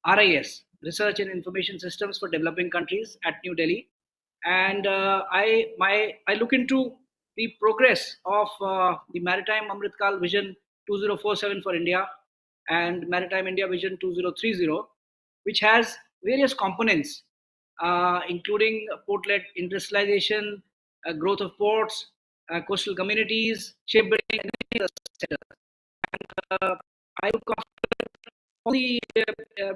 RIS, Research and Information Systems for Developing Countries at New Delhi, and I look into the progress of the Maritime Amritkal Vision 2047 for India and Maritime India Vision 2030, which has various components, including port-led industrialization, growth of ports, coastal communities, shipbuilding, and many other sectors. I look after all the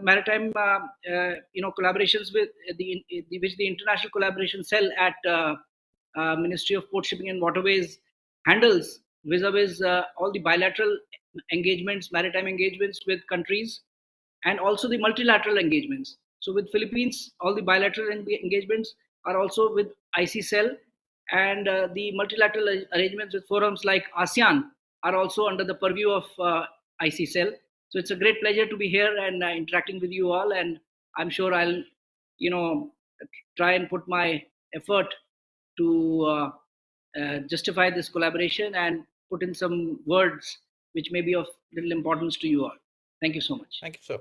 maritime, collaborations with which the International Collaboration Cell at Ministry of Port Shipping and Waterways handles vis-a-vis all the bilateral engagements, maritime engagements with countries, and also the multilateral engagements. So with Philippines, all the bilateral engagements are also with IC and the multilateral arrangements with forums like ASEAN are also under the purview of IC. So it's a great pleasure to be here and interacting with you all, and I'm sure I'll, you know, try and put my effort to justify this collaboration and put in some words which may be of little importance to you all. Thank you so much. Thank you, sir.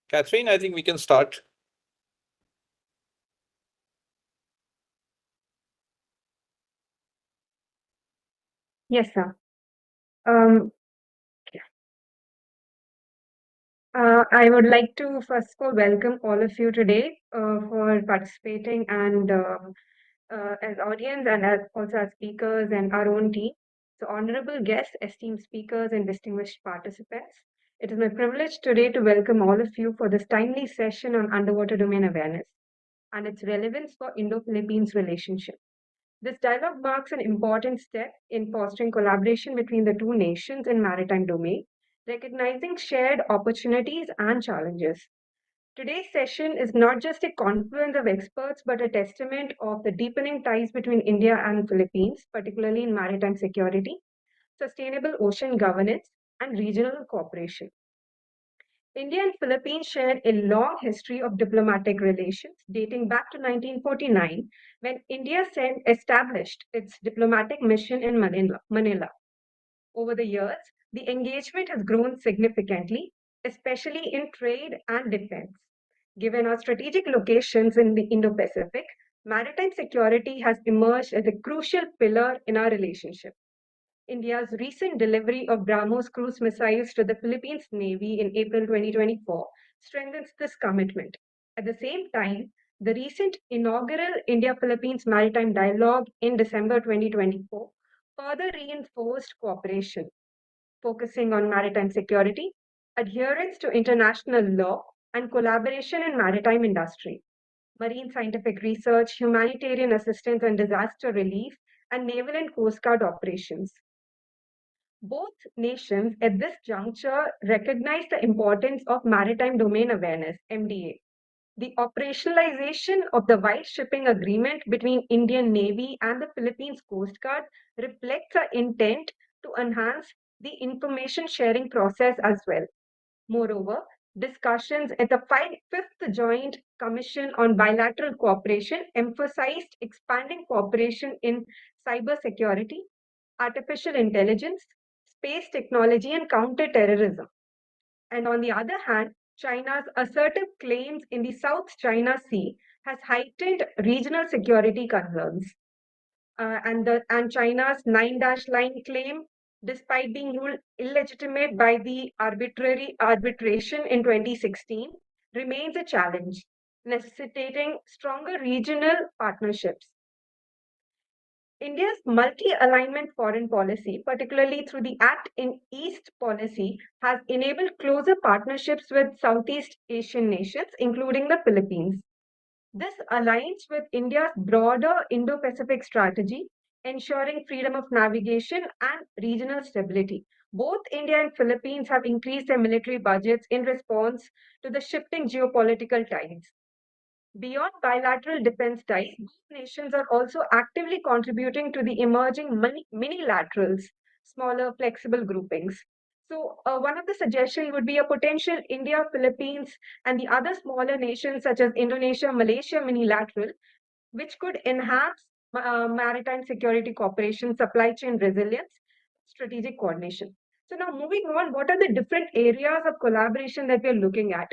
Catherine, I think we can start. Yes, sir. I would like to first of all welcome all of you today for participating and as audience and also as speakers and our own team. So honorable guests, esteemed speakers and distinguished participants, it is my privilege today to welcome all of you for this timely session on underwater domain awareness and its relevance for Indo-Philippines relationship. This dialogue marks an important step in fostering collaboration between the two nations in maritime domain, recognizing shared opportunities and challenges. Today's session is not just a confluence of experts, but a testament of the deepening ties between India and Philippines, particularly in maritime security, sustainable ocean governance, and regional cooperation. India and Philippines share a long history of diplomatic relations dating back to 1949 when India established its diplomatic mission in Manila. Over the years, the engagement has grown significantly, especially in trade and defense. Given our strategic locations in the Indo-Pacific, maritime security has emerged as a crucial pillar in our relationship. India's recent delivery of BrahMos cruise missiles to the Philippines Navy in April 2024 strengthens this commitment. At the same time, the recent inaugural India-Philippines Maritime Dialogue in December 2024 further reinforced cooperation, focusing on maritime security, adherence to international law, and collaboration in maritime industry, marine scientific research, humanitarian assistance and disaster relief, and naval and coast guard operations. Both nations at this juncture recognize the importance of maritime domain awareness, MDA. The operationalization of the White Shipping Agreement between Indian Navy and the Philippines Coast Guard reflects our intent to enhance the information sharing process as well. Moreover, discussions at the Fifth Joint Commission on Bilateral Cooperation emphasized expanding cooperation in cybersecurity, artificial intelligence, space technology, and counterterrorism. And on the other hand, China's assertive claims in the South China Sea has heightened regional security concerns. And China's nine-dash line claim, despite being ruled illegitimate by the arbitrary arbitration in 2016, remains a challenge, necessitating stronger regional partnerships. India's multi-alignment foreign policy, particularly through the Act in East policy, has enabled closer partnerships with Southeast Asian nations, including the Philippines. This aligns with India's broader Indo-Pacific strategy, ensuring freedom of navigation and regional stability. Both India and Philippines have increased their military budgets in response to the shifting geopolitical tides. Beyond bilateral defense ties, both nations are also actively contributing to the emerging mini-laterals, smaller flexible groupings. So one of the suggestions would be a potential India, Philippines, and the other smaller nations such as Indonesia, Malaysia minilateral, which could enhance maritime security cooperation, supply chain resilience, strategic coordination. So now moving on, what are the different areas of collaboration that we are looking at?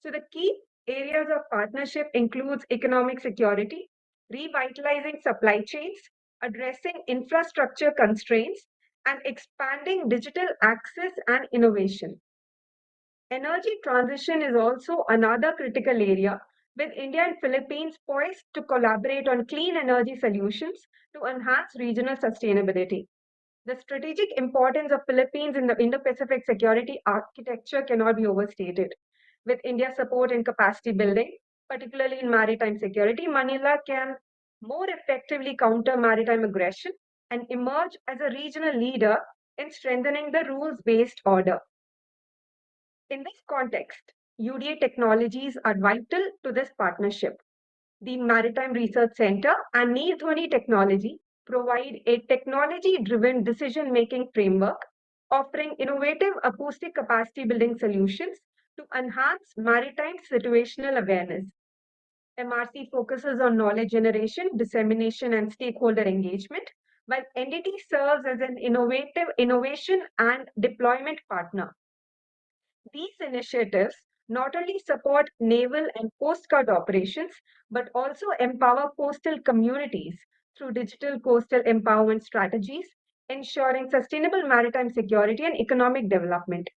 So the key areas of partnership includes economic security, revitalizing supply chains, addressing infrastructure constraints, and expanding digital access and innovation. Energy transition is also another critical area, with India and Philippines poised to collaborate on clean energy solutions to enhance regional sustainability. The strategic importance of Philippines in the Indo-Pacific security architecture cannot be overstated. With India's support in capacity building, particularly in maritime security, Manila can more effectively counter maritime aggression and emerge as a regional leader in strengthening the rules-based order. In this context, UDA technologies are vital to this partnership. The Maritime Research Center and Neerdhwani Technology provide a technology-driven decision-making framework offering innovative acoustic capacity building solutions to enhance maritime situational awareness. MRC focuses on knowledge generation, dissemination, and stakeholder engagement, while NDT serves as an innovation and deployment partner. These initiatives not only support naval and coast guard operations, but also empower coastal communities through digital coastal empowerment strategies, ensuring sustainable maritime security and economic development.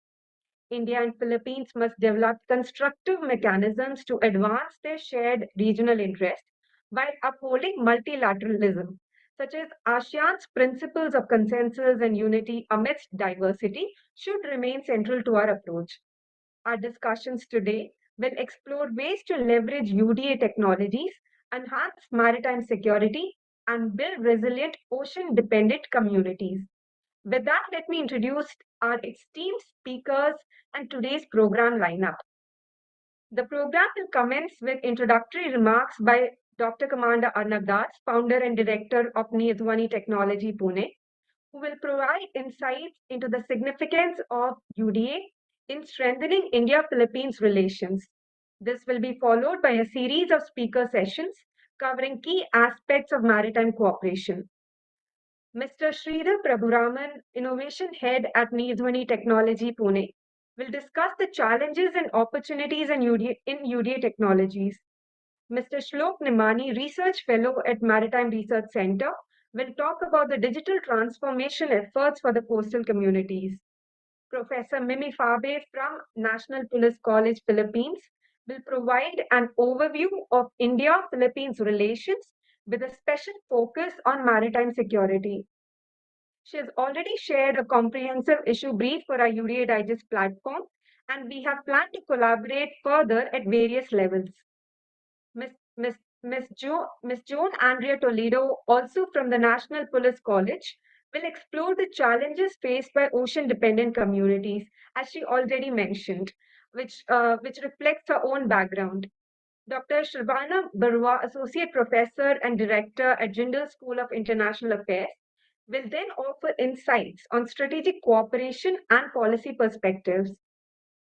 India and Philippines must develop constructive mechanisms to advance their shared regional interests while upholding multilateralism, such as ASEAN's principles of consensus and unity amidst diversity, should remain central to our approach. Our discussions today will explore ways to leverage UDA technologies, enhance maritime security, and build resilient ocean dependent communities. With that, let me introduce our esteemed speakers and today's program lineup. The program will commence with introductory remarks by Dr. Commander Arnab Das, founder and director of Neerdhwani Technology Pune, who will provide insights into the significance of UDA in strengthening India-Philippines relations. This will be followed by a series of speaker sessions covering key aspects of maritime cooperation. Mr. Sridhar Prabhuraman, Innovation Head at Neerdhwani Technology Pune, will discuss the challenges and opportunities in UDA technologies. Mr. Shlok Nimani, Research Fellow at Maritime Research Center, will talk about the digital transformation efforts for the coastal communities. Professor Mimi Fabe from National Police College, Philippines, will provide an overview of India-Philippines relations with a special focus on maritime security. She has already shared a comprehensive issue brief for our UDA Digest platform, and we have planned to collaborate further at various levels. Miss Joan Andrea Toledo, also from the National Police College, will explore the challenges faced by ocean-dependent communities, as she already mentioned, which reflects her own background. Dr. Shravana Barua, Associate Professor and Director at Jindal School of International Affairs, will then offer insights on strategic cooperation and policy perspectives.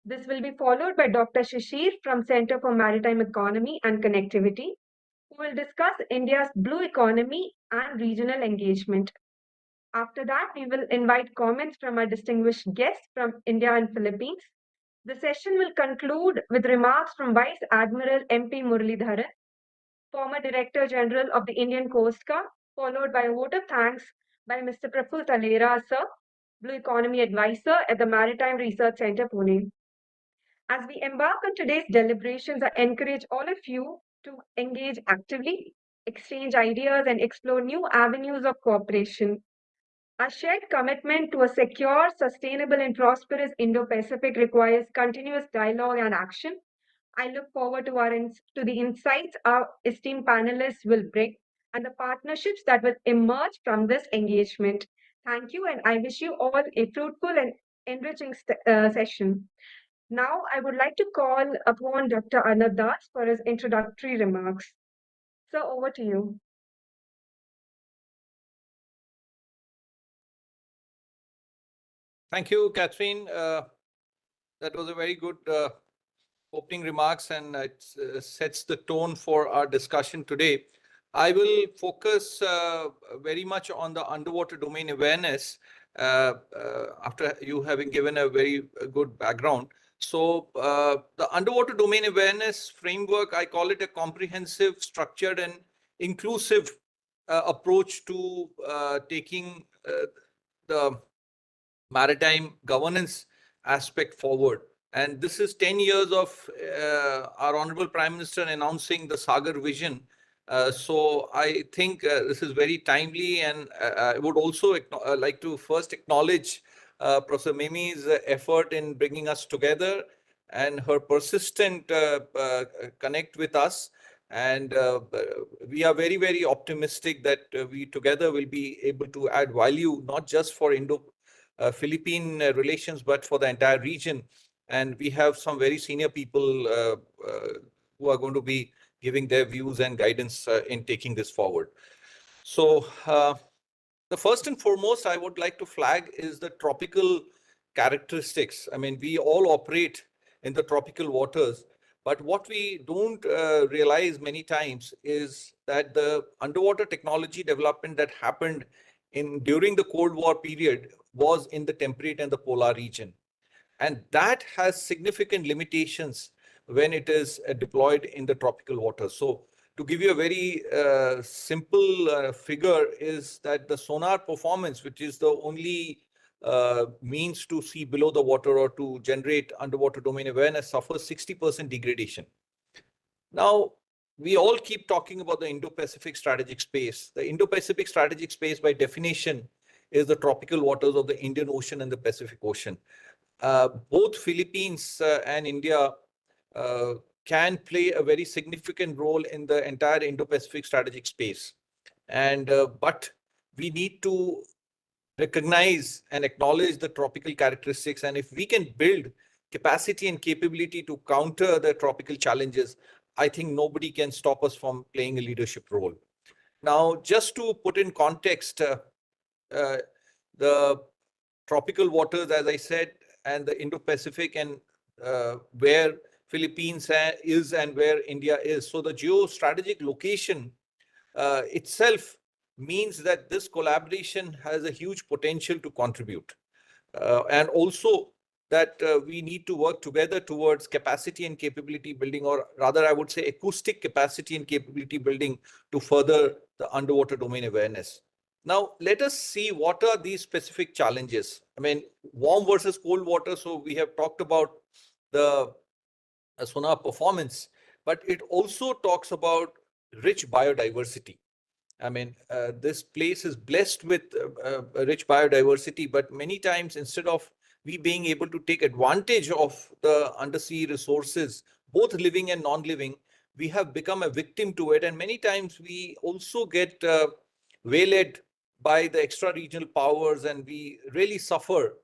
This will be followed by Dr. Shishir from Center for Maritime Economy and Connectivity, who will discuss India's blue economy and regional engagement. After that, we will invite comments from our distinguished guests from India and Philippines. The session will conclude with remarks from Vice Admiral M.P. Muralidharan, former Director General of the Indian Coast Guard, followed by a vote of thanks by Mr. Praful Talera, Sir, Blue Economy Advisor at the Maritime Research Center, Pune. As we embark on today's deliberations, I encourage all of you to engage actively, exchange ideas, and explore new avenues of cooperation. Our shared commitment to a secure, sustainable, and prosperous Indo-Pacific requires continuous dialogue and action. I look forward to the insights our esteemed panelists will bring and the partnerships that will emerge from this engagement. Thank you, and I wish you all a fruitful and enriching session. Now, I would like to call upon Dr. Arnab Das for his introductory remarks. Sir, over to you. Thank you, Catherine. That was a very good opening remarks, and it sets the tone for our discussion today. I will focus very much on the underwater domain awareness after you having given a very good background. So the underwater domain awareness framework, I call it a comprehensive, structured, and inclusive approach to taking the maritime governance aspect forward. And this is 10 years of our Honorable Prime Minister announcing the Sagar vision. So I think this is very timely, and I would also like to first acknowledge Professor Mimi's effort in bringing us together and her persistent connect with us. And we are very, very optimistic that we together will be able to add value, not just for Philippine relations, but for the entire region. And we have some very senior people who are going to be giving their views and guidance in taking this forward. So the first and foremost I would like to flag is the tropical characteristics. I mean, we all operate in the tropical waters, but what we don't realize many times is that the underwater technology development that happened during the Cold War period was in the temperate and the polar region. And that has significant limitations when it is deployed in the tropical waters. So to give you a very simple figure is that the sonar performance, which is the only means to see below the water or to generate underwater domain awareness, suffers 60% degradation. Now, we all keep talking about the Indo-Pacific strategic space. The Indo-Pacific strategic space, by definition, is the tropical waters of the Indian Ocean and the Pacific Ocean. Both Philippines and India can play a very significant role in the entire Indo-Pacific strategic space. And but we need to recognize and acknowledge the tropical characteristics. And if we can build capacity and capability to counter the tropical challenges, I think nobody can stop us from playing a leadership role. Now, just to put in context, the tropical waters, as I said, and the Indo-Pacific, and where Philippines is and where India is. So the geostrategic location itself means that this collaboration has a huge potential to contribute. And also that we need to work together towards capacity and capability building, or rather I would say acoustic capacity and capability building to further the underwater domain awareness. Now, let us see what are these specific challenges. I mean, warm versus cold water. So we have talked about the sonar performance, but it also talks about rich biodiversity. I mean, this place is blessed with rich biodiversity, but many times instead of we being able to take advantage of the undersea resources, both living and non-living, we have become a victim to it. And many times we also get waylaid by the extra-regional powers, and we really suffer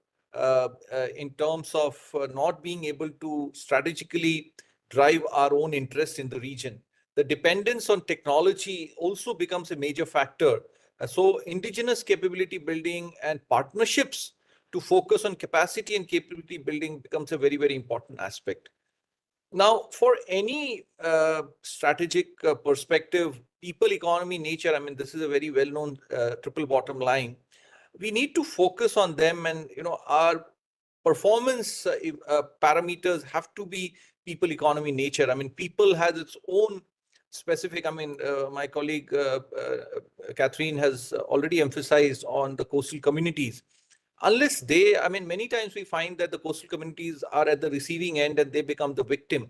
in terms of not being able to strategically drive our own interest in the region. The dependence on technology also becomes a major factor. So indigenous capability building and partnerships to focus on capacity and capability building becomes a very, very important aspect. Now, for any strategic perspective, people, economy, nature, I mean, this is a very well-known triple bottom line. We need to focus on them, and our performance parameters have to be people, economy, nature. I mean, people has its own specific. I mean, my colleague Catherine has already emphasized on the coastal communities. Unless they, I mean, many times we find that the coastal communities are at the receiving end and they become the victim.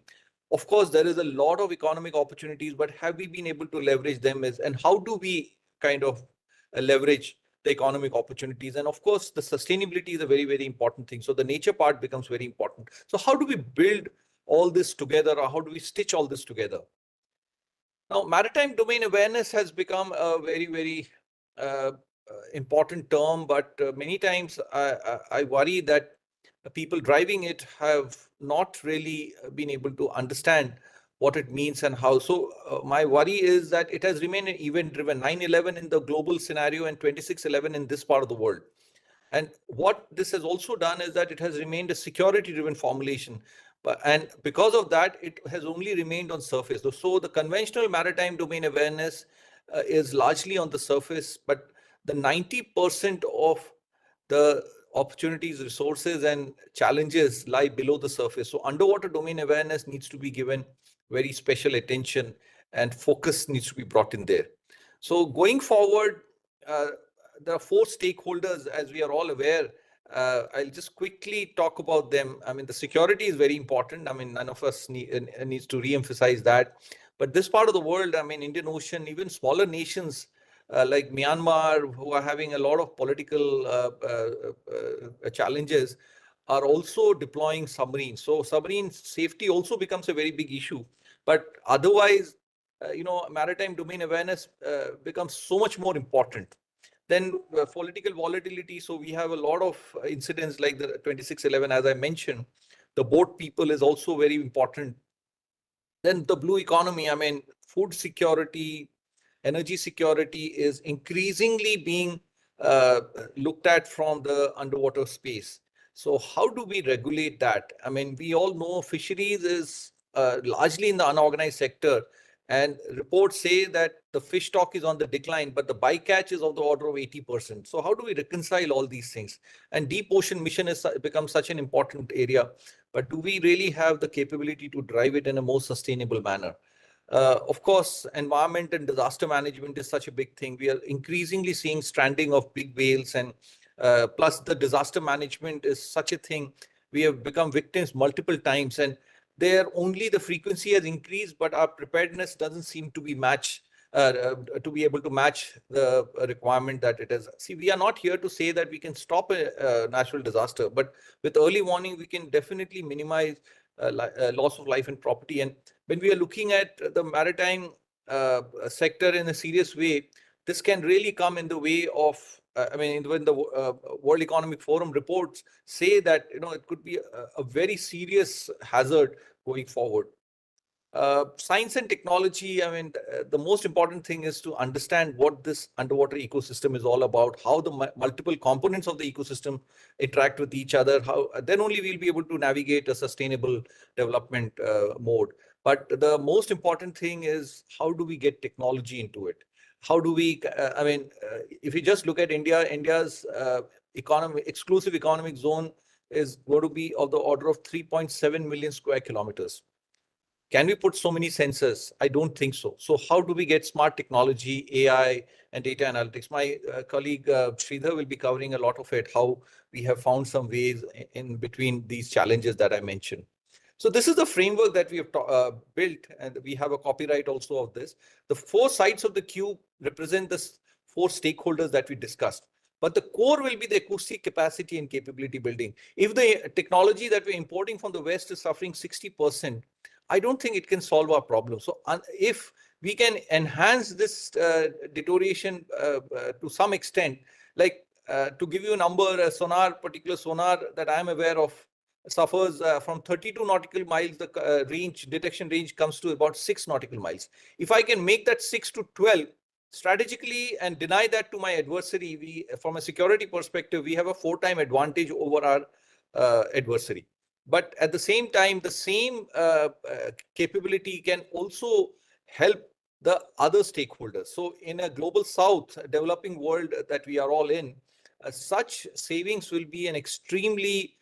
Of course, there is a lot of economic opportunities, but have we been able to leverage them? And how do we kind of leverage the economic opportunities? And of course, the sustainability is a very, very important thing. So the nature part becomes very important. So how do we build all this together, or how do we stitch all this together? Now, maritime domain awareness has become a very, very important term, but many times I worry that the people driving it have not really been able to understand what it means and how. So my worry is that it has remained an event-driven, 9/11 in the global scenario and 26/11 in this part of the world. And what this has also done is that it has remained a security-driven formulation. And because of that, it has only remained on surface. So the conventional maritime domain awareness is largely on the surface, but the 90% of the opportunities, resources, and challenges lie below the surface. So underwater domain awareness needs to be given very special attention, and focus needs to be brought in there. So going forward, there are four stakeholders, as we are all aware. I'll just quickly talk about them. I mean, the security is very important. I mean, none of us needs to re-emphasize that. But this part of the world, I mean, Indian Ocean, even smaller nations like Myanmar, who are having a lot of political challenges, are also deploying submarines. So submarine safety also becomes a very big issue. But otherwise, maritime domain awareness becomes so much more important. Then political volatility. So we have a lot of incidents like the 2611, as I mentioned. The boat people is also very important. Then the blue economy, I mean, food security, energy security is increasingly being looked at from the underwater space. So how do we regulate that? I mean, we all know fisheries is largely in the unorganized sector, and reports say that the fish stock is on the decline, but the bycatch is of the order of 80%. So how do we reconcile all these things? And deep ocean mission has become such an important area, but do we really have the capability to drive it in a more sustainable manner? Of course, environment and disaster management is such a big thing. We are increasingly seeing stranding of big whales, and plus the disaster management is such a thing. We have become victims multiple times, and there only the frequency has increased, but our preparedness doesn't seem to be to be able to match the requirement that it is. See, we are not here to say that we can stop a natural disaster, but with early warning, we can definitely minimize loss of life and property. And when we are looking at the maritime sector in a serious way, this can really come in the way of, I mean, when the World Economic Forum reports say that, it could be a very serious hazard going forward. Science and technology, I mean, the most important thing is to understand what this underwater ecosystem is all about, how the multiple components of the ecosystem interact with each other, how then only we'll be able to navigate a sustainable development mode. But the most important thing is, how do we get technology into it? How do we, if you just look at India, India's exclusive economic zone is going to be of the order of 3.7 million square kilometers. Can we put so many sensors? I don't think so. So how do we get smart technology, AI, and data analytics? My colleague Sridhar will be covering a lot of it, how we have found some ways in between these challenges that I mentioned. So this is the framework that we have built, and we have a copyright also of this. The four sides of the cube represent the four stakeholders that we discussed. But the core will be the acoustic capacity and capability building. If the technology that we're importing from the West is suffering 60%, I don't think it can solve our problem. So if we can enhance this deterioration to some extent, like to give you a number, a particular sonar that I'm aware of suffers from 32 nautical miles, the detection range comes to about 6 nautical miles. If I can make that 6 to 12 strategically and deny that to my adversary, from a security perspective, we have a 4-time advantage over our adversary. But at the same time, the same capability can also help the other stakeholders. So in a global south, developing world that we are all in, such savings will be an extremely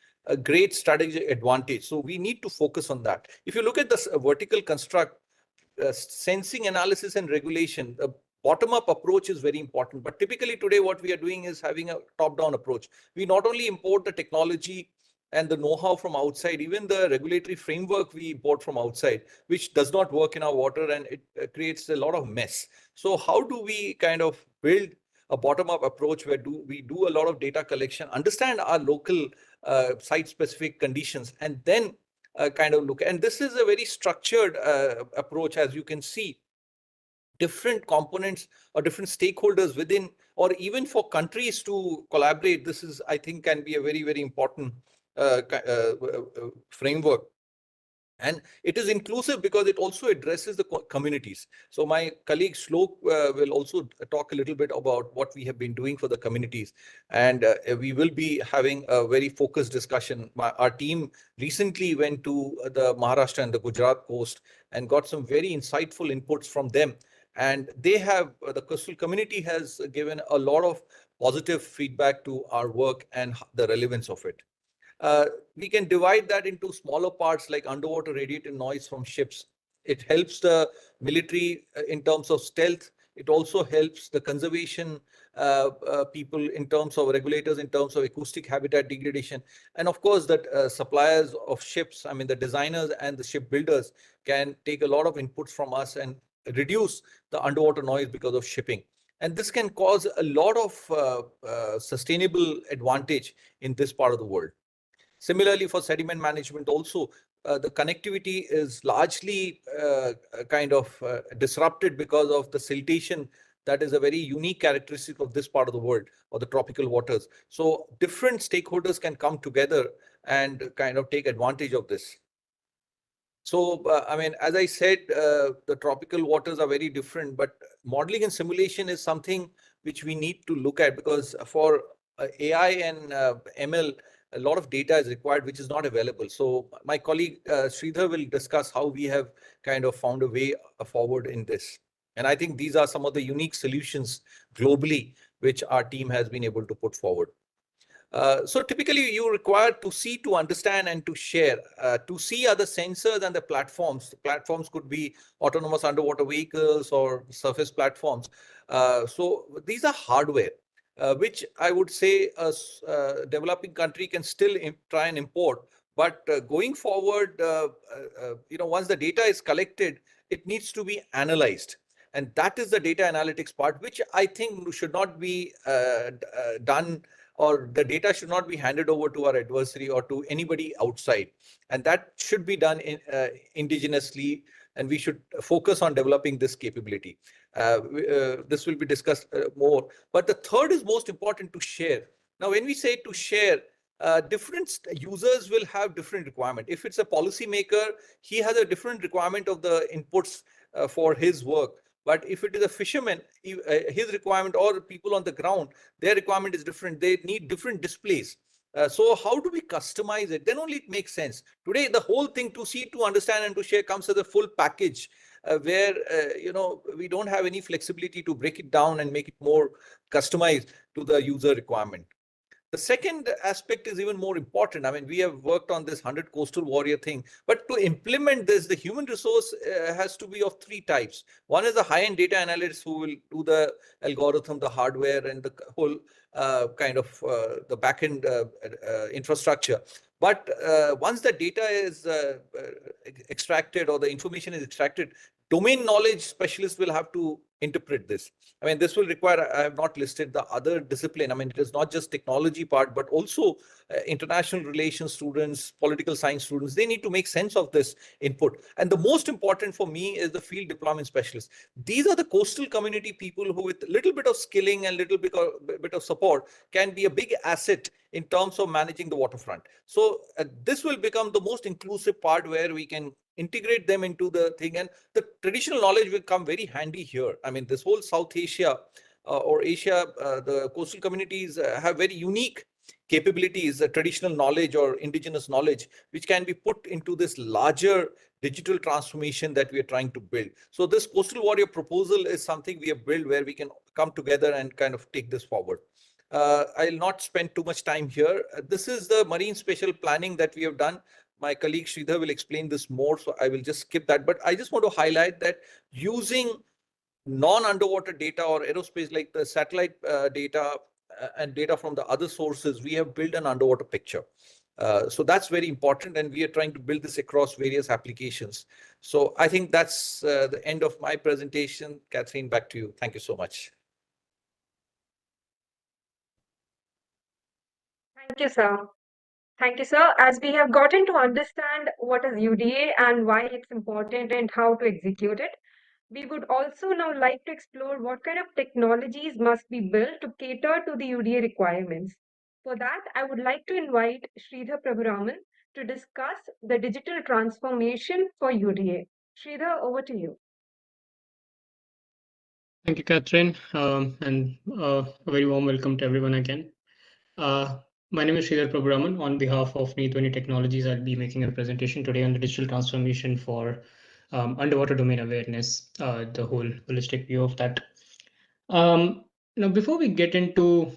great strategic advantage. So we need to focus on that. If you look at the vertical construct, sensing, analysis, and regulation, the bottom-up approach is very important. But typically today, what we are doing is having a top-down approach. We not only import the technology and the know-how from outside, even the regulatory framework we import from outside, which does not work in our water, and it creates a lot of mess. So how do we kind of build a bottom-up approach where we do a lot of data collection, understand our local site-specific conditions, and then kind of look. And this is a very structured approach, as you can see. Different components or different stakeholders within, or even for countries to collaborate, this is, I think, can be a very, very important framework. And it is inclusive because it also addresses the communities. So my colleague Shlok will also talk a little bit about what we have been doing for the communities. And we will be having a very focused discussion. Our team recently went to the Maharashtra and the Gujarat coast and got some very insightful inputs from them. And they have, the coastal community has given a lot of positive feedback to our work and the relevance of it. We can divide that into smaller parts like underwater radiated noise from ships. It helps the military in terms of stealth. It also helps the conservation people in terms of regulators, in terms of acoustic habitat degradation. And of course, that suppliers of ships, I mean, the designers and the ship builders can take a lot of inputs from us and reduce the underwater noise because of shipping. And this can cause a lot of sustainable advantage in this part of the world. Similarly, for sediment management also, the connectivity is largely kind of disrupted because of the siltation. That is a very unique characteristic of this part of the world or the tropical waters. So different stakeholders can come together and kind of take advantage of this. So, I mean, as I said, the tropical waters are very different, but modeling and simulation is something which we need to look at, because for AI and ML, a lot of data is required, which is not available. So my colleague Sridhar will discuss how we have kind of found a way forward in this. And I think these are some of the unique solutions globally, which our team has been able to put forward. So typically you require to see, to understand, and to share. To see are the sensors and the platforms. The platforms could be autonomous underwater vehicles or surface platforms. So these are hardware, which I would say a developing country can still try and import. But going forward, once the data is collected, it needs to be analyzed. And that is the data analytics part, which I think should not be done, or the data should not be handed over to our adversary or to anybody outside. And that should be done indigenously, and we should focus on developing this capability. This will be discussed more. But the third is most important: to share. Now, when we say to share, different users will have different requirement. If it's a policymaker, he has a different requirement of the inputs for his work. But if it is a fisherman, his requirement, or people on the ground, their requirement is different. They need different displays. So how do we customize it? Then only it makes sense. Today, the whole thing, to see, to understand, and to share, comes as a full package, where we don't have any flexibility to break it down and make it more customized to the user requirement. The second aspect is even more important. I mean, we have worked on this 100 coastal warrior thing, but to implement this, the human resource has to be of three types. One is the high-end data analysts who will do the algorithm, the hardware, and the whole the back-end infrastructure. But once the data is extracted, or the information is extracted, domain knowledge specialists will have to interpret this. I mean, this will require, I have not listed the other discipline. I mean, it is not just technology part, but also international relations students, political science students. They need to make sense of this input. And the most important for me is the field deployment specialists. These are the coastal community people who, with a little bit of skilling and little bit of support, can be a big asset in terms of managing the waterfront. So this will become the most inclusive part, where we can integrate them into the thing, and the traditional knowledge will come very handy here. I mean, this whole South Asia or Asia, the coastal communities have very unique capabilities, traditional knowledge or indigenous knowledge, which can be put into this larger digital transformation that we are trying to build. So this coastal warrior proposal is something we have built, where we can come together and kind of take this forward. I'll not spend too much time here. This is the marine spatial planning that we have done. My colleague Sridhar will explain this more, so I will just skip that. But I just want to highlight that using non-underwater data or aerospace, like the satellite data and data from the other sources, we have built an underwater picture. So that's very important, and we are trying to build this across various applications. So I think that's the end of my presentation. Catherine, back to you. Thank you so much. Thank you, sir. Thank you, sir. As we have gotten to understand what is UDA and why it's important and how to execute it, we would also now like to explore what kind of technologies must be built to cater to the UDA requirements. For that, I would like to invite Sridhar Prabhuraman to discuss the digital transformation for UDA. Sridhar, over to you. Thank you, Catherine, and a very warm welcome to everyone again. My name is Sridhar Prabhuraman. On behalf of NE20 Technologies, I'll be making a presentation today on the digital transformation for underwater domain awareness, the whole holistic view of that. Now, before we get into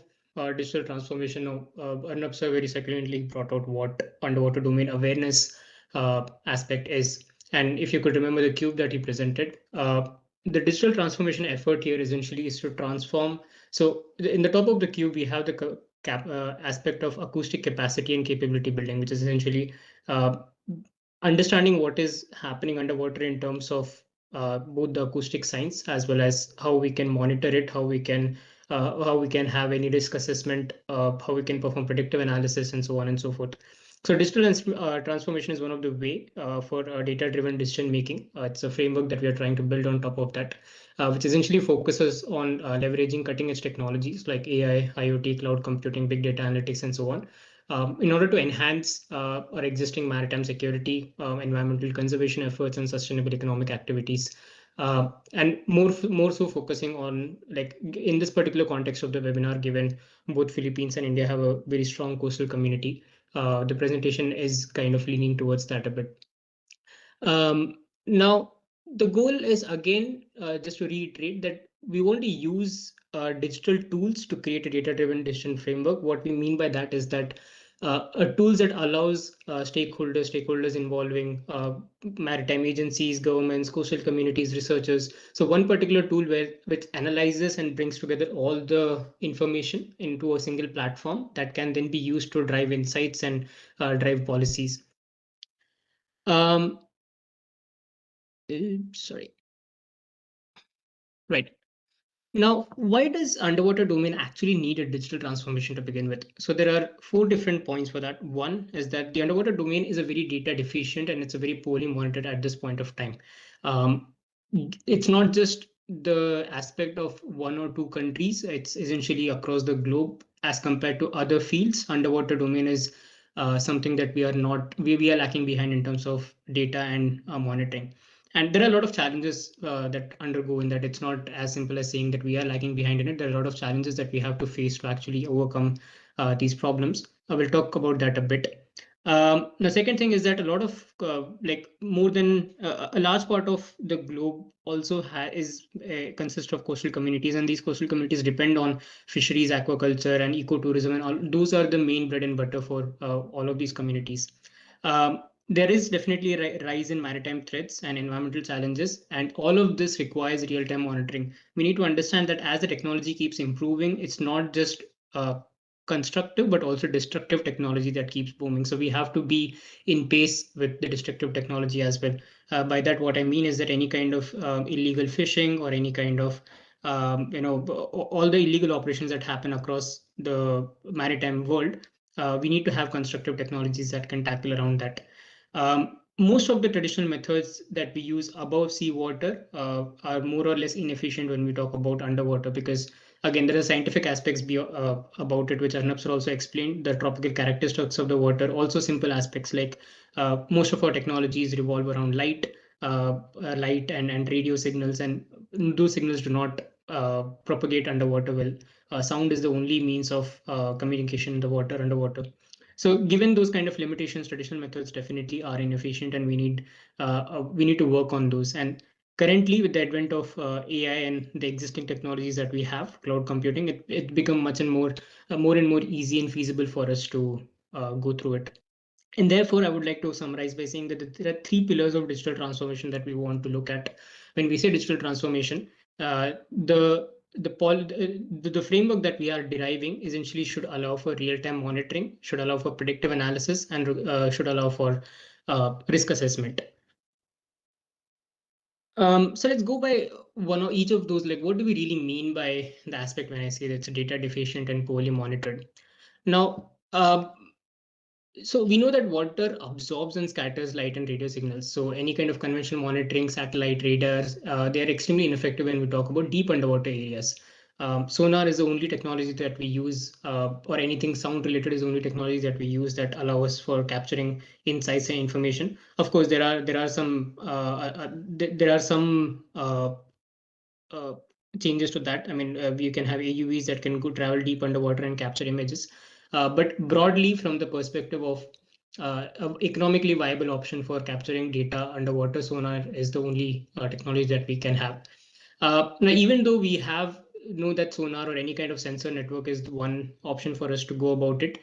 digital transformation, Arnab sir very succinctly brought out what underwater domain awareness aspect is. And if you could remember the cube that he presented, the digital transformation effort here essentially is to transform. So in the top of the cube, we have the aspect of acoustic capacity and capability building, which is essentially uh, understanding what is happening underwater in terms of both the acoustic science as well as how we can monitor it, how we can have any risk assessment, how we can perform predictive analysis, and so on and so forth. So digital transformation is one of the way for data-driven decision making. It's a framework that we are trying to build on top of that, which essentially focuses on leveraging cutting-edge technologies like AI, IoT, cloud computing, big data analytics, and so on, in order to enhance our existing maritime security, environmental conservation efforts, and sustainable economic activities. And more so focusing on, like, in this particular context of the webinar, given both Philippines and India have a very strong coastal community, the presentation is kind of leaning towards that a bit. Now, the goal is, again, just to reiterate, that we want to use digital tools to create a data-driven decision framework. What we mean by that is that tools that allows stakeholders involving maritime agencies, governments, coastal communities, researchers. So one particular tool which analyzes and brings together all the information into a single platform that can then be used to drive insights and drive policies. Um, Sorry. Right. Now, why does underwater domain actually need a digital transformation to begin with? So there are four different points for that. One is that the underwater domain is a very data deficient and it's a very poorly monitored at this point of time. Um, it's not just the aspect of one or two countries, it's essentially across the globe. As compared to other fields, underwater domain is something that we are lacking behind in terms of data and monitoring. And there are a lot of challenges that undergo in that. It's not as simple as saying that we are lagging behind in it. There are a lot of challenges that we have to face to actually overcome these problems. I will talk about that a bit. The second thing is that a lot of like more than a large part of the globe also consists of coastal communities, and these coastal communities depend on fisheries, aquaculture, and ecotourism, and all those are the main bread and butter for all of these communities. There is definitely a rise in maritime threats and environmental challenges, and all of this requires real-time monitoring. We need to understand that as the technology keeps improving, it's not just constructive but also destructive technology that keeps booming. So we have to be in pace with the destructive technology as well. By that, what I mean is that any kind of illegal fishing or any kind of all the illegal operations that happen across the maritime world, we need to have constructive technologies that can tackle around that. Most of the traditional methods that we use above seawater are more or less inefficient when we talk about underwater, because again, there are scientific aspects about it, which Arnab sir also explained, the tropical characteristics of the water, also simple aspects like most of our technologies revolve around light and radio signals, and those signals do not propagate underwater well. Sound is the only means of communication in the water underwater. So given those kind of limitations, traditional methods definitely are inefficient, and we need to work on those. And currently, with the advent of AI and the existing technologies that we have, cloud computing, it become much and more and more easy and feasible for us to go through it. And therefore, I would like to summarize by saying that there are three pillars of digital transformation that we want to look at when we say digital transformation. The framework that we are deriving essentially should allow for real-time monitoring, should allow for predictive analysis, and should allow for risk assessment. So let's go by one or each of those. Like, what do we really mean by the aspect when I say that it's data deficient and poorly monitored? Now, so we know that water absorbs and scatters light and radio signals. So any kind of conventional monitoring, satellite radars, they are extremely ineffective when we talk about deep underwater areas. Sonar is the only technology that we use, or anything sound related is the only technology that we use that allow us for capturing insights and information. Of course, there are some uh, changes to that. I mean, you can have AUVs that can go travel deep underwater and capture images. But broadly, from the perspective of economically viable option for capturing data underwater. Sonar is the only technology that we can have. Now, even though we know that sonar or any kind of sensor network is the one option for us to go about it,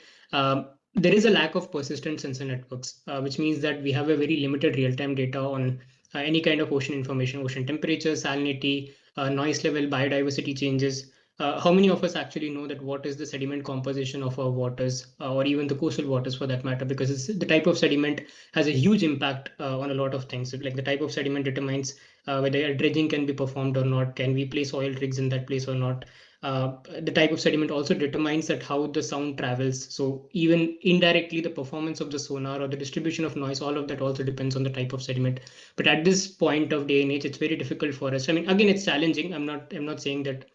there is a lack of persistent sensor networks, which means that we have a very limited real-time data on any kind of ocean information, ocean temperature, salinity, noise level, biodiversity changes. How many of us actually know that what is the sediment composition of our waters, or even the coastal waters for that matter? Because the type of sediment has a huge impact on a lot of things. Like the type of sediment determines whether dredging can be performed or not, can we place oil rigs in that place or not. The type of sediment also determines that how the sound travels. So even indirectly, the performance of the sonar or the distribution of noise, all of that also depends on the type of sediment. But at this point of day and age, it's very difficult for us. I mean, again, it's challenging. I'm not saying that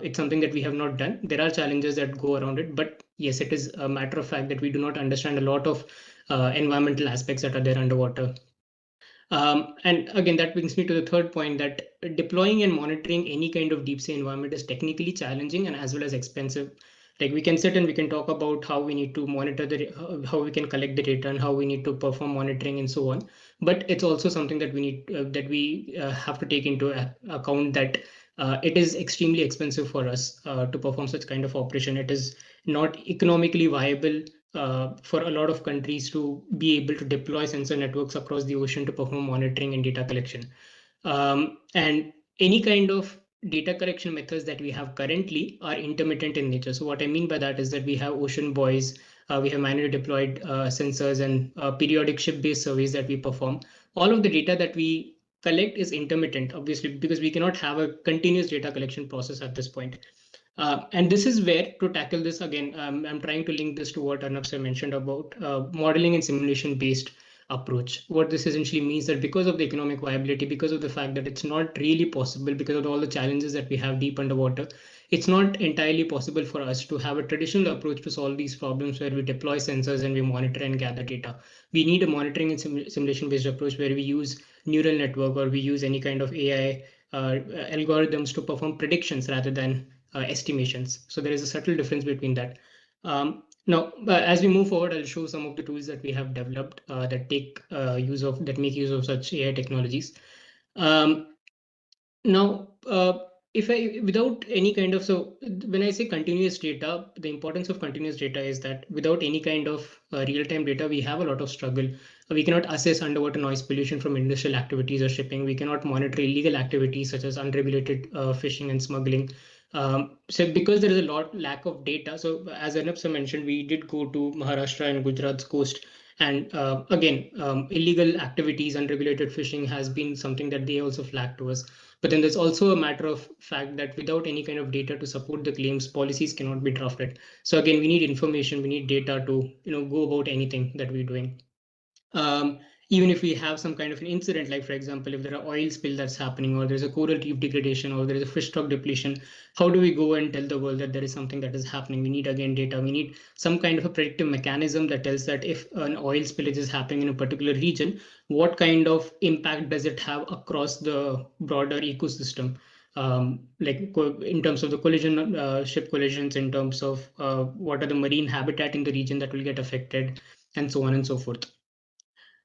it's something that we have not done. There are challenges that go around it, but yes, it is a matter of fact that we do not understand a lot of environmental aspects that are there underwater. And again, that brings me to the third point, that deploying and monitoring any kind of deep sea environment is technically challenging and as well as expensive. Like we can sit and we can talk about how we need to monitor how we can collect the data and how we need to perform monitoring and so on. But it's also something that we have to take into account, that it is extremely expensive for us to perform such kind of operation. It is not economically viable for a lot of countries to be able to deploy sensor networks across the ocean to perform monitoring and data collection. And any kind of data collection methods that we have currently are intermittent in nature. So what I mean by that is that we have ocean buoys, we have manually deployed sensors and periodic ship-based surveys that we perform. All of the data that we collect is intermittent, obviously, because we cannot have a continuous data collection process at this point. And this is where, to tackle this again, I'm trying to link this to what Arnab sir mentioned about modeling and simulation based approach. What this essentially means that because of the economic viability, because of the fact that it's not really possible, because of all the challenges that we have deep underwater, it's not entirely possible for us to have a traditional approach to solve these problems where we deploy sensors and we monitor and gather data. We need a monitoring and simulation based approach where we use neural network or we use any kind of AI algorithms to perform predictions rather than estimations. So there is a subtle difference between that. Now, as we move forward, I'll show some of the tools that we have developed that make use of such AI technologies. Now, without any kind of, so when I say continuous data, the importance of continuous data is that without any kind of real-time data, we have a lot of struggle. We cannot assess underwater noise pollution from industrial activities or shipping. We cannot monitor illegal activities such as unregulated fishing and smuggling. So because there is a lack of data, so as Arnab mentioned, we did go to Maharashtra and Gujarat's coast, and again, illegal activities, unregulated fishing has been something that they also flagged to us. But then there's also a matter of fact that without any kind of data to support the claims, policies cannot be drafted. So again, we need information, we need data to go about anything that we're doing. Even if we have some kind of an incident, like for example, if there are oil spill that's happening, or there's a coral reef degradation, or there is a fish stock depletion, how do we go and tell the world that there is something that is happening? We need again data. We need some kind of a predictive mechanism that tells that if an oil spillage is happening in a particular region, what kind of impact does it have across the broader ecosystem? Like in terms of the ship collisions, in terms of what are the marine habitat in the region that will get affected, and so on and so forth.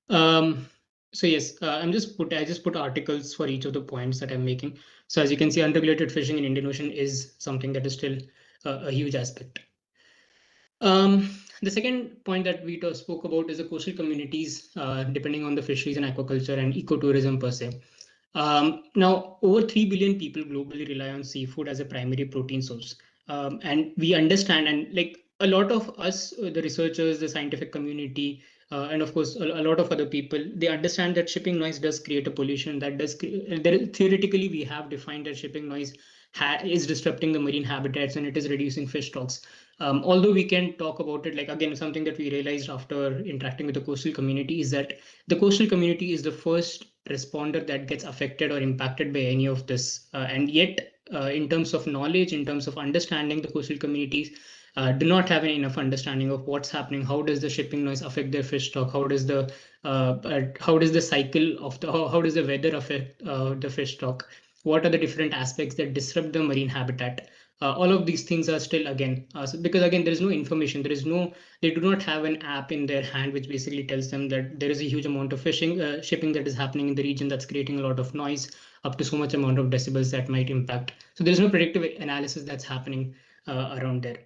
So yes, I just put articles for each of the points that I'm making. So as you can see, unregulated fishing in Indian Ocean is something that is still a huge aspect. The second point that we spoke about is the coastal communities, depending on the fisheries and aquaculture and ecotourism per se. Now, over 3 billion people globally rely on seafood as a primary protein source. And we understand, and like a lot of us, the researchers, the scientific community, and of course, a lot of other people, they understand that shipping noise does create a pollution. Theoretically, we have defined that shipping noise is disrupting the marine habitats and it is reducing fish stocks. Although we can talk about it, like again, something that we realized after interacting with the coastal community is that the coastal community is the first responder that gets affected or impacted by any of this. And yet, in terms of knowledge, in terms of understanding, the coastal communities do not have enough understanding of what's happening. How does the shipping noise affect their fish stock? How does the cycle of how does the weather affect the fish stock? What are the different aspects that disrupt the marine habitat? All of these things are still because again there is no information, they do not have an app in their hand which basically tells them that there is a huge amount of shipping that is happening in the region that's creating a lot of noise up to so much amount of decibels that might impact. So there's no predictive analysis that's happening around there.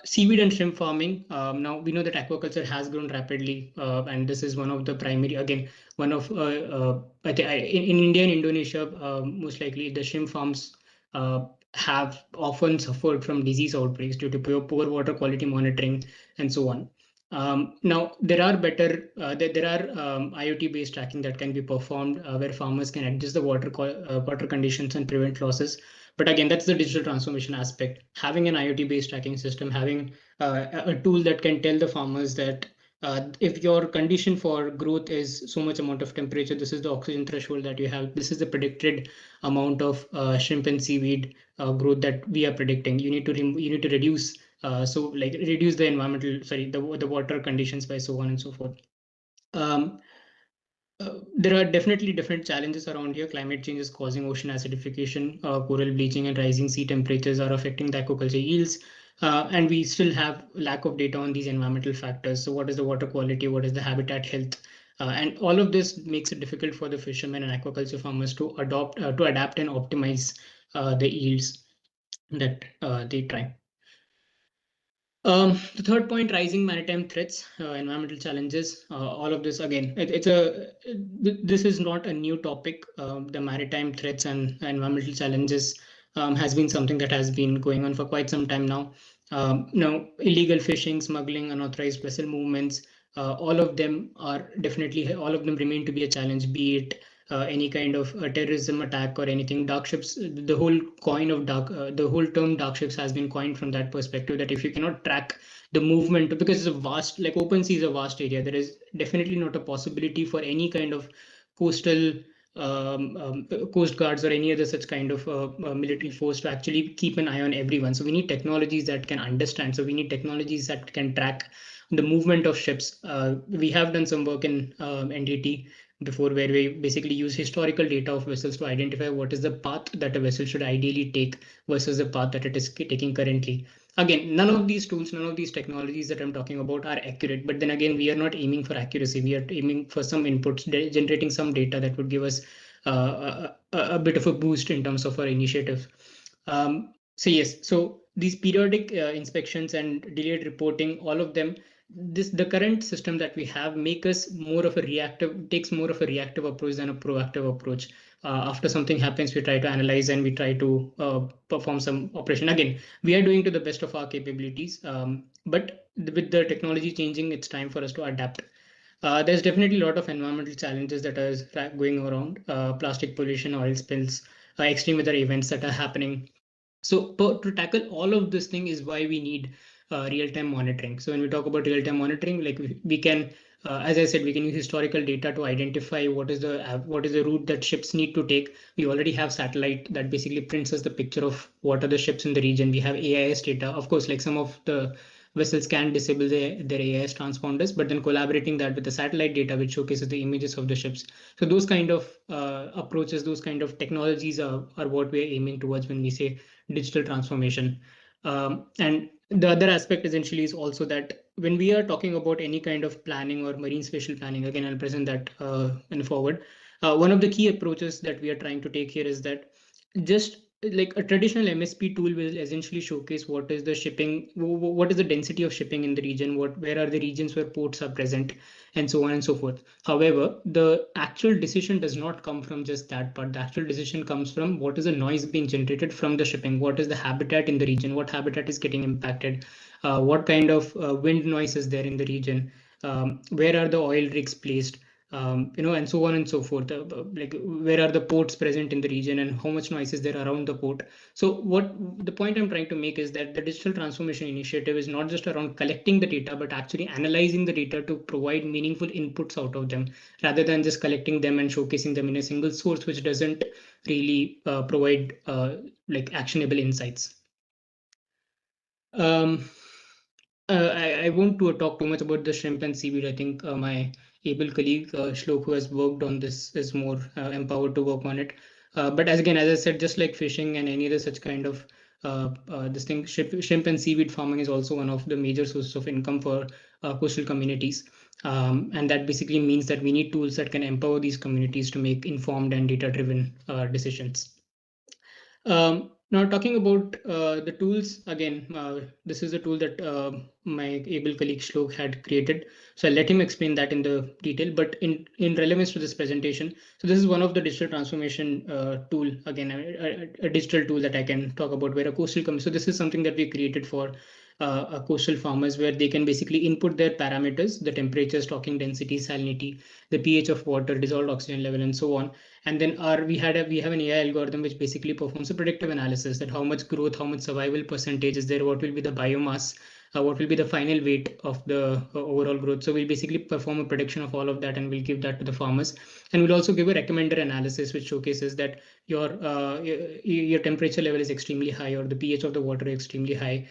Seaweed and shrimp farming. Now we know that aquaculture has grown rapidly, and this is one of the primary, again, one of in India and Indonesia, most likely the shrimp farms have often suffered from disease outbreaks due to poor water quality monitoring and so on. Now there are IoT-based tracking that can be performed where farmers can adjust the water conditions and prevent losses. But again, that's the digital transformation aspect. Having an IoT-based tracking system, having a tool that can tell the farmers that if your condition for growth is so much amount of temperature, this is the oxygen threshold that you have, this is the predicted amount of shrimp and seaweed growth that we are predicting. You need to reduce reduce the the water conditions by so on and so forth. There are definitely different challenges around here. Climate change is causing ocean acidification, coral bleaching, and rising sea temperatures are affecting the aquaculture yields. And we still have lack of data on these environmental factors. So what is the water quality? What is the habitat health? And all of this makes it difficult for the fishermen and aquaculture farmers to adapt and optimize the yields that they try. The third point, rising maritime threats, environmental challenges, all of this again, this is not a new topic. The maritime threats and environmental challenges has been something that has been going on for quite some time now. Now, illegal fishing, smuggling, unauthorized vessel movements, all of them remain to be a challenge, be it any kind of terrorism attack or anything. Dark ships, the whole term dark ships has been coined from that perspective, that if you cannot track the movement, because it's a vast, like open sea is a vast area, there is definitely not a possibility for any kind of coastal coast guards or any other such kind of military force to actually keep an eye on everyone. So we need technologies that can understand. So we need technologies that can track the movement of ships. We have done some work in NDT before, where we basically use historical data of vessels to identify what is the path that a vessel should ideally take versus the path that it is taking currently. Again, none of these tools, none of these technologies that I'm talking about are accurate. But then again, we are not aiming for accuracy. We are aiming for some inputs, generating some data that would give us a bit of a boost in terms of our initiative. So yes, so these periodic inspections and delayed reporting, all of them, the current system that we have takes more of a reactive approach than a proactive approach. After something happens, we try to analyze and we try to perform some operation. Again, we are doing to the best of our capabilities, but with the technology changing, it's time for us to adapt. There's definitely a lot of environmental challenges that are going around, plastic pollution, oil spills, extreme weather events that are happening. So to tackle all of this thing is why we need real-time monitoring. So when we talk about real-time monitoring, like we can, as I said, we can use historical data to identify what is the route that ships need to take. We already have satellite that basically prints us the picture of what are the ships in the region. We have AIS data, of course, like some of the vessels can disable their AIS transponders, but then collaborating that with the satellite data, which showcases the images of the ships. So those kind of approaches, those kind of technologies are what we're aiming towards when we say digital transformation. And the other aspect essentially is also that when we are talking about any kind of planning or marine spatial planning, again, I'll present that in forward. One of the key approaches that we are trying to take here is that just like a traditional MSP tool will essentially showcase what is the shipping, what is the density of shipping in the region, where are the regions where ports are present, and so on and so forth. However, the actual decision does not come from just that part. The actual decision comes from what is the noise being generated from the shipping, what is the habitat in the region, what habitat is getting impacted, what kind of wind noise is there in the region, where are the oil rigs placed, and so on and so forth. Like where are the ports present in the region and how much noise is there around the port. So what the point I'm trying to make is that the digital transformation initiative is not just around collecting the data, but actually analyzing the data to provide meaningful inputs out of them, rather than just collecting them and showcasing them in a single source, which doesn't really provide like actionable insights. I won't talk too much about the shrimp and seaweed. I think my able colleague Shlok, who has worked on this, is more empowered to work on it. But as I said, just like fishing and any other such kind of this thing, shrimp and seaweed farming is also one of the major sources of income for coastal communities. And that basically means that we need tools that can empower these communities to make informed and data-driven decisions. Now, talking about the tools, again, this is a tool that my able colleague Shlok had created. So I'll let him explain that in the detail, but in relevance to this presentation. So this is one of the digital transformation tool, again, a digital tool that I can talk about where a coastal so this is something that we created for coastal farmers where they can basically input their parameters, the temperature, stocking density, salinity, the pH of water, dissolved oxygen level, and so on. And then we have an AI algorithm which basically performs a predictive analysis that how much growth, how much survival percentage is there, what will be the biomass, what will be the final weight of the overall growth. So we'll basically perform a prediction of all of that and we'll give that to the farmers. And we'll also give a recommender analysis which showcases that your temperature level is extremely high or the pH of the water is extremely high,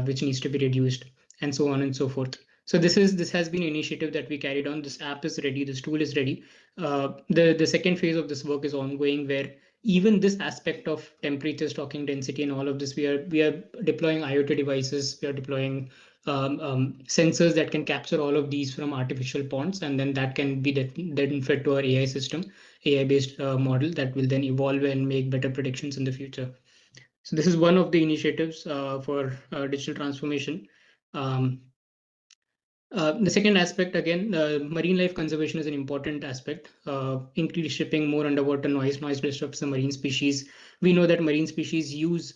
which needs to be reduced, and so on and so forth. So this has been an initiative that we carried on. This app is ready, this tool is ready. The second phase of this work is ongoing, where even this aspect of temperature, stocking density, and all of this, we are deploying IoT devices. We are deploying sensors that can capture all of these from artificial ponds, and then that can be then fed to our AI system, AI-based model that will then evolve and make better predictions in the future. So this is one of the initiatives for digital transformation. The second aspect, again, marine life conservation is an important aspect. Increased shipping, more underwater noise disrupts the marine species. We know that marine species use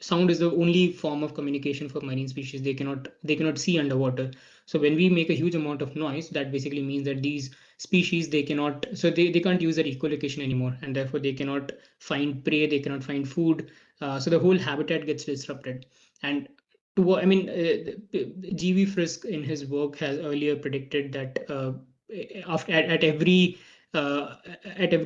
sound is the only form of communication for marine species. They cannot see underwater. So when we make a huge amount of noise, that basically means that these species they can't use their echolocation anymore, and therefore they cannot find prey, they cannot find food. So the whole habitat gets disrupted. And I mean, G.V. Frisk in his work has earlier predicted that at every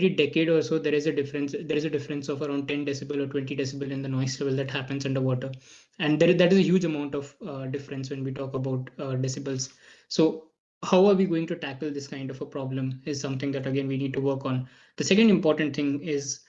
decade or so, there is a difference. There is a difference of around 10 decibel or 20 decibel in the noise level that happens underwater, and that is a huge amount of difference when we talk about decibels. So how are we going to tackle this kind of a problem is something that again we need to work on. The second important thing is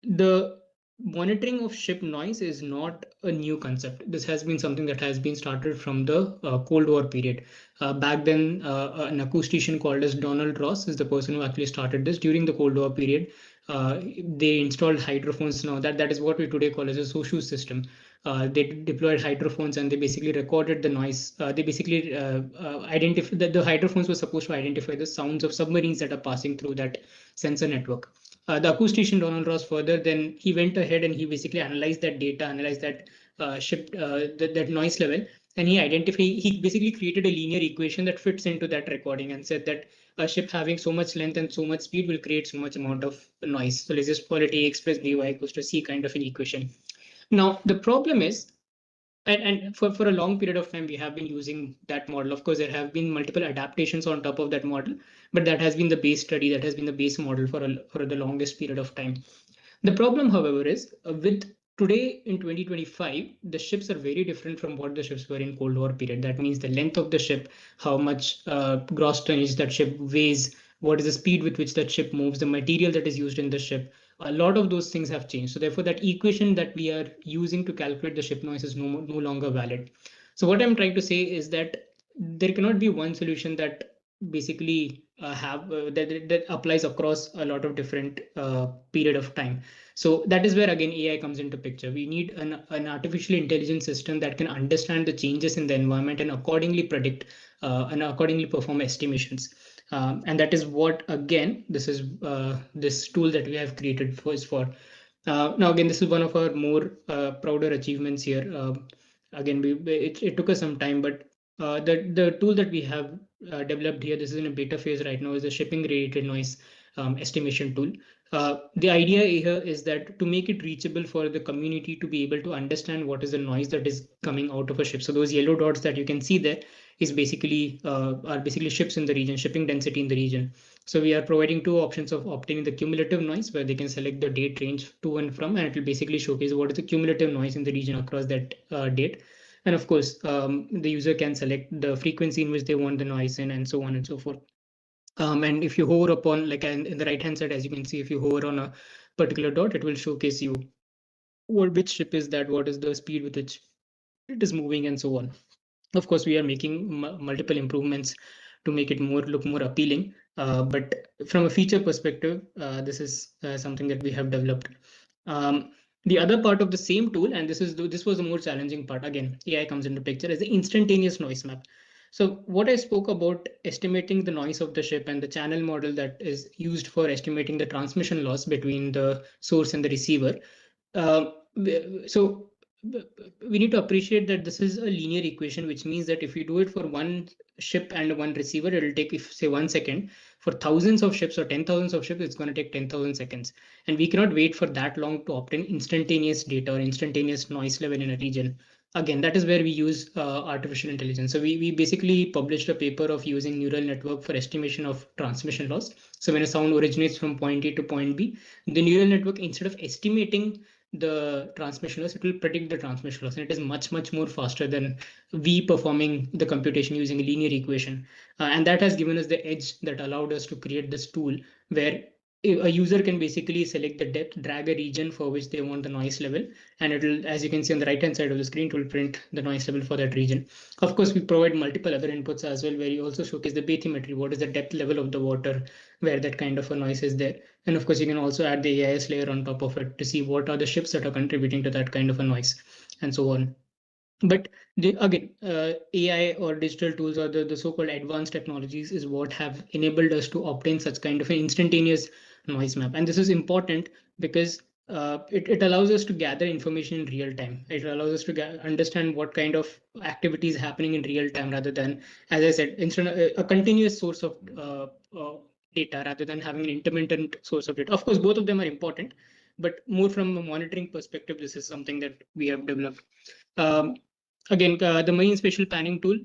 the monitoring of ship noise is not a new concept. This has been something that has been started from the Cold War period. Back then, an acoustician called as Donald Ross is the person who actually started this during the Cold War period. They installed hydrophones. Now that is what we today call as a SOSU system. They deployed hydrophones and they basically recorded the noise. They basically identified that the hydrophones were supposed to identify the sounds of submarines that are passing through that sensor network. The acoustician Donald Ross further, then he went ahead and he basically analyzed that data, analyzed that that noise level, and he basically created a linear equation that fits into that recording and said that a ship having so much length and so much speed will create so much amount of noise. So let's just call it A express by equals to C kind of an equation. Now the problem is, and for a long period of time, we have been using that model. Of course, there have been multiple adaptations on top of that model, but that has been the base study, that has been the base model for the longest period of time. The problem, however, is with today in 2025, the ships are very different from what the ships were in Cold War period. That means the length of the ship, how much gross tonnage that ship weighs, what is the speed with which that ship moves, the material that is used in the ship. A lot of those things have changed. So therefore, that equation that we are using to calculate the ship noise is no longer valid. So what I'm trying to say is that there cannot be one solution that basically that applies across a lot of different period of time. So that is where again AI comes into picture. We need an artificial intelligence system that can understand the changes in the environment and accordingly predict and accordingly perform estimations. And that is what again this tool that we have created is for. Now again, this is one of our more prouder achievements here. Again, it took us some time, but the tool that we have developed here, this is in a beta phase right now, is a shipping related noise estimation tool. The idea here is that to make it reachable for the community to be able to understand what is the noise that is coming out of a ship. So those yellow dots that you can see there is basically are basically ships in the region, shipping density in the region. So we are providing two options of obtaining the cumulative noise, where they can select the date range to and from, and it will basically showcase what is the cumulative noise in the region across that date. And of course, the user can select the frequency in which they want the noise in, and so on and so forth. And if you hover upon, like in the right hand side, as you can see, if you hover on a particular dot, it will showcase you which ship is that, what is the speed with which it is moving, and so on. Of course, we are making multiple improvements to make it look more appealing. But from a feature perspective, this is something that we have developed. The other part of the same tool, and this was the more challenging part. Again, AI comes into picture, is the instantaneous noise map. So what I spoke about estimating the noise of the ship and the channel model that is used for estimating the transmission loss between the source and the receiver. Uh, so we need to appreciate that this is a linear equation, which means that if you do it for one ship and one receiver, it will take, if say 1 second. For thousands of ships or 10,000s of ships, it's going to take 10,000 seconds. And we cannot wait for that long to obtain instantaneous data or instantaneous noise level in a region. Again, that is where we use artificial intelligence. So we basically published a paper of using neural network for estimation of transmission loss. So when a sound originates from point A to point B, the neural network, instead of estimating the transmission loss, it will predict the transmission loss, and it is much more faster than we performing the computation using a linear equation. And that has given us the edge that allowed us to create this tool where a user can basically select the depth, drag a region for which they want the noise level, and it will, as you can see on the right hand side of the screen, it will print the noise level for that region. Of course, we provide multiple other inputs as well, where you also showcase the bathymetry, what is the depth level of the water where that kind of a noise is there. And of course, you can also add the AIS layer on top of it to see what are the ships that are contributing to that kind of a noise, and so on. But again, AI or digital tools or the so-called advanced technologies is what have enabled us to obtain such kind of an instantaneous noise map. And this is important because it allows us to gather information in real time. It allows us to understand what kind of activity is happening in real time, rather than, as I said, a continuous source of data, rather than having an intermittent source of data. Of course, both of them are important, but more from a monitoring perspective, this is something that we have developed. Um, Again, the marine spatial planning tool,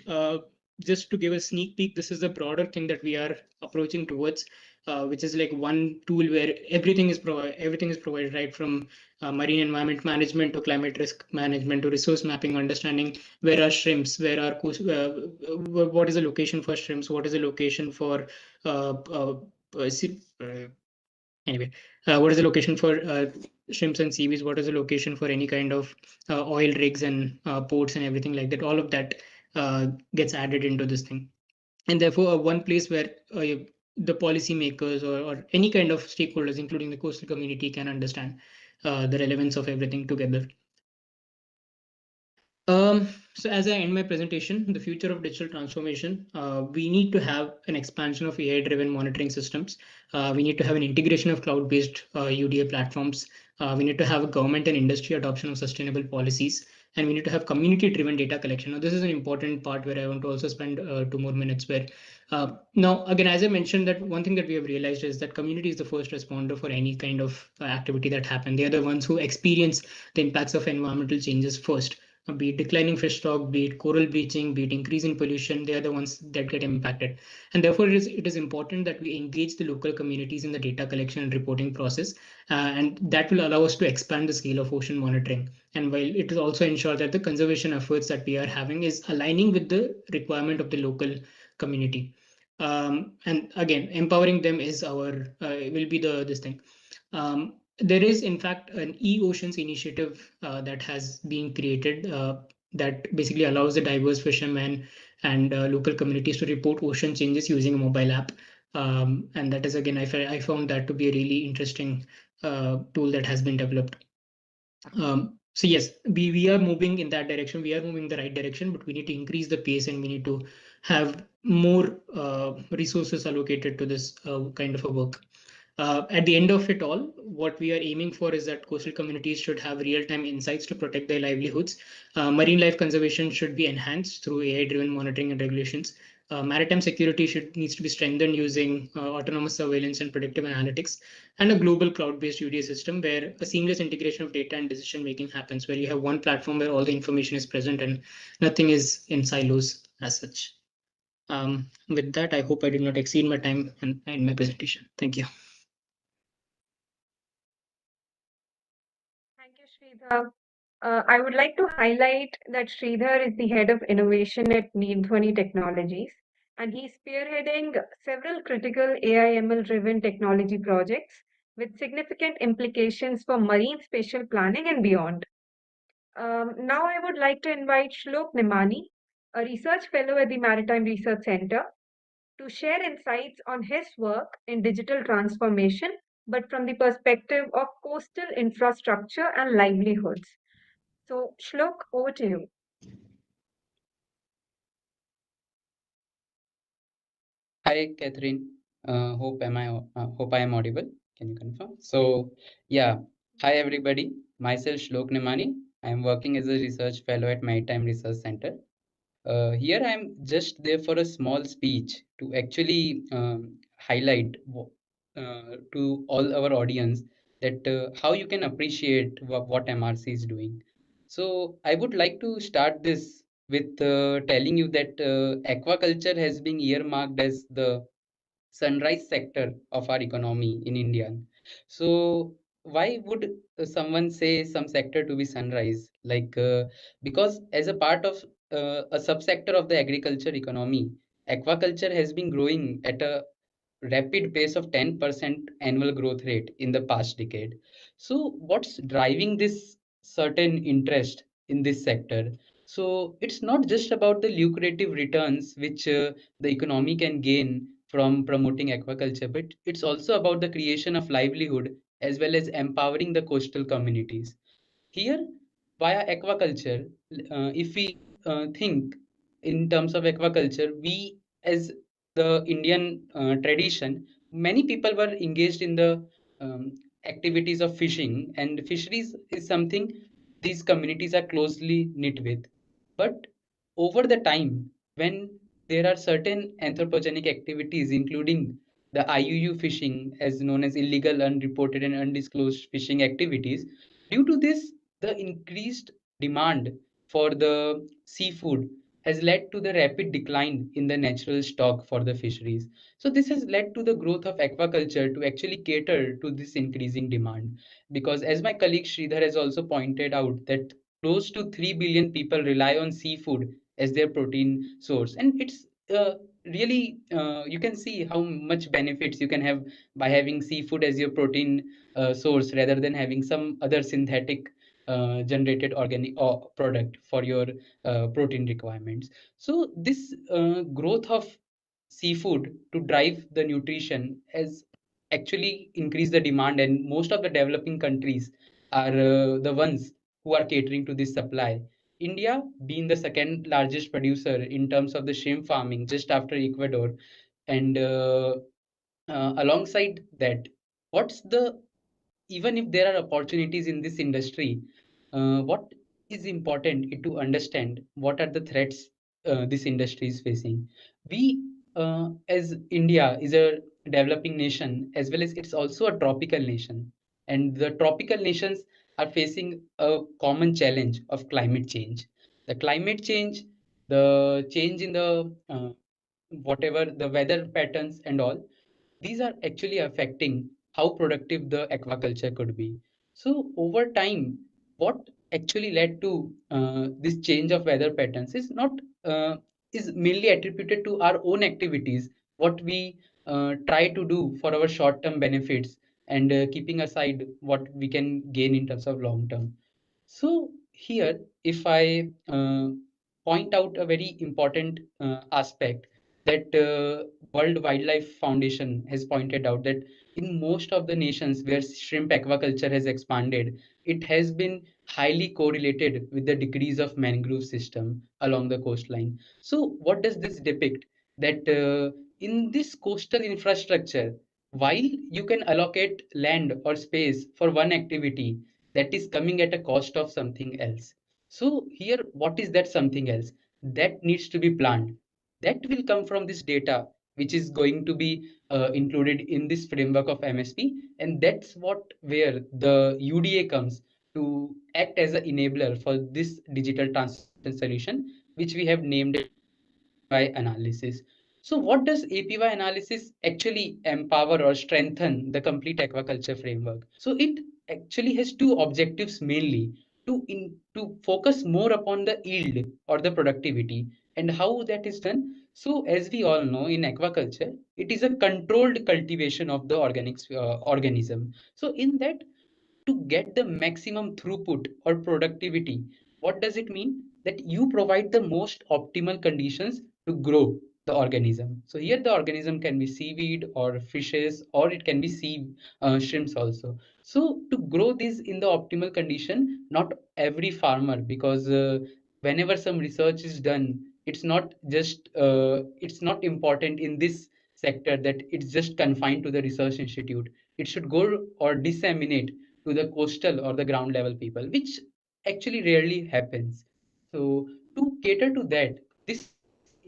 just to give a sneak peek, this is the broader thing that we are approaching towards, which is like one tool where everything is provided, right from marine environment management to climate risk management to resource mapping, understanding where are shrimps, where are what is the location for shrimps, what is the location for uh, uh, anyway, what is the location for shrimps and seaweeds? What is the location for any kind of oil rigs and ports and everything like that? All of that gets added into this thing. And therefore, one place where the policymakers or any kind of stakeholders, including the coastal community, can understand the relevance of everything together. So as I end my presentation, the future of digital transformation, we need to have an expansion of AI-driven monitoring systems. We need to have an integration of cloud-based UDA platforms. We need to have a government and industry adoption of sustainable policies. And we need to have community-driven data collection. Now, this is an important part where I want to also spend 2 more minutes. Where now, again, as I mentioned, that one thing that we have realized is that community is the first responder for any kind of activity that happens. They are the ones who experience the impacts of environmental changes first, be it declining fish stock, be it coral bleaching, be it increase in pollution. They are the ones that get impacted. And therefore, it is important that we engage the local communities in the data collection and reporting process. And that will allow us to expand the scale of ocean monitoring. And while it will also ensure that the conservation efforts that we are having is aligning with the requirement of the local community. And again, empowering them is will be this thing. There is, in fact, an e-oceans initiative that has been created that basically allows the diverse fishermen and local communities to report ocean changes using a mobile app. And that is, again, I found that to be a really interesting tool that has been developed. So yes, we are moving in that direction. We are moving in the right direction, but we need to increase the pace and we need to have more resources allocated to this kind of a work. At the end of it all, what we are aiming for is that coastal communities should have real-time insights to protect their livelihoods. Marine life conservation should be enhanced through AI-driven monitoring and regulations. Maritime security needs to be strengthened using autonomous surveillance and predictive analytics, and a global cloud-based UDA system where a seamless integration of data and decision making happens, where you have one platform where all the information is present and nothing is in silos as such. With that, I hope I did not exceed my time in my presentation. Thank you. Thank you, Sridhar. I would like to highlight that Sridhar is the head of innovation at Neemthwani Technologies, and he's spearheading several critical AI/ML driven technology projects with significant implications for marine spatial planning and beyond. Now I would like to invite Shlok Nimani, a research fellow at the Maritime Research Center, to share insights on his work in digital transformation, but from the perspective of coastal infrastructure and livelihoods. So, Shlok, over to you. Hi, Catherine. Hope I am audible. Can you confirm? So, yeah. Hi, everybody. Myself, Shlok Nimani. I am working as a research fellow at Maritime Research Center. Here, I am just there for a small speech to actually highlight to all our audience that how you can appreciate what MRC is doing. So, I would like to start this with telling you that aquaculture has been earmarked as the sunrise sector of our economy in India. So why would someone say some sector to be sunrise? Because as a part of a subsector of the agriculture economy, aquaculture has been growing at a rapid pace of 10% annual growth rate in the past decade. So what's driving this certain interest in this sector? So it's not just about the lucrative returns which the economy can gain from promoting aquaculture, but it's also about the creation of livelihood as well as empowering the coastal communities. Here, via aquaculture, if we think in terms of aquaculture, we as the Indian tradition, many people were engaged in the activities of fishing, and fisheries is something these communities are closely knit with. But over the time, when there are certain anthropogenic activities, including the IUU fishing, as known as illegal, unreported, and undisclosed fishing activities, due to this, the increased demand for the seafood has led to the rapid decline in the natural stock for the fisheries. So this has led to the growth of aquaculture to actually cater to this increasing demand. Because as my colleague Sridhar has also pointed out that close to 3 billion people rely on seafood as their protein source. And it's really, you can see how much benefits you can have by having seafood as your protein source rather than having some other synthetic generated organic product for your protein requirements. So this growth of seafood to drive the nutrition has actually increased the demand, and most of the developing countries are the ones who are catering to this supply. India, being the second largest producer in terms of the shrimp farming, just after Ecuador, and alongside that, what's the even if there are opportunities in this industry, what is important is to understand what are the threats this industry is facing. We, as India, is a developing nation as well as it's also a tropical nation, and the tropical nations are facing a common challenge of climate change. The climate change, the change in the whatever the weather patterns and all, these are actually affecting how productive the aquaculture could be. So over time, what actually led to this change of weather patterns is not is mainly attributed to our own activities, what we try to do for our short-term benefits, and keeping aside what we can gain in terms of long term. So here, if I point out a very important aspect that World Wildlife Foundation has pointed out, that in most of the nations where shrimp aquaculture has expanded, it has been highly correlated with the decrease of mangrove system along the coastline. So what does this depict? That in this coastal infrastructure, while you can allocate land or space for one activity, that is coming at a cost of something else. So here, what is that something else? That needs to be planned. That will come from this data, which is going to be included in this framework of MSP. And that's what where the UDA comes to act as an enabler for this digital transformation solution, which we have named APY analysis. So what does APY analysis actually empower or strengthen the complete aquaculture framework? So it actually has two objectives mainly: to focus more upon the yield or the productivity. And how that is done? So as we all know, in aquaculture, it is a controlled cultivation of the organism. So in that, to get the maximum throughput or productivity, what does it mean? That you provide the most optimal conditions to grow the organism. So here the organism can be seaweed or fishes, or it can be shrimps also. So to grow these in the optimal condition, not every farmer, because whenever some research is done, it's not important in this sector that it's just confined to the research institute. It should go or disseminate to the coastal or the ground level people, which actually rarely happens. So to cater to that, this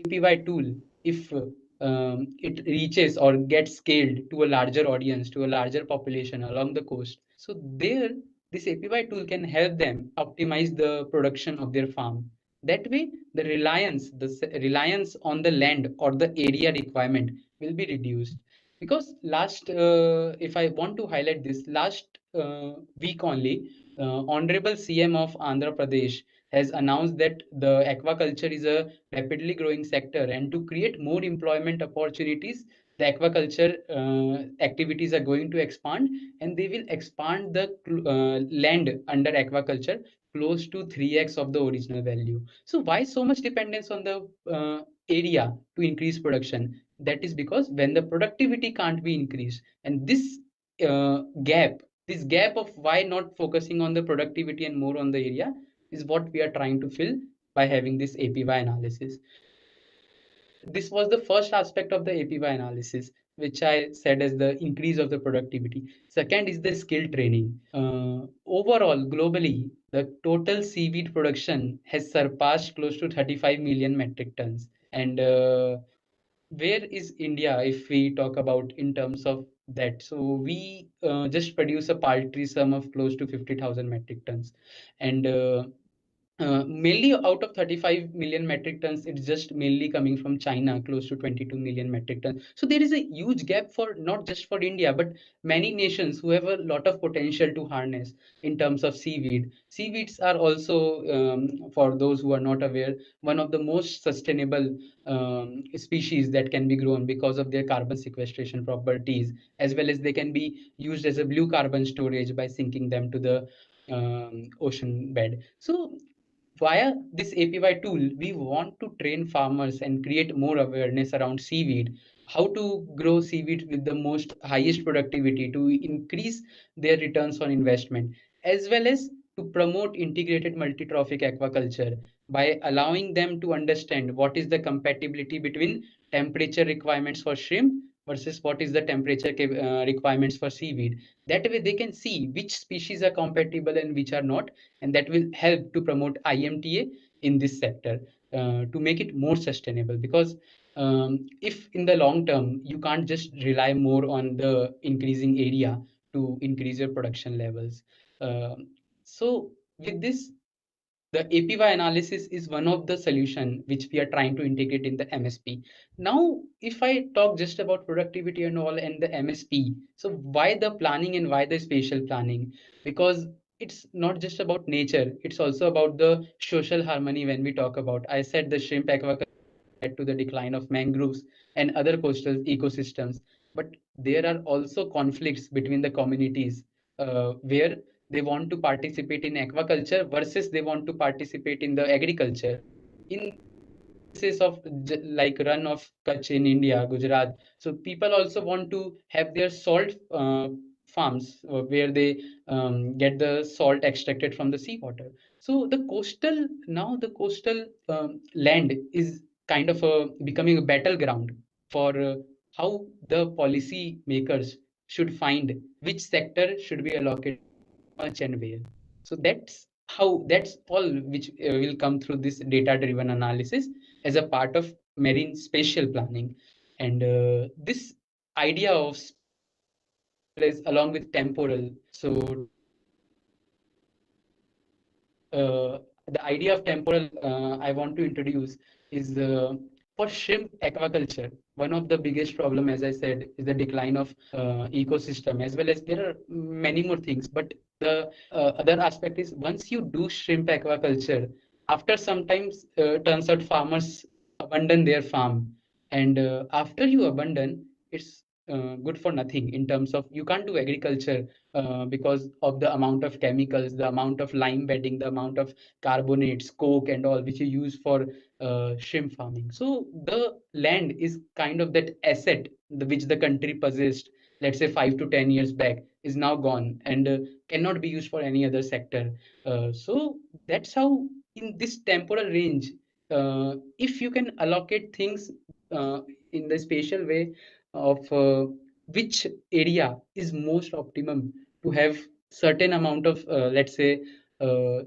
APY tool, if it reaches or gets scaled to a larger audience, to a larger population along the coast, so there this APY tool can help them optimize the production of their farm. That way, the reliance on the land or the area requirement will be reduced. Because if I want to highlight this, last week only, Honorable CM of Andhra Pradesh has announced that the aquaculture is a rapidly growing sector, and to create more employment opportunities, the aquaculture activities are going to expand, and they will expand the land under aquaculture close to 3x of the original value. So why so much dependence on the area to increase production? That is because when the productivity can't be increased, and this gap of why not focusing on the productivity and more on the area is what we are trying to fill by having this APY analysis. This was the first aspect of the APY analysis, which I said as the increase of the productivity. Second is the skill training. Overall, globally, the total seaweed production has surpassed close to 35 million metric tons. And where is India if we talk about in terms of that? So we just produce a paltry sum of close to 50,000 metric tons. And mainly out of 35 million metric tons, it's just mainly coming from China, close to 22 million metric tons. So there is a huge gap for not just for India, but many nations who have a lot of potential to harness in terms of seaweed. Seaweeds are also, for those who are not aware, one of the most sustainable species that can be grown because of their carbon sequestration properties, as well as they can be used as a blue carbon storage by sinking them to the ocean bed. So via this APY tool, we want to train farmers and create more awareness around seaweed, how to grow seaweed with the most highest productivity to increase their returns on investment, as well as to promote integrated multi-trophic aquaculture by allowing them to understand what is the compatibility between temperature requirements for shrimp versus what is the temperature requirements for seaweed. That way they can see which species are compatible and which are not, and that will help to promote IMTA in this sector to make it more sustainable. Because if in the long term you can't just rely more on the increasing area to increase your production levels. So with this, the APY analysis is one of the solution which we are trying to integrate in the MSP. Now, if I talk just about productivity and all and the MSP, so why the planning and why the spatial planning? Because it's not just about nature, it's also about the social harmony. When we talk about, I said the shrimp aquaculture led to the decline of mangroves and other coastal ecosystems, but there are also conflicts between the communities where they want to participate in aquaculture versus they want to participate in the agriculture. In cases of like run of Kutch in India, Gujarat, so people also want to have their salt farms where they get the salt extracted from the seawater. So the coastal land is kind of becoming a battleground for how the policy makers should find which sector should be allocated much and where. So that's all which will come through this data-driven analysis as a part of marine spatial planning. And this idea of is along with temporal. So the idea of temporal I want to introduce is for shrimp aquaculture. One of the biggest problem, as I said, is the decline of ecosystem, as well as there are many more things. But the other aspect is once you do shrimp aquaculture, after sometimes turns out farmers abandon their farm. And after you abandon, it's good for nothing in terms of you can't do agriculture because of the amount of chemicals, the amount of lime bedding, the amount of carbonates, coke, and all which you use for shrimp farming. So the land is kind of that asset which the country possessed, let's say 5 to 10 years back, is now gone and cannot be used for any other sector. So that's how, in this temporal range, if you can allocate things uh, in the spatial way of which area is most optimum to have certain amount of let's say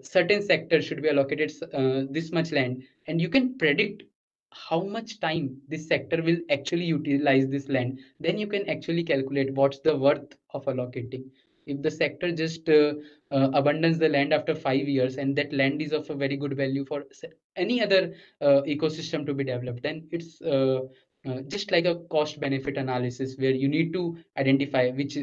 certain sector should be allocated this much land, and you can predict how much time this sector will actually utilize this land, then you can actually calculate what's the worth of allocating. If the sector just abandons the land after 5 years and that land is of a very good value for any other ecosystem to be developed, then it's just like a cost benefit analysis where you need to identify which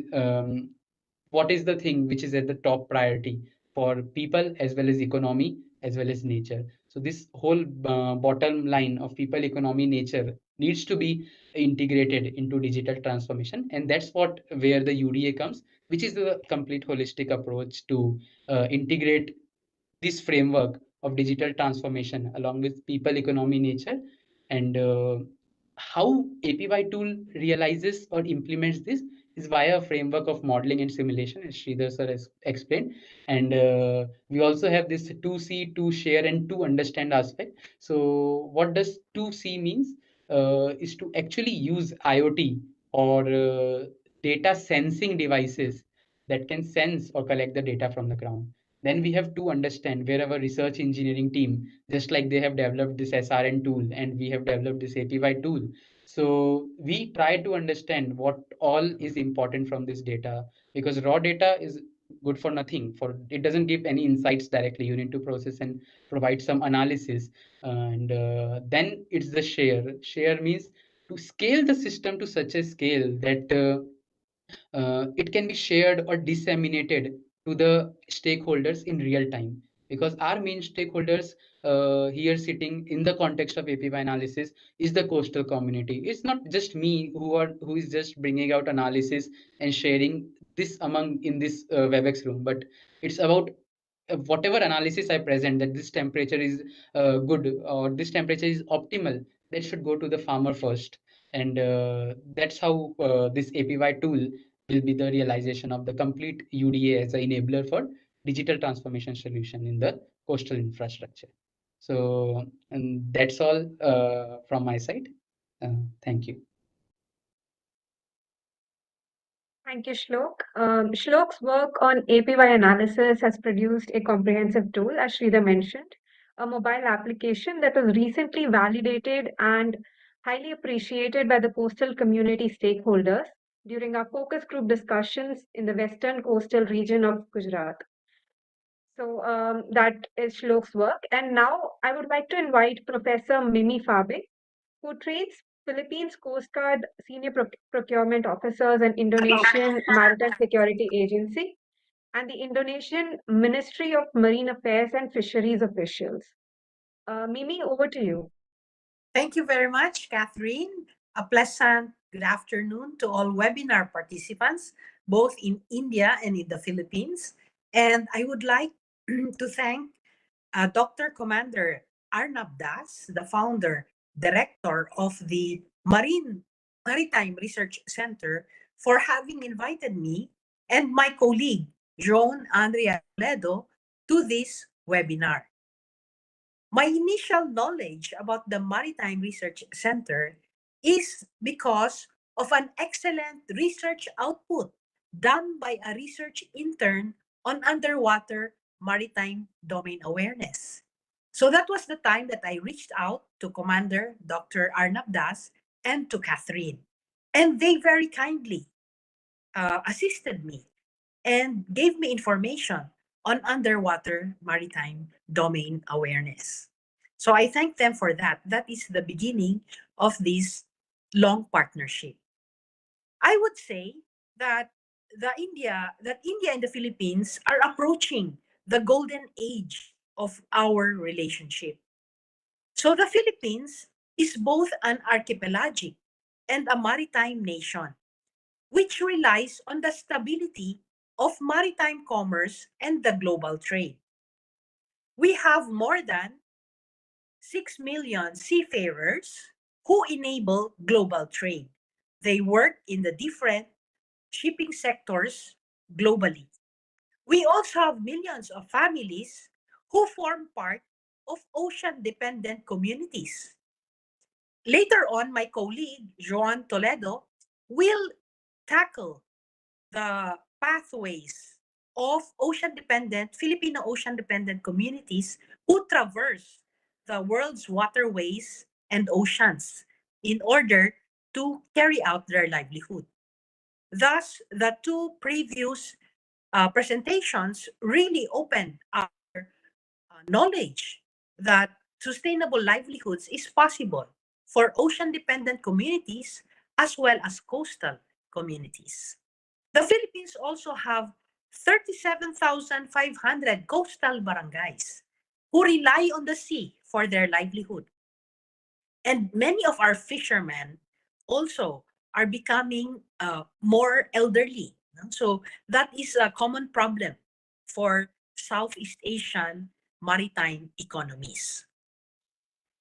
what is the thing which is at the top priority for people as well as economy as well as nature. So this whole bottom line of people, economy, nature needs to be integrated into digital transformation, and that's what where the UDA comes, which is the complete holistic approach to integrate this framework of digital transformation along with people, economy, nature. And how APY tool realizes or implements this is via a framework of modeling and simulation, as Sridhar sir has explained. And we also have this 2C, to share, and to understand aspect. So what does 2C means? Is to actually use IoT or data sensing devices that can sense or collect the data from the ground. Then we have to understand where our research engineering team, just like they have developed this SRN tool and we have developed this APY tool. So we try to understand what all is important from this data, because raw data is good for nothing. For it doesn't give any insights directly. You need to process and provide some analysis. And then it's the share. Share means to scale the system to such a scale that it can be shared or disseminated to the stakeholders in real time, because our main stakeholders here sitting in the context of APY analysis is the coastal community. It's not just me who is just bringing out analysis and sharing this among in this WebEx room, but it's about whatever analysis I present, that this temperature is good or this temperature is optimal, that should go to the farmer first. And that's how this APY tool will be the realization of the complete UDA as an enabler for digital transformation solution in the coastal infrastructure. So, and that's all from my side. Thank you. Thank you, Shlok. Shlok's work on APY analysis has produced a comprehensive tool, as Sridhar mentioned, a mobile application that was recently validated and highly appreciated by the coastal community stakeholders during our focus group discussions in the western coastal region of Gujarat. So that is Shlok's work. And now I would like to invite Professor Mimi Fabe, who trains Philippines Coast Guard senior procurement officers and Indonesian Maritime Security Agency and the Indonesian Ministry of Marine Affairs and Fisheries officials. Mimi, over to you. Thank you very much, Catherine. A pleasant good afternoon to all webinar participants, both in India and in the Philippines. And I would like to thank Dr. Commander Arnab Das, the founder, director of the Maritime Research Center, for having invited me and my colleague, Joan Andrea Toledo, to this webinar. My initial knowledge about the Maritime Research Center is because of an excellent research output done by a research intern on underwater maritime domain awareness. So that was the time that I reached out to Commander Dr. Arnab Das and to Catherine. And they very kindly assisted me and gave me information on underwater maritime domain awareness. So I thank them for that. That is the beginning of this long partnership. I would say that India and the Philippines are approaching the golden age of our relationship. So the Philippines is both an archipelagic and a maritime nation, which relies on the stability of maritime commerce and the global trade. We have more than 6 million seafarers who enable global trade. They work in the different shipping sectors globally. We also have millions of families who form part of ocean-dependent communities. Later on, my colleague, Joan Toledo, will tackle the pathways of ocean-dependent, Filipino ocean-dependent communities who traverse the world's waterways and oceans in order to carry out their livelihood. Thus, the two previous presentations really opened our knowledge that sustainable livelihoods is possible for ocean-dependent communities as well as coastal communities. The Philippines also have 37,500 coastal barangays who rely on the sea for their livelihood. And many of our fishermen also are becoming more elderly. So that is a common problem for Southeast Asian maritime economies.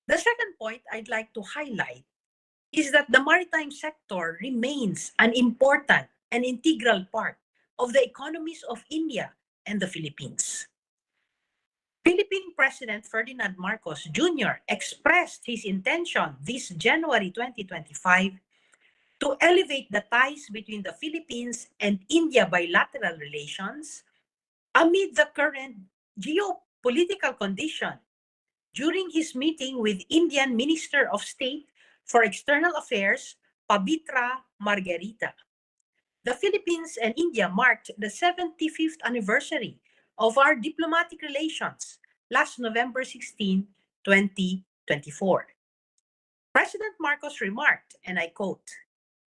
The second point I'd like to highlight is that the maritime sector remains an important and integral part of the economies of India and the Philippines. Philippine President Ferdinand Marcos Jr. expressed his intention this January 2025 to elevate the ties between the Philippines and India bilateral relations amid the current geopolitical condition during his meeting with Indian Minister of State for External Affairs, Pabitra Margarita. The Philippines and India marked the 75th anniversary of our diplomatic relations last November 16, 2024. President Marcos remarked, and I quote,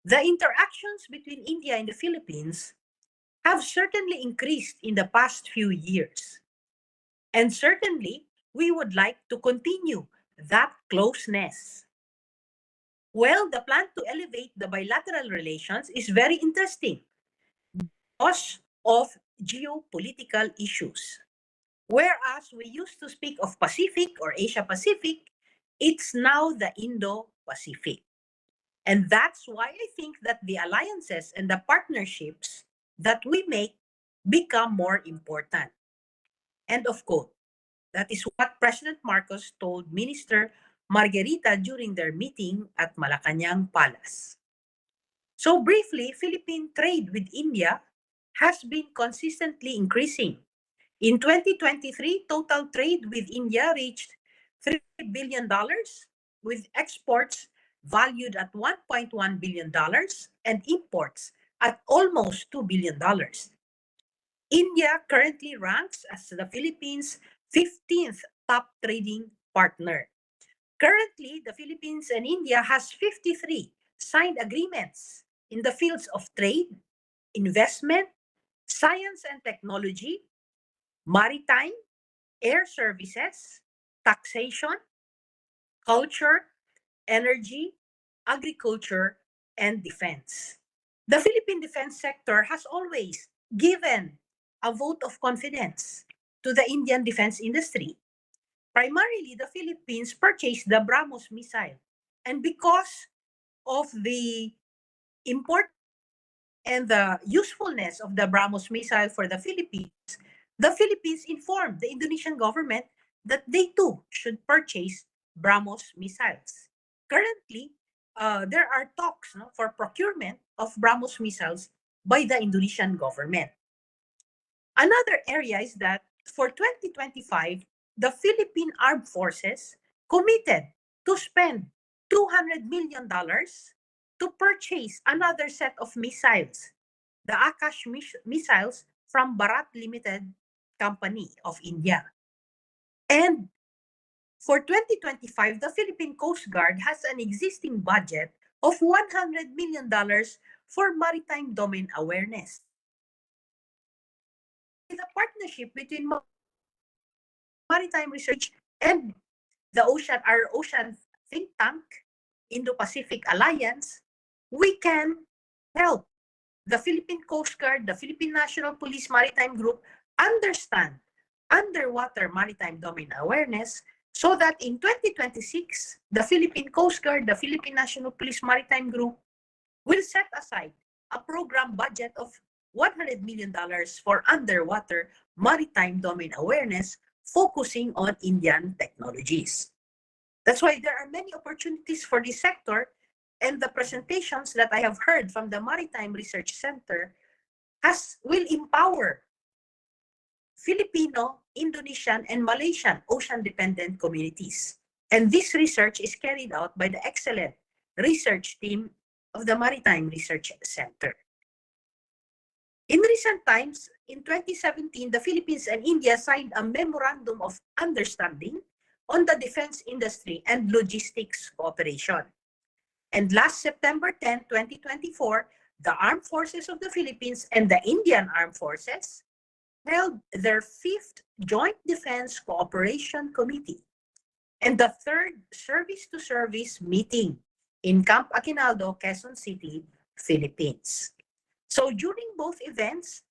"The interactions between India and the Philippines have certainly increased in the past few years. And certainly, we would like to continue that closeness." Well, the plan to elevate the bilateral relations is very interesting because of geopolitical issues. Whereas we used to speak of Pacific or Asia Pacific, it's now the Indo-Pacific. And that's why I think that the alliances and the partnerships that we make become more important. End of quote. That is what President Marcos told Minister Margarita during their meeting at Malacanang Palace. So briefly, Philippine trade with India has been consistently increasing. In 2023, total trade with India reached $3 billion, with exports valued at $1.1 billion and imports at almost $2 billion. India currently ranks as the Philippines' 15th top trading partner. Currently, the Philippines and India has 53 signed agreements in the fields of trade, investment, science and technology, maritime, air services, taxation, culture, energy, agriculture, and defense. The Philippine defense sector has always given a vote of confidence to the Indian defense industry. Primarily, the Philippines purchased the BrahMos missile. And because of the import and the usefulness of the BrahMos missile for the Philippines informed the Indonesian government that they too should purchase BrahMos missiles. Currently, there are talks for procurement of BrahMos missiles by the Indonesian government. Another area is that for 2025, the Philippine Armed Forces committed to spend $200 million to purchase another set of missiles, the Akash missiles from Bharat Limited Company of India. And for 2025, the Philippine Coast Guard has an existing budget of $100 million for maritime domain awareness. With a partnership between maritime research and our ocean think tank, Indo-Pacific Alliance, we can help the Philippine Coast Guard, the Philippine National Police Maritime Group understand underwater maritime domain awareness so that in 2026, the Philippine Coast Guard, the Philippine National Police Maritime Group will set aside a program budget of $100 million for underwater maritime domain awareness, focusing on Indian technologies. That's why there are many opportunities for this sector, and the presentations that I have heard from the Maritime Research Center will empower Filipino, Indonesian, and Malaysian ocean-dependent communities. And this research is carried out by the excellent research team of the Maritime Research Center. In recent times, in 2017, the Philippines and India signed a memorandum of understanding on the defense industry and logistics cooperation. And last September 10, 2024, the Armed Forces of the Philippines and the Indian Armed Forces held their 5th Joint Defense Cooperation Committee and the 3rd Service-to-Service meeting in Camp Aguinaldo, Quezon City, Philippines. So during both events,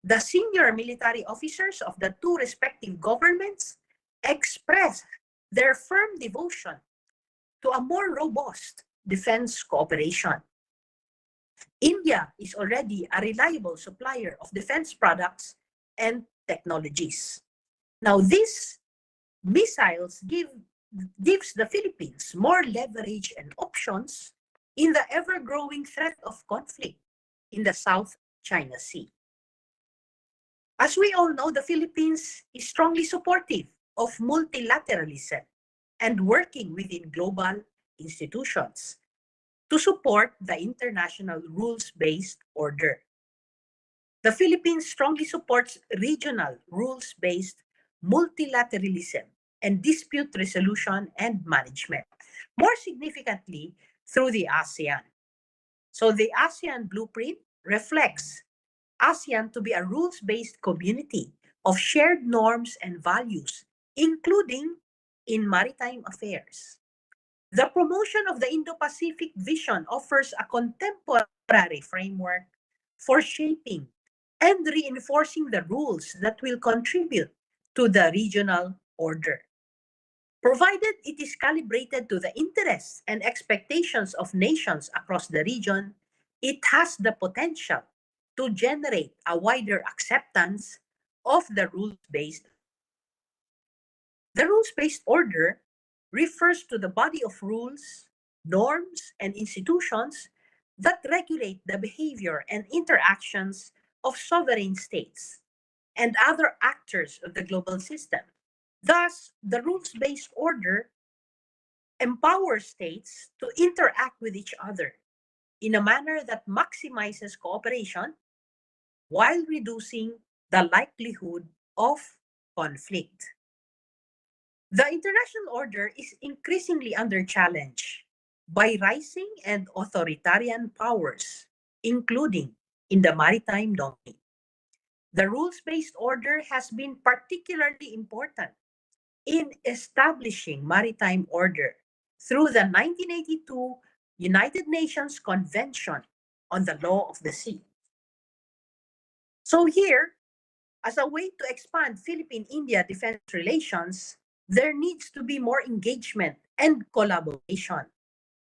the senior military officers of the two respective governments expressed their firm devotion to a more robust defense cooperation. India is already a reliable supplier of defense products and technologies. Now, these missiles gives the Philippines more leverage and options in the ever-growing threat of conflict in the South China Sea. As we all know, the Philippines is strongly supportive of multilateralism and working within global institutions to support the international rules-based order. The Philippines strongly supports regional rules-based multilateralism and dispute resolution and management, more significantly through the ASEAN. So the ASEAN blueprint reflects ASEAN to be a rules-based community of shared norms and values, including in maritime affairs. The promotion of the Indo-Pacific vision offers a contemporary framework for shaping and reinforcing the rules that will contribute to the regional order. Provided it is calibrated to the interests and expectations of nations across the region, it has the potential to generate a wider acceptance of the rules-based. The rules-based order refers to the body of rules, norms, and institutions that regulate the behavior and interactions of sovereign states and other actors of the global system. Thus, the rules-based order empowers states to interact with each other in a manner that maximizes cooperation while reducing the likelihood of conflict. The international order is increasingly under challenge by rising and authoritarian powers, including in the maritime domain. The rules-based order has been particularly important in establishing maritime order through the 1982 United Nations Convention on the Law of the Sea. So here, as a way to expand Philippine-India defense relations, there needs to be more engagement and collaboration,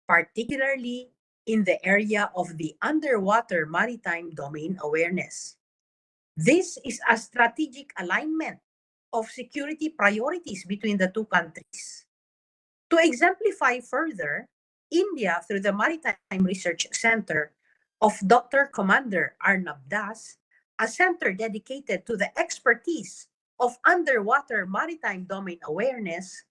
particularly in the area of the underwater maritime domain awareness. This is a strategic alignment of security priorities between the two countries. To exemplify further, India, through the Maritime Research Center of Dr. Commander Arnab Das, a center dedicated to the expertise of underwater maritime domain awareness,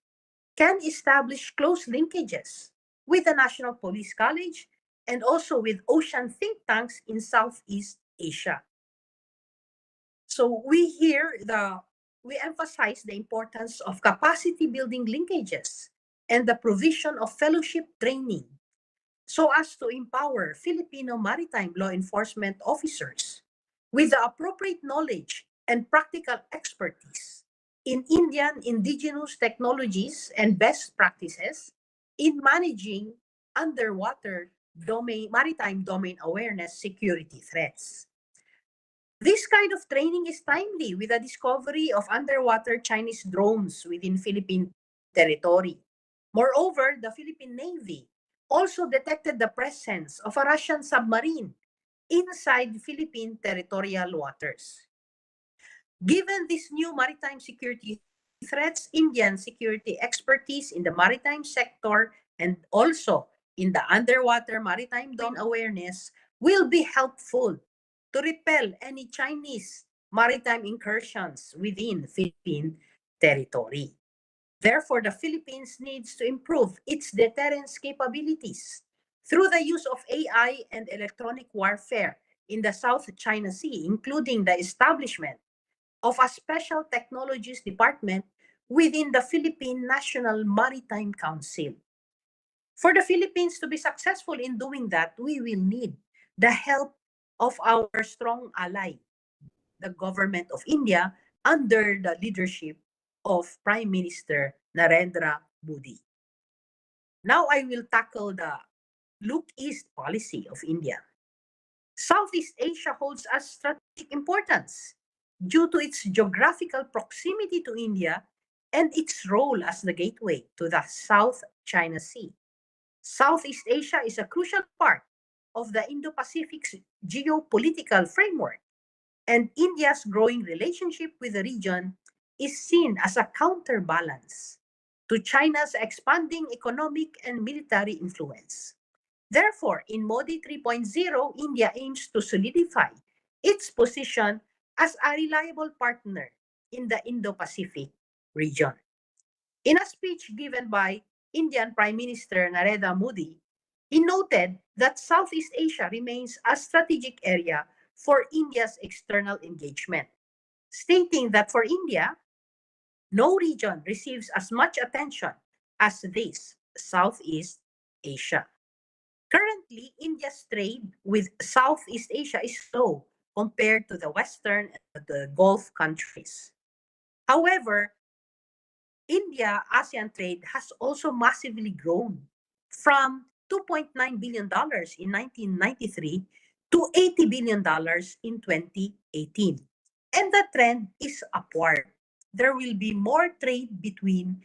can establish close linkages with the National Police College and also with ocean think tanks in Southeast Asia. So we emphasize the importance of capacity building linkages and the provision of fellowship training so as to empower Filipino maritime law enforcement officers with the appropriate knowledge and practical expertise in Indian indigenous technologies and best practices in managing underwater maritime domain awareness security threats. This kind of training is timely with the discovery of underwater Chinese drones within Philippine territory. Moreover, the Philippine Navy also detected the presence of a Russian submarine inside Philippine territorial waters. Given these new maritime security threats, Indian security expertise in the maritime sector and also in the underwater maritime domain awareness will be helpful to repel any Chinese maritime incursions within Philippine territory. Therefore, the Philippines needs to improve its deterrence capabilities through the use of AI and electronic warfare in the South China Sea, including the establishment of a special technologies department within the Philippine National Maritime Council. For the Philippines to be successful in doing that, we will need the help of our strong ally, the government of India, under the leadership of Prime Minister Narendra Modi. Now I will tackle the Look East policy of India. Southeast Asia holds a strategic importance due to its geographical proximity to India and its role as the gateway to the South China Sea. Southeast Asia is a crucial part of the Indo-Pacific's geopolitical framework, and India's growing relationship with the region is seen as a counterbalance to China's expanding economic and military influence. Therefore, in Modi 3.0, India aims to solidify its position as a reliable partner in the Indo-Pacific region. In a speech given by Indian Prime Minister Narendra Modi, he noted that Southeast Asia remains a strategic area for India's external engagement, stating that for India, no region receives as much attention as this, Southeast Asia. Currently, India's trade with Southeast Asia is low compared to the Western and the Gulf countries. However, India-ASEAN trade has also massively grown from $2.9 billion in 1993 to $80 billion in 2018. And the trend is upward. There will be more trade between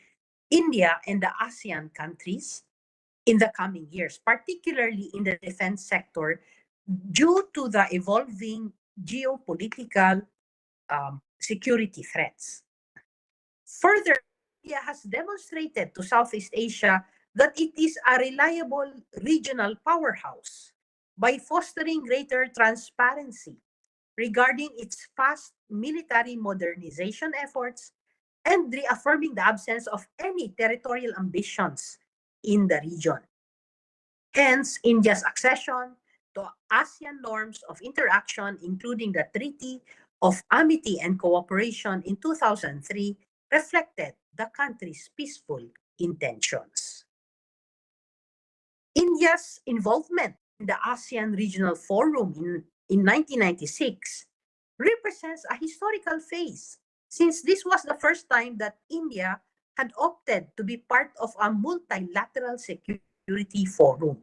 India and the ASEAN countries in the coming years, particularly in the defense sector, due to the evolving geopolitical security threats. Further, India has demonstrated to Southeast Asia that it is a reliable regional powerhouse by fostering greater transparency regarding its past military modernization efforts and reaffirming the absence of any territorial ambitions in the region. Hence, India's accession to ASEAN norms of interaction, including the Treaty of Amity and Cooperation in 2003, reflected the country's peaceful intentions. India's involvement in the ASEAN Regional Forum in 1996 represents a historical phase, since this was the first time that India had opted to be part of a multilateral security forum,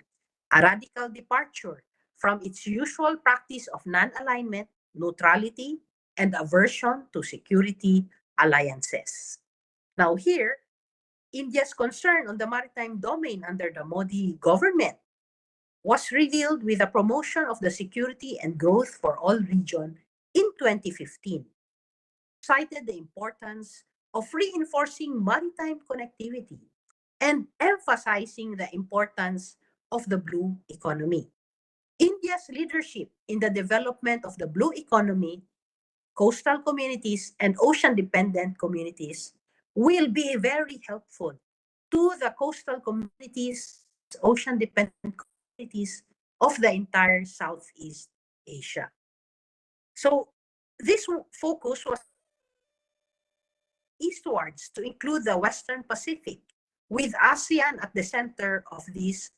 a radical departure from its usual practice of non-alignment, neutrality, and aversion to security alliances. Now here, India's concern on the maritime domain under the Modi government was revealed with the promotion of the Security and Growth for All region in 2015. Cited the importance of reinforcing maritime connectivity and emphasizing the importance of the blue economy. India's leadership in the development of the blue economy, coastal communities, and ocean-dependent communities will be very helpful to the coastal communities, ocean-dependent communities of the entire Southeast Asia. So this focus was eastwards to include the Western Pacific, with ASEAN at the center of this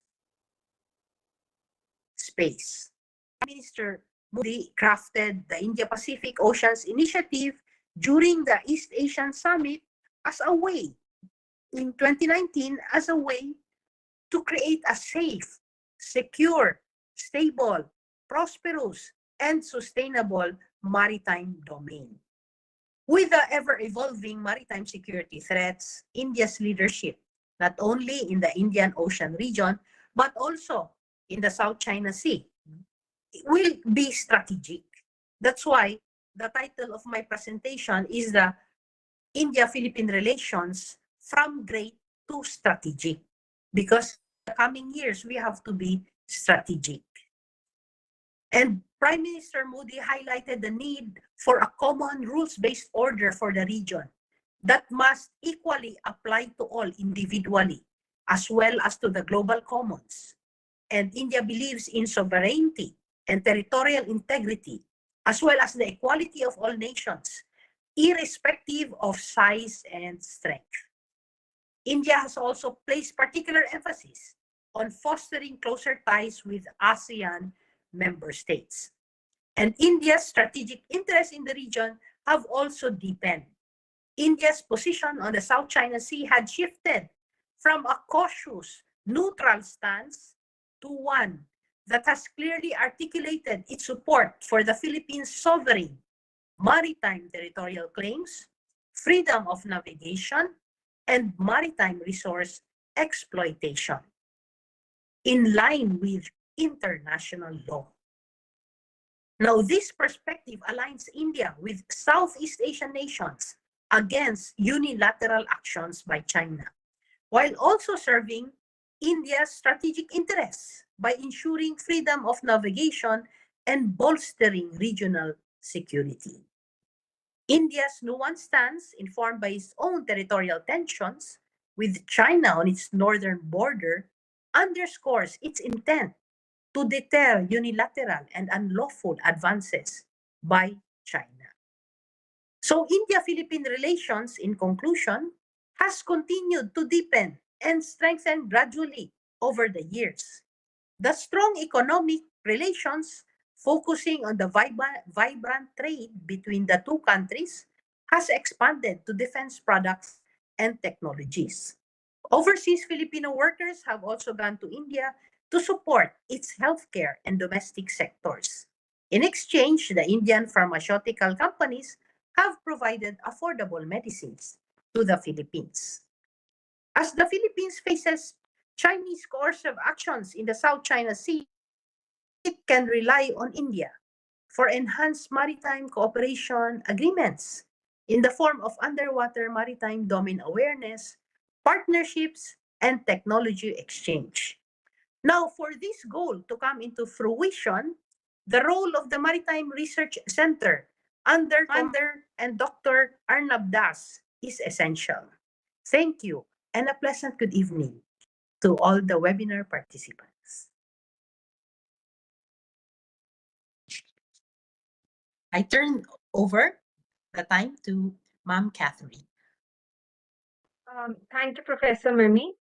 space. Prime Minister Modi crafted the India-Pacific Oceans Initiative during the East Asian Summit as a way, in 2019, as a way to create a safe, secure, stable, prosperous, and sustainable maritime domain. With the ever-evolving maritime security threats, India's leadership, not only in the Indian Ocean region, but also in the South China Sea, will be strategic. That's why the title of my presentation is the India-Philippine relations from great to strategic. Because in the coming years, we have to be strategic. And Prime Minister Modi highlighted the need for a common rules-based order for the region that must equally apply to all individually, as well as to the global commons. And India believes in sovereignty and territorial integrity, as well as the equality of all nations, irrespective of size and strength. India has also placed particular emphasis on fostering closer ties with ASEAN member states. And India's strategic interests in the region have also deepened. India's position on the South China Sea had shifted from a cautious, neutral stance to one that has clearly articulated its support for the Philippines' sovereign maritime territorial claims, freedom of navigation, and maritime resource exploitation in line with international law. Now, this perspective aligns India with Southeast Asian nations against unilateral actions by China, while also serving India's strategic interests by ensuring freedom of navigation and bolstering regional security. India's nuanced stance, informed by its own territorial tensions with China on its northern border, underscores its intent to deter unilateral and unlawful advances by China. So India-Philippine relations, in conclusion, has continued to deepen and strengthen gradually over the years. The strong economic relations, focusing on the vibrant trade between the two countries, has expanded to defense products and technologies. Overseas Filipino workers have also gone to India to support its healthcare and domestic sectors. In exchange, the Indian pharmaceutical companies have provided affordable medicines to the Philippines. As the Philippines faces Chinese coercive actions in the South China Sea, it can rely on India for enhanced maritime cooperation agreements in the form of underwater maritime domain awareness, partnerships, and technology exchange. Now, for this goal to come into fruition, the role of the Maritime Research Center under Commander and Dr. Arnab Das is essential. Thank you, and a pleasant good evening to all the webinar participants. I turn over the time to Ma'am Catherine. Thank you, Professor Mimi.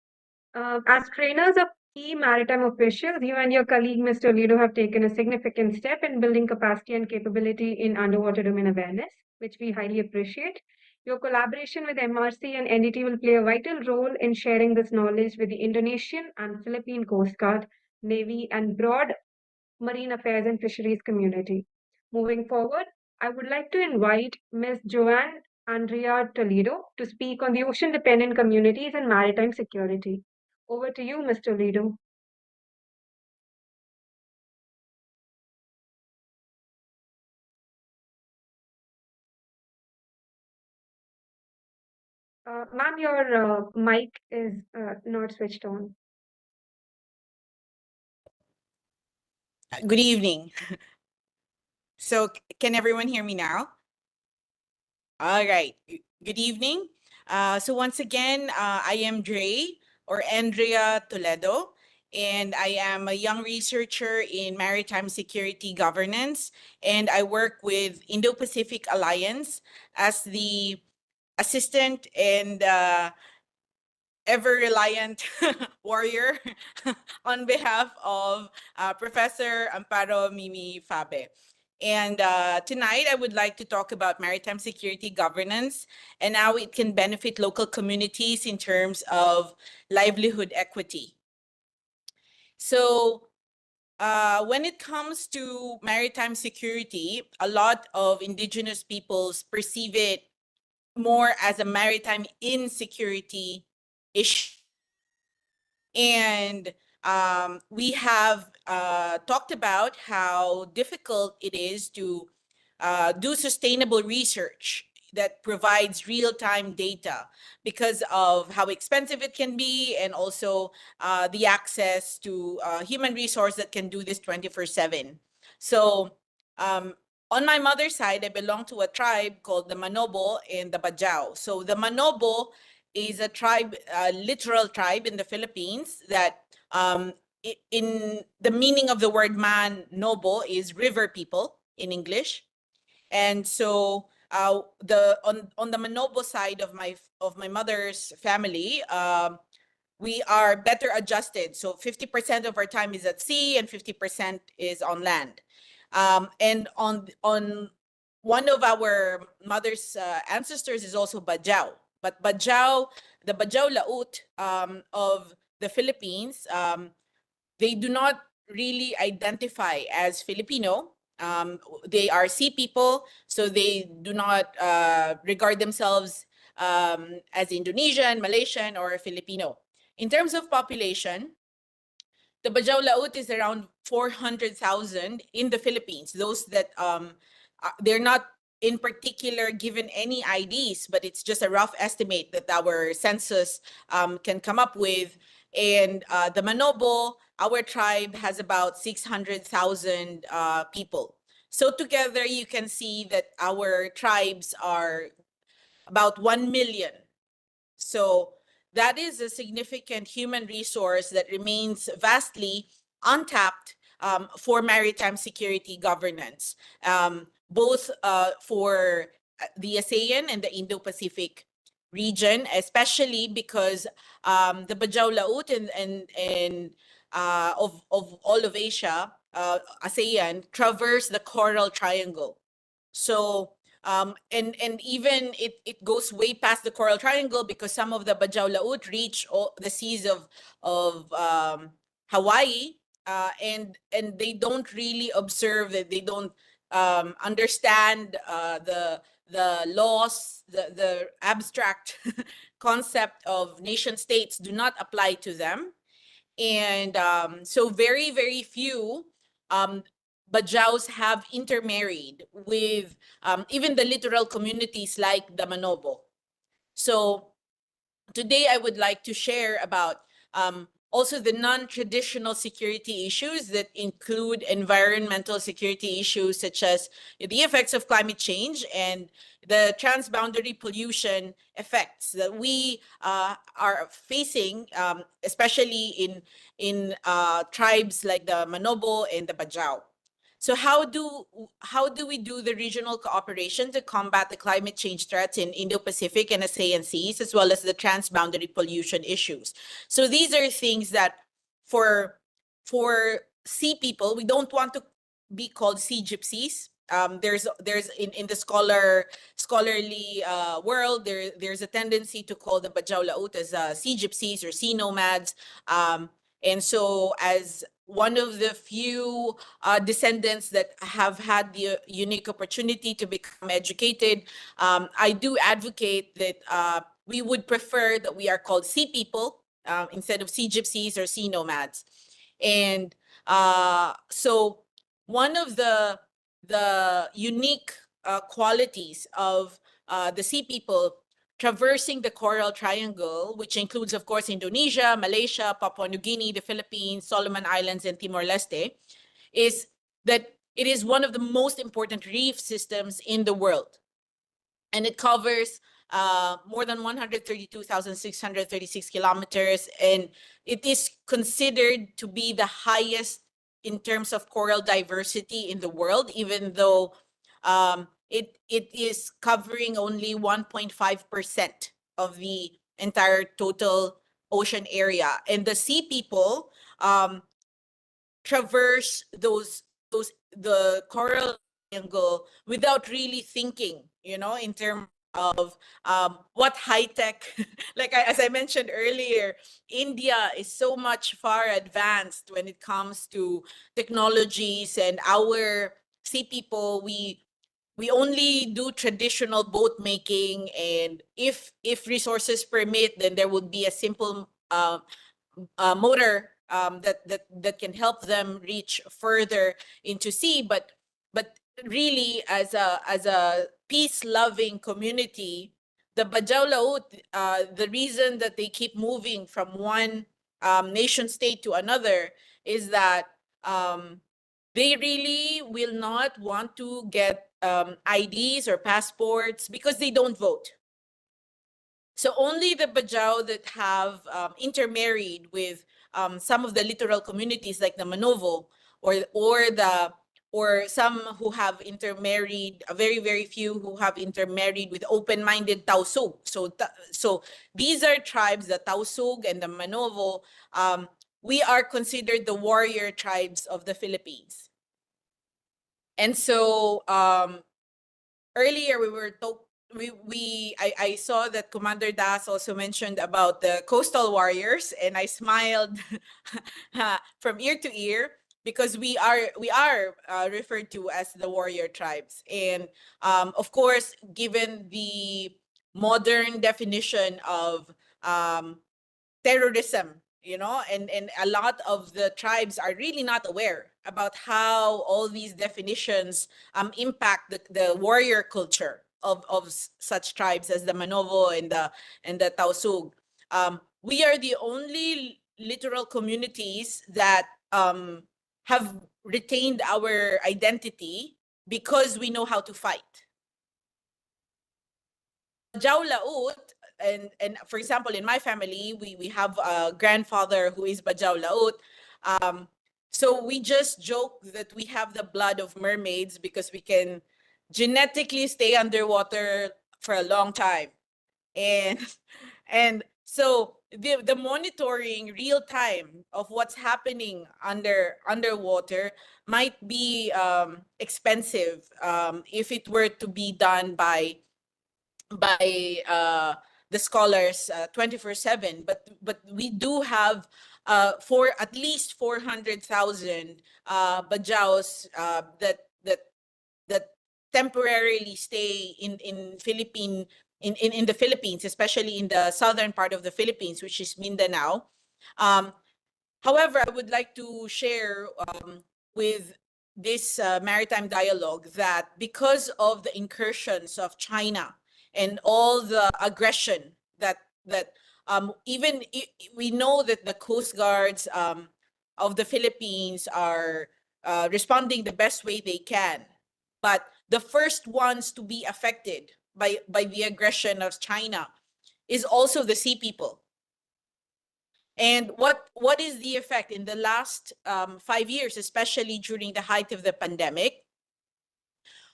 As trainers of key maritime officials, you and your colleague, Mr. Lido, have taken a significant step in building capacity and capability in underwater domain awareness, which we highly appreciate. Your collaboration with MRC and NDT will play a vital role in sharing this knowledge with the Indonesian and Philippine Coast Guard, Navy, and broad marine affairs and fisheries community. Moving forward, I would like to invite Ms. Joanne Andrea Toledo to speak on the ocean-dependent communities and maritime security. Over to you, Mr. Toledo. Ma'am, your mic is not switched on. Good evening. So can everyone hear me now? All right. Good evening. So once again, I am Dre or Andrea Toledo, and I am a young researcher in maritime security governance, and I work with Indo-Pacific Alliance as the assistant and ever-reliant warrior on behalf of Professor Amparo Mimi Fabe. And tonight, I would like to talk about maritime security governance and how it can benefit local communities in terms of livelihood equity. So when it comes to maritime security, a lot of indigenous peoples perceive it more as a maritime insecurity issue. And we have talked about how difficult it is to do sustainable research that provides real-time data because of how expensive it can be, and also the access to human resource that can do this 24/7. So on my mother's side, I belong to a tribe called the Manobo and the Bajau. So the Manobo is a tribe, a literal tribe in the Philippines that in the meaning of the word man, nobo is river people in English. And so on the Manobo side of my mother's family, we are better adjusted. So 50% of our time is at sea and 50% is on land. And on one of our mother's ancestors is also Bajau. But Bajau, the Bajau Laut of the Philippines, they do not really identify as Filipino. They are sea people, so they do not regard themselves as Indonesian, Malaysian, or Filipino. In terms of population, the Bajau Laut is around 400,000 in the Philippines. Those that they're not in particular given any IDs, but it's just a rough estimate that our census can come up with. And the Manobo, our tribe, has about 600,000 people. So together, you can see that our tribes are about 1 million. So that is a significant human resource that remains vastly untapped for maritime security governance, both for the ASEAN and the Indo-Pacific region, especially because the Bajau Laut and of all of Asia, ASEAN, traverse the Coral Triangle. So and even it goes way past the Coral Triangle, because some of the Bajau Laut reach the seas of Hawaii, and they don't really observe that. They don't understand the laws, the abstract concept of nation states do not apply to them. And so very, very few Bajaus have intermarried with even the littoral communities like the Manobo. So today I would like to share about also the non-traditional security issues that include environmental security issues such as the effects of climate change and the transboundary pollution effects that we are facing, especially in tribes like the Manobo and the Bajau. So how do we do the regional cooperation to combat the climate change threats in Indo-Pacific and ASEAN seas, as well as the transboundary pollution issues? So these are things that for sea people, we don't want to be called sea gypsies. There's in the scholarly world, there's a tendency to call the Bajau Laut as sea gypsies or sea nomads. And so as one of the few descendants that have had the unique opportunity to become educated, I do advocate that we would prefer that we are called sea people instead of sea gypsies or sea nomads. And so one of the unique qualities of the sea people traversing the Coral Triangle, which includes, of course, Indonesia, Malaysia, Papua New Guinea, the Philippines, Solomon Islands, and Timor-Leste, is that it is one of the most important reef systems in the world. And it covers more than 132,636 kilometers, and it is considered to be the highest in terms of coral diversity in the world, even though it is covering only 1.5% of the entire total ocean area. And the sea people traverse the coral triangle without really thinking, in terms of what high tech, as I mentioned earlier, India is so much far advanced when it comes to technologies, and our sea people, we only do traditional boat making, and if resources permit, then there would be a simple motor that can help them reach further into sea. But really, as a peace-loving community, the Bajau Laut, the reason that they keep moving from one nation state to another is that they really will not want to get IDs or passports because they don't vote. So only the Bajau that have intermarried with some of the littoral communities like the Manovo, or some who have intermarried, a very few who have intermarried with open-minded Tausug. So these are tribes, the Tausug and the Manovo. We are considered the warrior tribes of the Philippines. And so earlier we were I saw that Commander Das also mentioned about the coastal warriors, and I smiled from ear to ear, because we are referred to as the warrior tribes. And of course, given the modern definition of terrorism, and a lot of the tribes are really not aware about how all these definitions impact the warrior culture of such tribes as the Manovo and the Tausug. We are the only littoral communities that have retained our identity because we know how to fight. Bajau Laut, and for example, in my family, we have a grandfather who is Bajau Laut. So we just joke that we have the blood of mermaids because we can genetically stay underwater for a long time. And so the monitoring real time of what's happening underwater might be expensive if it were to be done by the scholars 24/7, but we do have for at least 400,000 Bajaus that temporarily stay in the Philippines, especially in the southern part of the Philippines, which is Mindanao. However, I would like to share with this maritime dialogue that because of the incursions of China and all the aggression that we know that the Coast Guards of the Philippines are responding the best way they can, but the first ones to be affected by the aggression of China is also the sea people. And what is the effect in the last 5 years, especially during the height of the pandemic?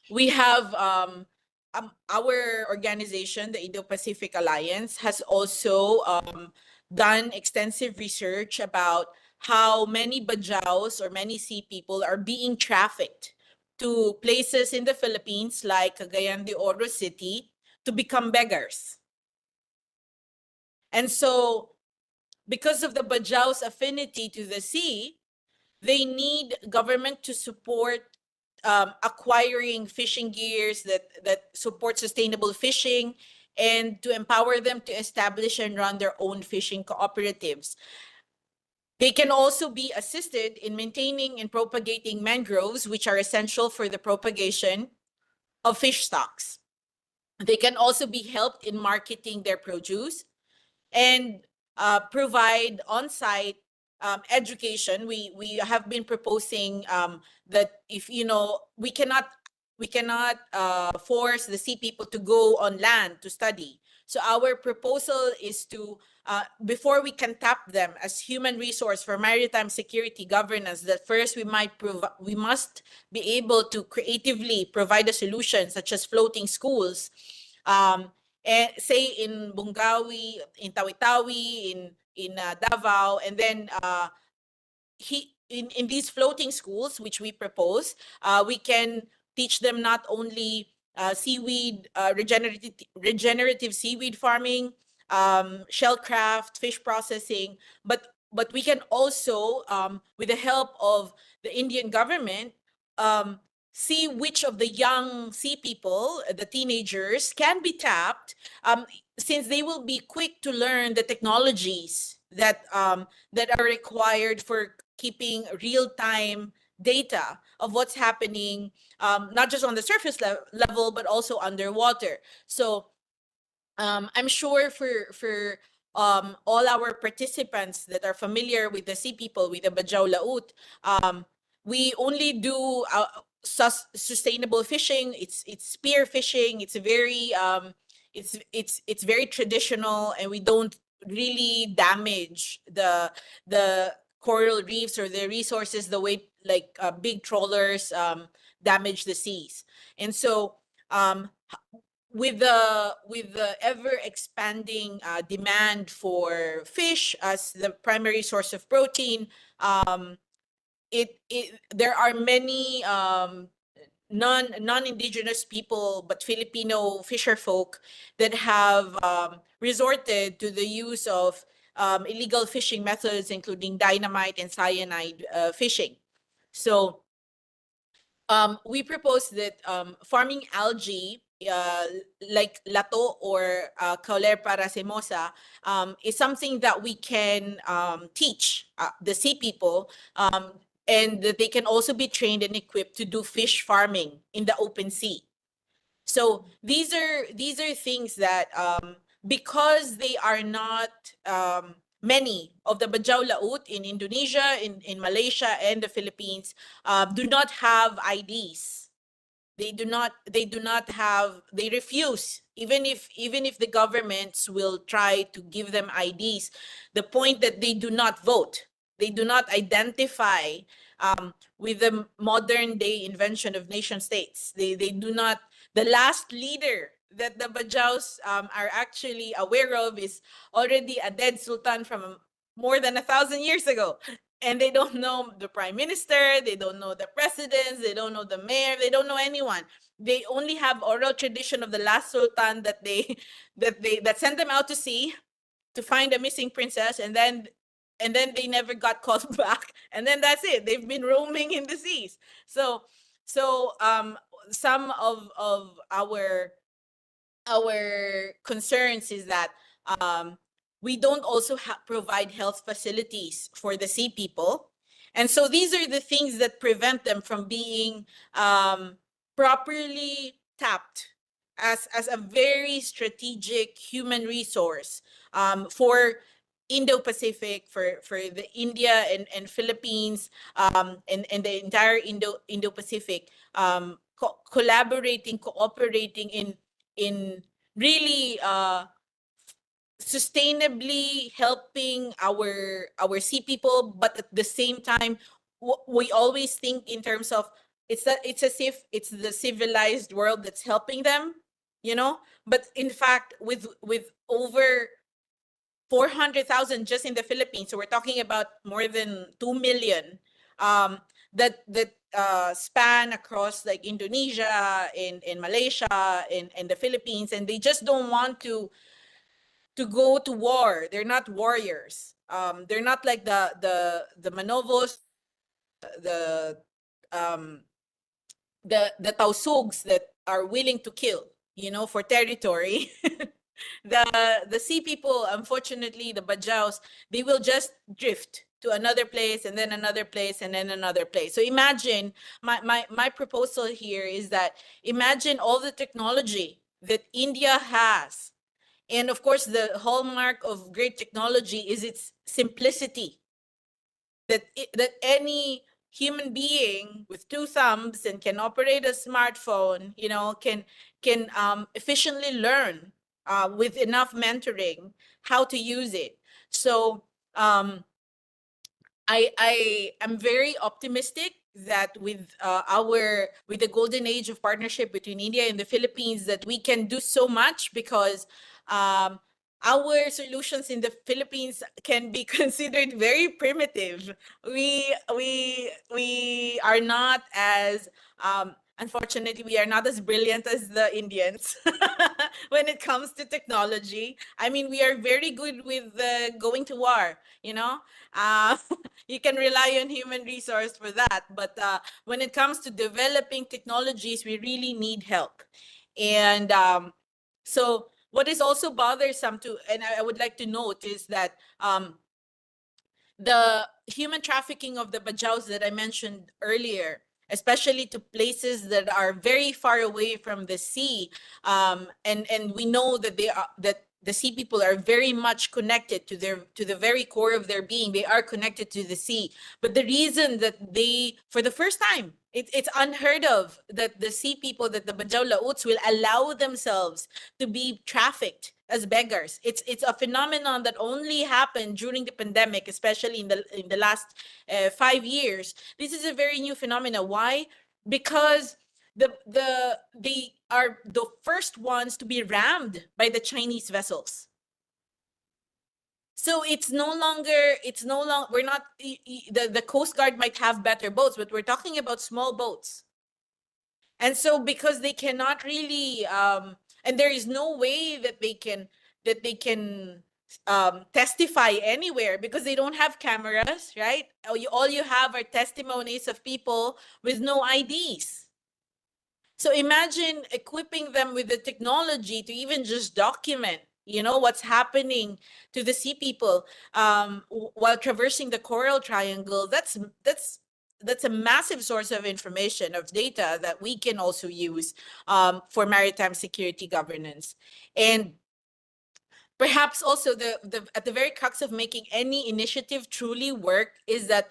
We have our organization, the Indo-Pacific Alliance, has also done extensive research about how many Bajaus or many sea people are being trafficked to places in the Philippines like Cagayan de Oro City to become beggars. And so, because of the Bajau's affinity to the sea, they need government to support acquiring fishing gears that support sustainable fishing, and to empower them to establish and run their own fishing cooperatives. They can also be assisted in maintaining and propagating mangroves, which are essential for the propagation of fish stocks. They can also be helped in marketing their produce and provide on-site education. We have been proposing that if we cannot force the sea people to go on land to study. So our proposal is to before we can tap them as human resource for maritime security governance, that first we must be able to creatively provide a solution such as floating schools. And say in Bungawi, in Tawi-Tawi, in Davao, and then in these floating schools which we propose, we can teach them not only seaweed, regenerative seaweed farming, shellcraft, fish processing, but we can also, with the help of the Indian government, see which of the young sea people, the teenagers, can be tapped, since they will be quick to learn the technologies that that are required for keeping real-time data of what's happening, not just on the surface level, but also underwater. So I'm sure for all our participants that are familiar with the sea people, with the Bajau Laut, we only do sustainable fishing. It's spear fishing. It's very it's very traditional, and we don't really damage the coral reefs or the resources the way like big trawlers damage the seas. And so with the ever expanding demand for fish as the primary source of protein, there are many non-indigenous people but Filipino fisher folk that have resorted to the use of illegal fishing methods, including dynamite and cyanide fishing. So we propose that farming algae, like lato or Caulerpa racemosa, is something that we can teach the sea people, and that they can also be trained and equipped to do fish farming in the open sea. So these are things that because they are not many of the Bajau Laut in Indonesia, in Malaysia, and the Philippines do not have IDs. They do not have, they refuse, even if the governments will try to give them IDs. The point that they do not vote, they do not identify with the modern day invention of nation states. They do not. The last leader that the Bajaus are actually aware of is already a dead sultan from more than 1,000 years ago. And they don't know the prime minister, they don't know the presidents, they don't know the mayor, they don't know anyone. They only have oral tradition of the last sultan that that sent them out to sea to find a missing princess, and then they never got called back, and then that's it. They've been roaming in the seas. So some of our concerns is that we don't also provide health facilities for the sea people. And so these are the things that prevent them from being properly tapped as a very strategic human resource for Indo-Pacific, for the India and Philippines, and the entire Indo-Pacific, collaborating, cooperating in really sustainably helping our sea people, but at the same time, we always think in terms of it's as if it's the civilized world that's helping them, but in fact, with over 400,000 just in the Philippines, so we're talking about more than 2 million that span across like Indonesia, in Malaysia, in the Philippines, and they just don't want to go to war. They're not warriors. They're not like the Manovos, the Tausugs that are willing to kill, for territory. The sea people, unfortunately, the Bajaus, they will just drift to another place, and then another place, and then another place. So imagine, my proposal here is that imagine all the technology that India has. And of course, the hallmark of great technology is its simplicity. That any human being with two thumbs and can operate a smartphone, can efficiently learn with enough mentoring how to use it. So I am very optimistic that with the golden age of partnership between India and the Philippines, that we can do so much, because our solutions in the Philippines can be considered very primitive. We are not as Unfortunately, we are not as brilliant as the Indians when it comes to technology. I mean, we are very good with going to war, you know. Uh, you can rely on human resource for that. But when it comes to developing technologies, we really need help. And so what is also bothersome to, and I would like to note, is that the human trafficking of the Bajaus that I mentioned earlier, especially to places that are very far away from the sea, and we know that that the sea people are very much connected to the very core of their being. They are connected to the sea, but the reason that they, for the first time, it's unheard of that the sea people, that the Bajau Lauts will allow themselves to be trafficked as beggars. It's a phenomenon that only happened during the pandemic, especially in the last 5 years. This is a very new phenomenon. Why? Because they are the first ones to be rammed by the Chinese vessels. So it's no longer we're not the Coast Guard might have better boats, but we're talking about small boats. And so because they cannot really and there is no way that they can testify anywhere because they don't have cameras, right? All you have are testimonies of people with no IDs. So imagine equipping them with the technology to even just document, you know, what's happening to the sea people while traversing the Coral Triangle. That's a massive source of information, of data that we can also use for maritime security governance. And perhaps also at the very crux of making any initiative truly work is that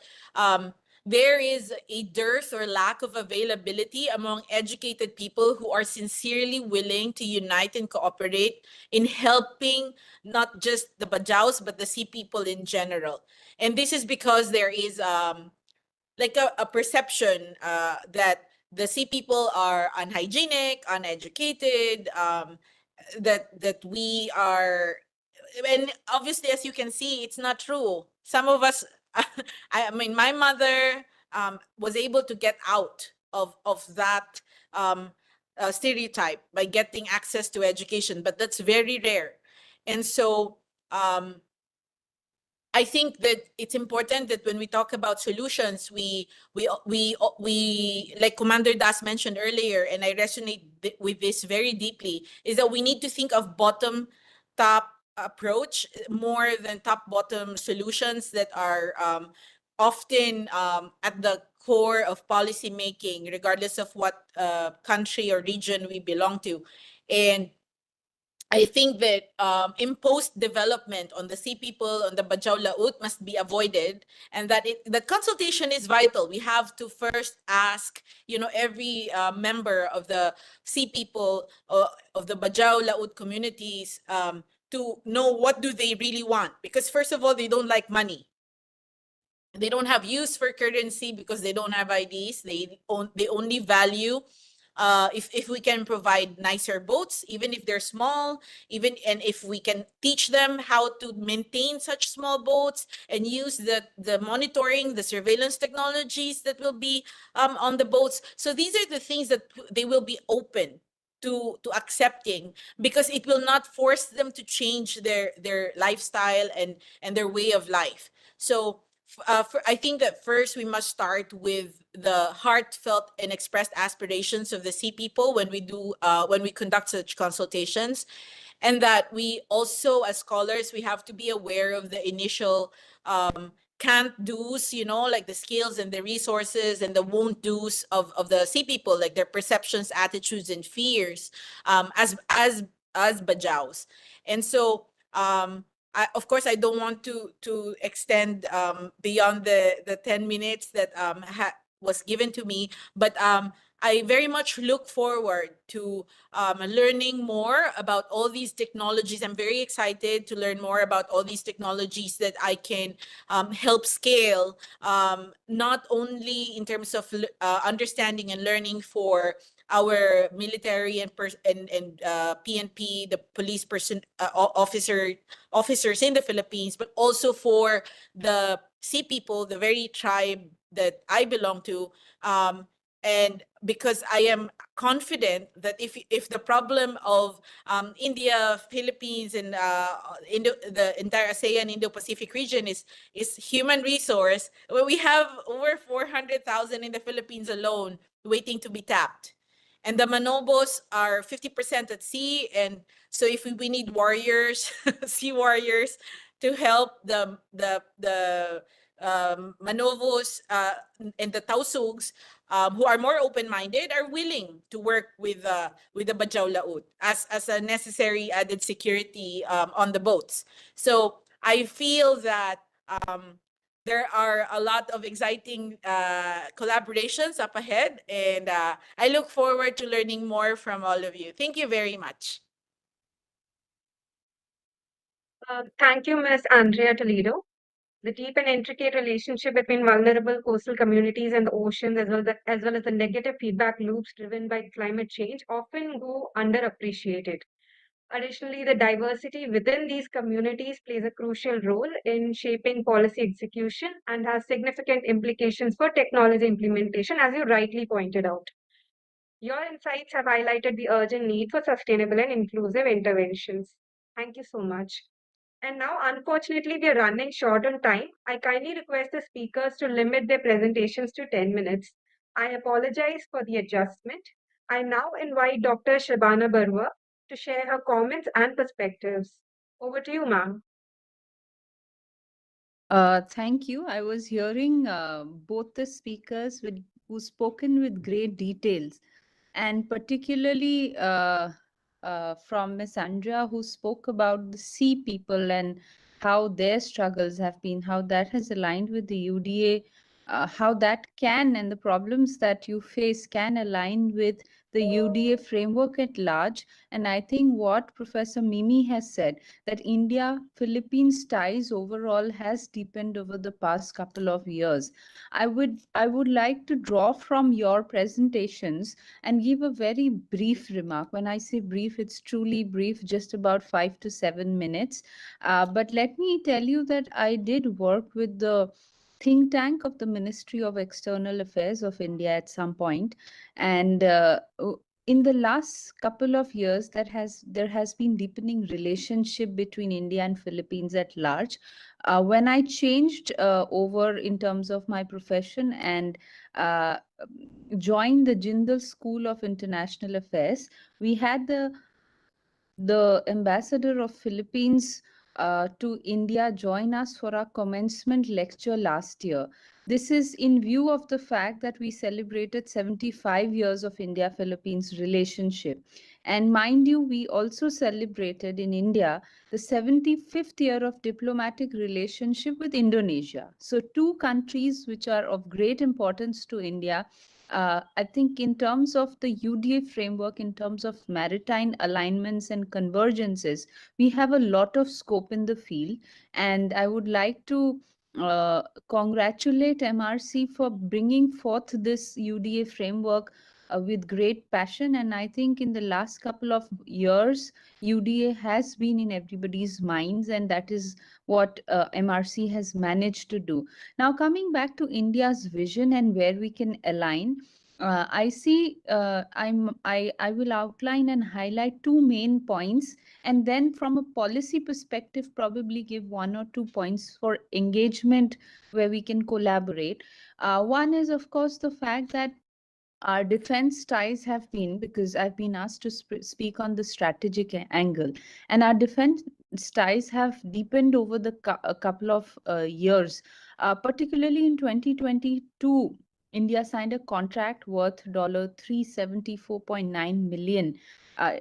there is a dearth or lack of availability among educated people who are sincerely willing to unite and cooperate in helping not just the Bajaus, but the sea people in general. And this is because there is like a perception that the sea people are unhygienic, uneducated, that we are, and obviously, as you can see, it's not true. Some of us, I mean, my mother was able to get out of that stereotype by getting access to education, but that's very rare. And so I think that it's important that when we talk about solutions, we like Commander Das mentioned earlier, and I resonate with this very deeply, is that we need to think of bottom-top approach more than top-bottom solutions that are often at the core of policy making, regardless of what country or region we belong to. And I think that imposed development on the sea people, on the Bajau Laut, must be avoided, and that the consultation is vital. We have to first ask, you know, every member of the sea people of the Bajau Laut communities to know what do they really want. Because first of all, they don't like money. They don't have use for currency because they don't have IDs. They only value if we can provide nicer boats, even if they're small, and if we can teach them how to maintain such small boats and use the monitoring, the surveillance technologies that will be on the boats. So these are the things that they will be open to accepting, because it will not force them to change their lifestyle and their way of life. So I think that first we must start with the heartfelt and expressed aspirations of the sea people when we conduct such consultations, and that we also, as scholars, we have to be aware of the initial can't do's, you know, like the skills and the resources, and the won't do's of the sea people, like their perceptions, attitudes, and fears as Bajaus. And so of course, I don't want to extend beyond the 10 minutes that was given to me, but I very much look forward to learning more about all these technologies. I'm very excited to learn more about all these technologies that I can help scale, not only in terms of understanding and learning for our military and PNP, the police officers in the Philippines, but also for the sea people, the very tribe that I belong to, And because I am confident that if the problem of India, Philippines, and the entire ASEAN Indo-Pacific region is human resource, well, we have over 400,000 in the Philippines alone waiting to be tapped. And the Manobos are 50% at sea. And so if we need warriors, sea warriors, to help the Manovos and the Tausugs, who are more open-minded, are willing to work with the Bajau Laut as a necessary added security on the boats. So I feel that there are a lot of exciting collaborations up ahead, and I look forward to learning more from all of you. Thank you very much. Thank you, Ms. Andrea Toledo. The deep and intricate relationship between vulnerable coastal communities and the oceans, as well as the negative feedback loops driven by climate change, often go underappreciated. Additionally, the diversity within these communities plays a crucial role in shaping policy execution and has significant implications for technology implementation, as you rightly pointed out. Your insights have highlighted the urgent need for sustainable and inclusive interventions. Thank you so much. And now, unfortunately, we are running short on time. I kindly request the speakers to limit their presentations to 10 minutes. I apologize for the adjustment. I now invite Dr. Shabana Barwa to share her comments and perspectives. Over to you, ma'am. Thank you. I was hearing both the speakers who spoken with great details, and particularly from Miss Andrea, who spoke about the sea people and how their struggles have been, how that has aligned with the UDA, how that can, and the problems that you face can align with the UDA framework at large. And I think what Professor Mimi has said, that India-Philippines ties overall has deepened over the past couple of years. I would like to draw from your presentations and give a very brief remark. When I say brief, it's truly brief, just about 5 to 7 minutes. But let me tell you that I did work with the think tank of the Ministry of External Affairs of India at some point, and in the last couple of years, there has been deepening relationship between India and Philippines at large. When I changed over in terms of my profession and joined the Jindal School of International Affairs, we had the ambassador of Philippines to India join us for our commencement lecture last year. This is in view of the fact that we celebrated 75 years of India-Philippines relationship. And mind you, we also celebrated in India the 75th year of diplomatic relationship with Indonesia. So two countries which are of great importance to India. I think in terms of the UDA framework, in terms of maritime alignments and convergences, we have a lot of scope in the field. And I would like to congratulate MRC for bringing forth this UDA framework with great passion. And I think in the last couple of years, UDA has been in everybody's minds, and that is what MRC has managed to do. Now, coming back to India's vision and where we can align, I see I will outline and highlight two main points, and then from a policy perspective, probably give 1 or 2 points for engagement where we can collaborate. One is, of course, the fact that our defense ties have been, because I've been asked to speak on the strategic angle, and our defense ties have deepened over the a couple of years, particularly in 2022. India signed a contract worth $374.9 million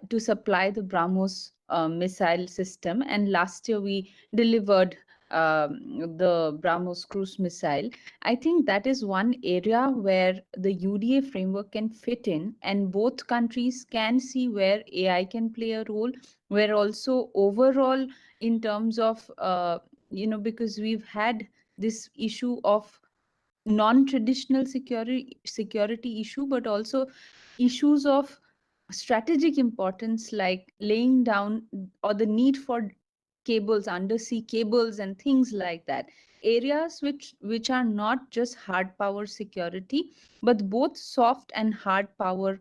to supply the BrahMos missile system, and last year we delivered the BrahMos cruise missile. I think that is one area where the UDA framework can fit in, and both countries can see where AI can play a role, where also overall in terms of, because we've had this issue of non-traditional security issue, but also issues of strategic importance like laying down or the need for cables, undersea cables, and things like that. Areas which are not just hard power security, but both soft and hard power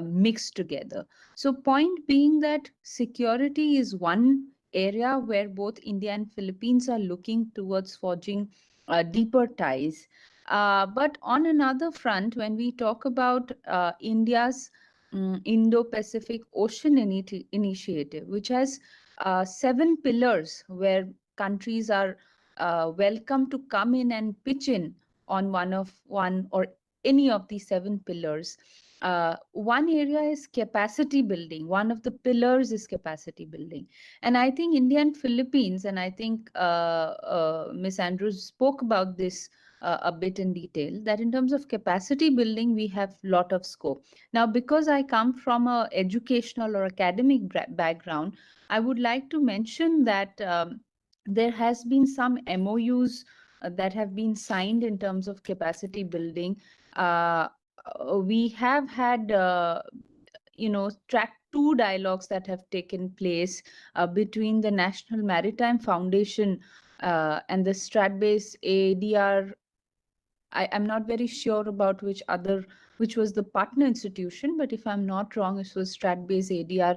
mixed together. So point being that security is one area where both India and Philippines are looking towards forging deeper ties. But on another front, when we talk about India's Indo-Pacific Ocean Initiative, which has 7 pillars where countries are welcome to come in and pitch in on one or any of these 7 pillars. One area is capacity building. One of the pillars is capacity building. And I think India and Philippines, and I think Ms. Andrews spoke about this a bit in detail, that in terms of capacity building, we have a lot of scope. Now, because I come from a educational or academic background, I would like to mention that there has been some MOUs that have been signed in terms of capacity building. We have had track 2 dialogues that have taken place between the National Maritime Foundation and the Strat-based ADR. I'm not very sure about which was the partner institution, but if I'm not wrong, it was Strat-based ADR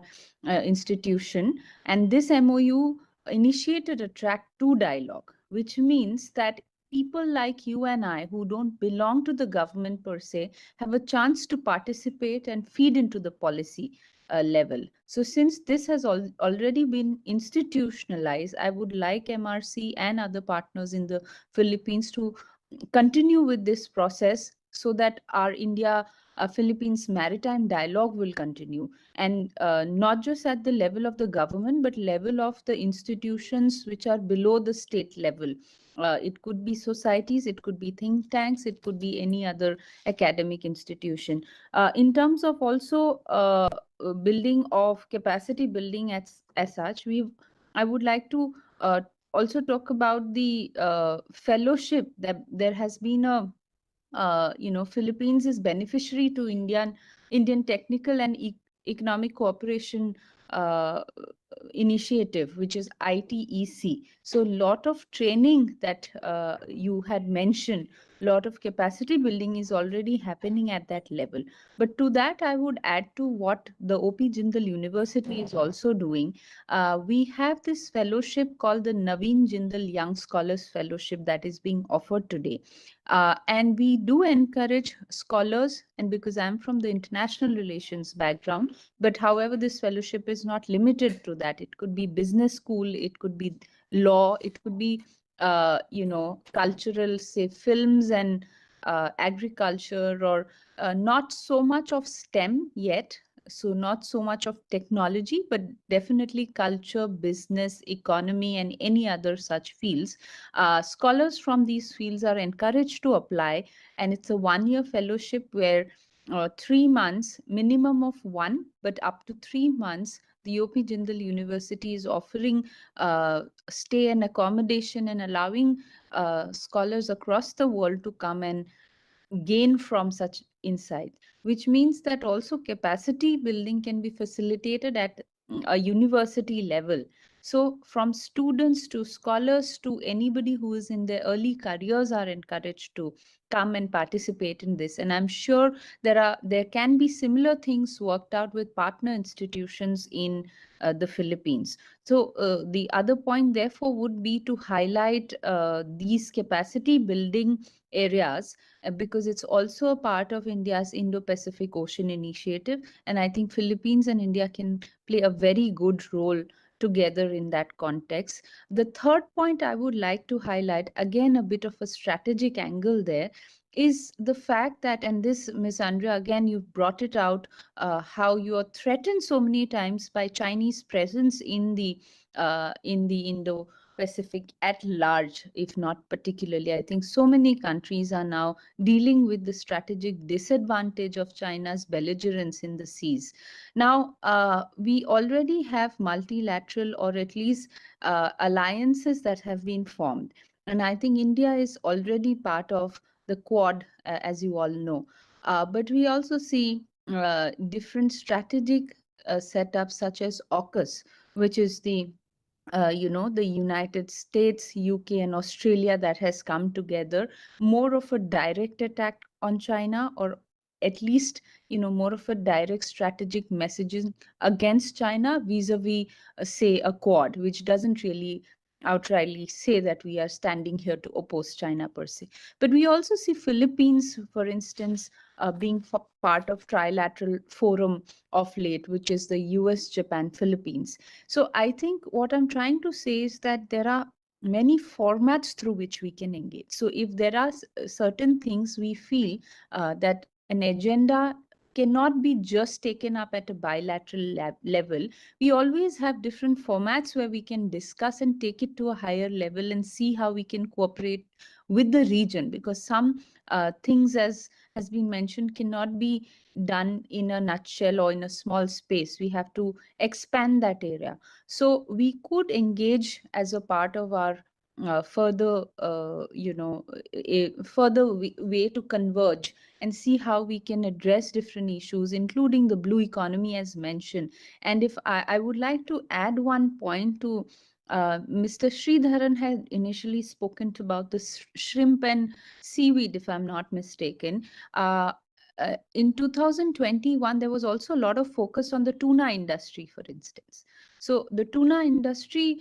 institution. And this MOU initiated a track 2 dialogue, which means that people like you and I, who don't belong to the government per se, have a chance to participate and feed into the policy level. So since this has already been institutionalized, I would like MRC and other partners in the Philippines to continue with this process so that our India Philippines maritime dialogue will continue, and not just at the level of the government, but level of the institutions which are below the state level. It could be societies, it could be think tanks, it could be any other academic institution. In terms of also building of capacity building as such, I would like to also talk about the fellowship. That there has been a Philippines is beneficiary to Indian technical and economic cooperation uh, initiative, which is ITEC. So lot of training that you had mentioned, lot of capacity building is already happening at that level. But to that, I would add to what the OP Jindal University is also doing. We have this fellowship called the Naveen Jindal Young Scholars Fellowship that is being offered today. And we do encourage scholars, and because I'm from the international relations background, but however, this fellowship is not limited to that. It could be business school, it could be law, it could be, cultural, say, films and agriculture, or not so much of STEM yet. So not so much of technology, but definitely culture, business, economy, and any other such fields. Scholars from these fields are encouraged to apply, and it's a 1-year fellowship where 3 months, minimum of 1, but up to 3 months, the OP Jindal University is offering stay and accommodation and allowing scholars across the world to come and gain from such insight, which means that also capacity building can be facilitated at a university level. So from students to scholars to anybody who is in their early careers are encouraged to come and participate in this. And I'm sure there can be similar things worked out with partner institutions in the Philippines. So the other point, therefore, would be to highlight these capacity building areas because it's also a part of India's Indo-Pacific Ocean Initiative. And I think Philippines and India can play a very good role together in that context. The third point I would like to highlight, again, a bit of a strategic angle there, is the fact that, and this, Ms. Andrea, again, you've brought it out, how you are threatened so many times by Chinese presence in the Indo-Pacific at large, if not particularly. I think so many countries are now dealing with the strategic disadvantage of China's belligerence in the seas. Now, we already have multilateral or at least alliances that have been formed. And I think India is already part of the Quad, as you all know. But we also see different strategic setups such as AUKUS, which is the the United States, UK, and Australia that has come together, more of a direct attack on China, or at least, more of a direct strategic messaging against China vis-a-vis, say, a Quad, which doesn't really outrightly say that we are standing here to oppose China per se. But we also see Philippines, for instance, being part of trilateral forum of late, which is the US, Japan, Philippines. So I think what I'm trying to say is that there are many formats through which we can engage. So if there are certain things we feel that an agenda cannot be just taken up at a bilateral level, we always have different formats where we can discuss and take it to a higher level and see how we can cooperate with the region, because some things, as has been mentioned, cannot be done in a nutshell or in a small space. We have to expand that area. So we could engage as a part of our further, a further way to converge and see how we can address different issues, including the blue economy as mentioned. And if I would like to add one point to Mr. Sridharan had initially spoken about the shrimp and seaweed, if I'm not mistaken. In 2021, there was also a lot of focus on the tuna industry, for instance. So the tuna industry,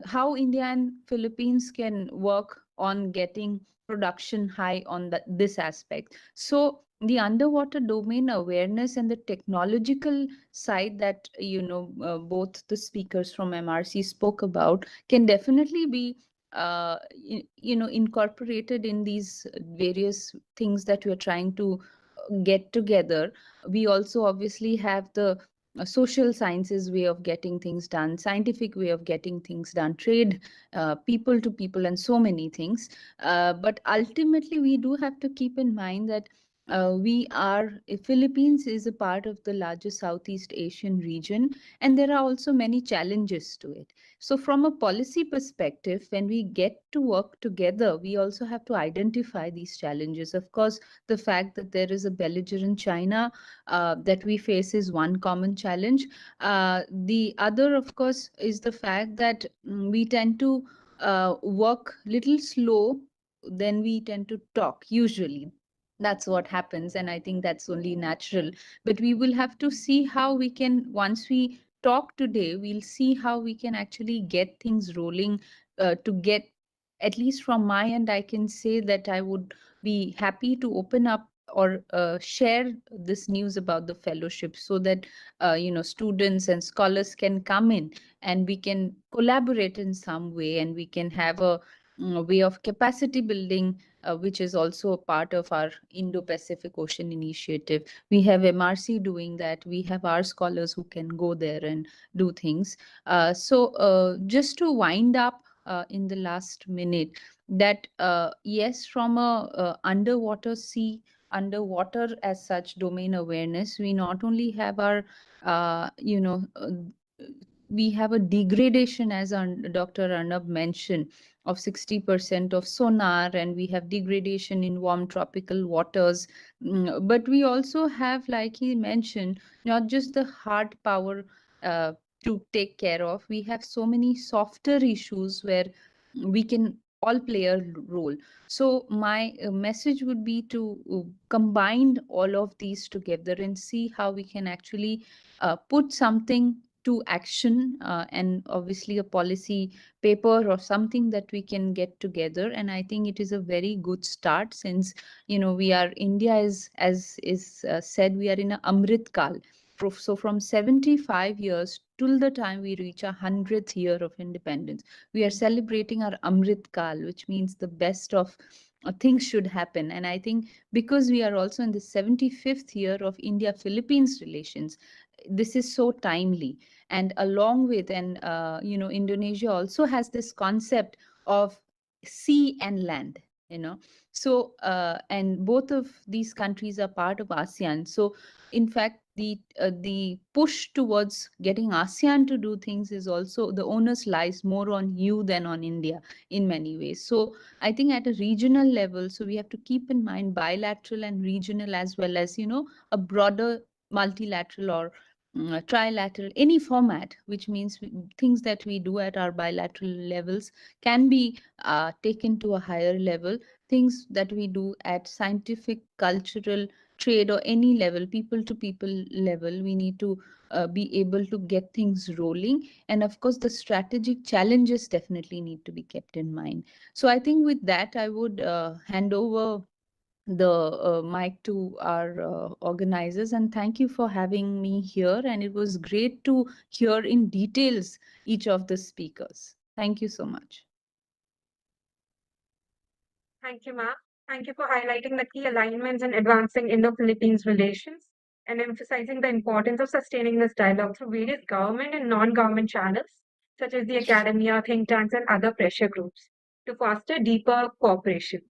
how India and Philippines can work on getting production high on this aspect. So the underwater domain awareness and the technological side that, both the speakers from MRC spoke about can definitely be incorporated in these various things that we're trying to get together. We also obviously have the social sciences way of getting things done, scientific way of getting things done, trade, people to people, and so many things. But ultimately, we do have to keep in mind that Philippines is a part of the larger Southeast Asian region, and there are also many challenges to it. So from a policy perspective, when we get to work together, we also have to identify these challenges. Of course, the fact that there is a belligerent China that we face is one common challenge. The other, of course, is the fact that we tend to work little slow than we tend to talk usually. That's what happens, and I think that's only natural. But we will have to see how we can, once we talk today, we'll see how we can actually get things rolling to get, at least from my end, I can say that I would be happy to open up or share this news about the fellowship, so that students and scholars can come in and we can collaborate in some way, and we can have a way of capacity building, which is also a part of our Indo-Pacific Ocean Initiative. We have MRC doing that. We have our scholars who can go there and do things. So just to wind up in the last minute, that yes, from a underwater as such domain awareness, we not only have our we have a degradation, as Dr. Arnab mentioned, of 60% of sonar, and we have degradation in warm tropical waters. But we also have, like he mentioned, not just the hard power to take care of. We have so many softer issues where we can all play a role. So my message would be to combine all of these together and see how we can actually put something to action, and obviously a policy paper or something that we can get together. And I think it is a very good start, since India is, as is said, we are in a Amrit Kal. So from 75 years till the time we reach 100th year of independence, we are celebrating our Amrit Kal, which means the best of things should happen. And I think because we are also in the 75th year of India-Philippines relations, this is so timely. And along with, and Indonesia also has this concept of sea and land, so and both of these countries are part of ASEAN. So in fact, the push towards getting ASEAN to do things is also, the onus lies more on you than on India in many ways. So I think at a regional level, so we have to keep in mind bilateral and regional, as well as a broader multilateral or trilateral, any format, which means things that we do at our bilateral levels can be taken to a higher level. Things that we do at scientific, cultural, trade, or any level, people to people level, we need to be able to get things rolling. And of course, the strategic challenges definitely need to be kept in mind. So I think with that, I would hand over the mic to our organizers, and thank you for having me here, and it was great to hear in details each of the speakers. Thank you so much. Thank you, ma'am. Thank you for highlighting the key alignments in advancing Indo-Philippines relations and emphasizing the importance of sustaining this dialogue through various government and non-government channels, such as the academia, think tanks, and other pressure groups, to foster deeper cooperation.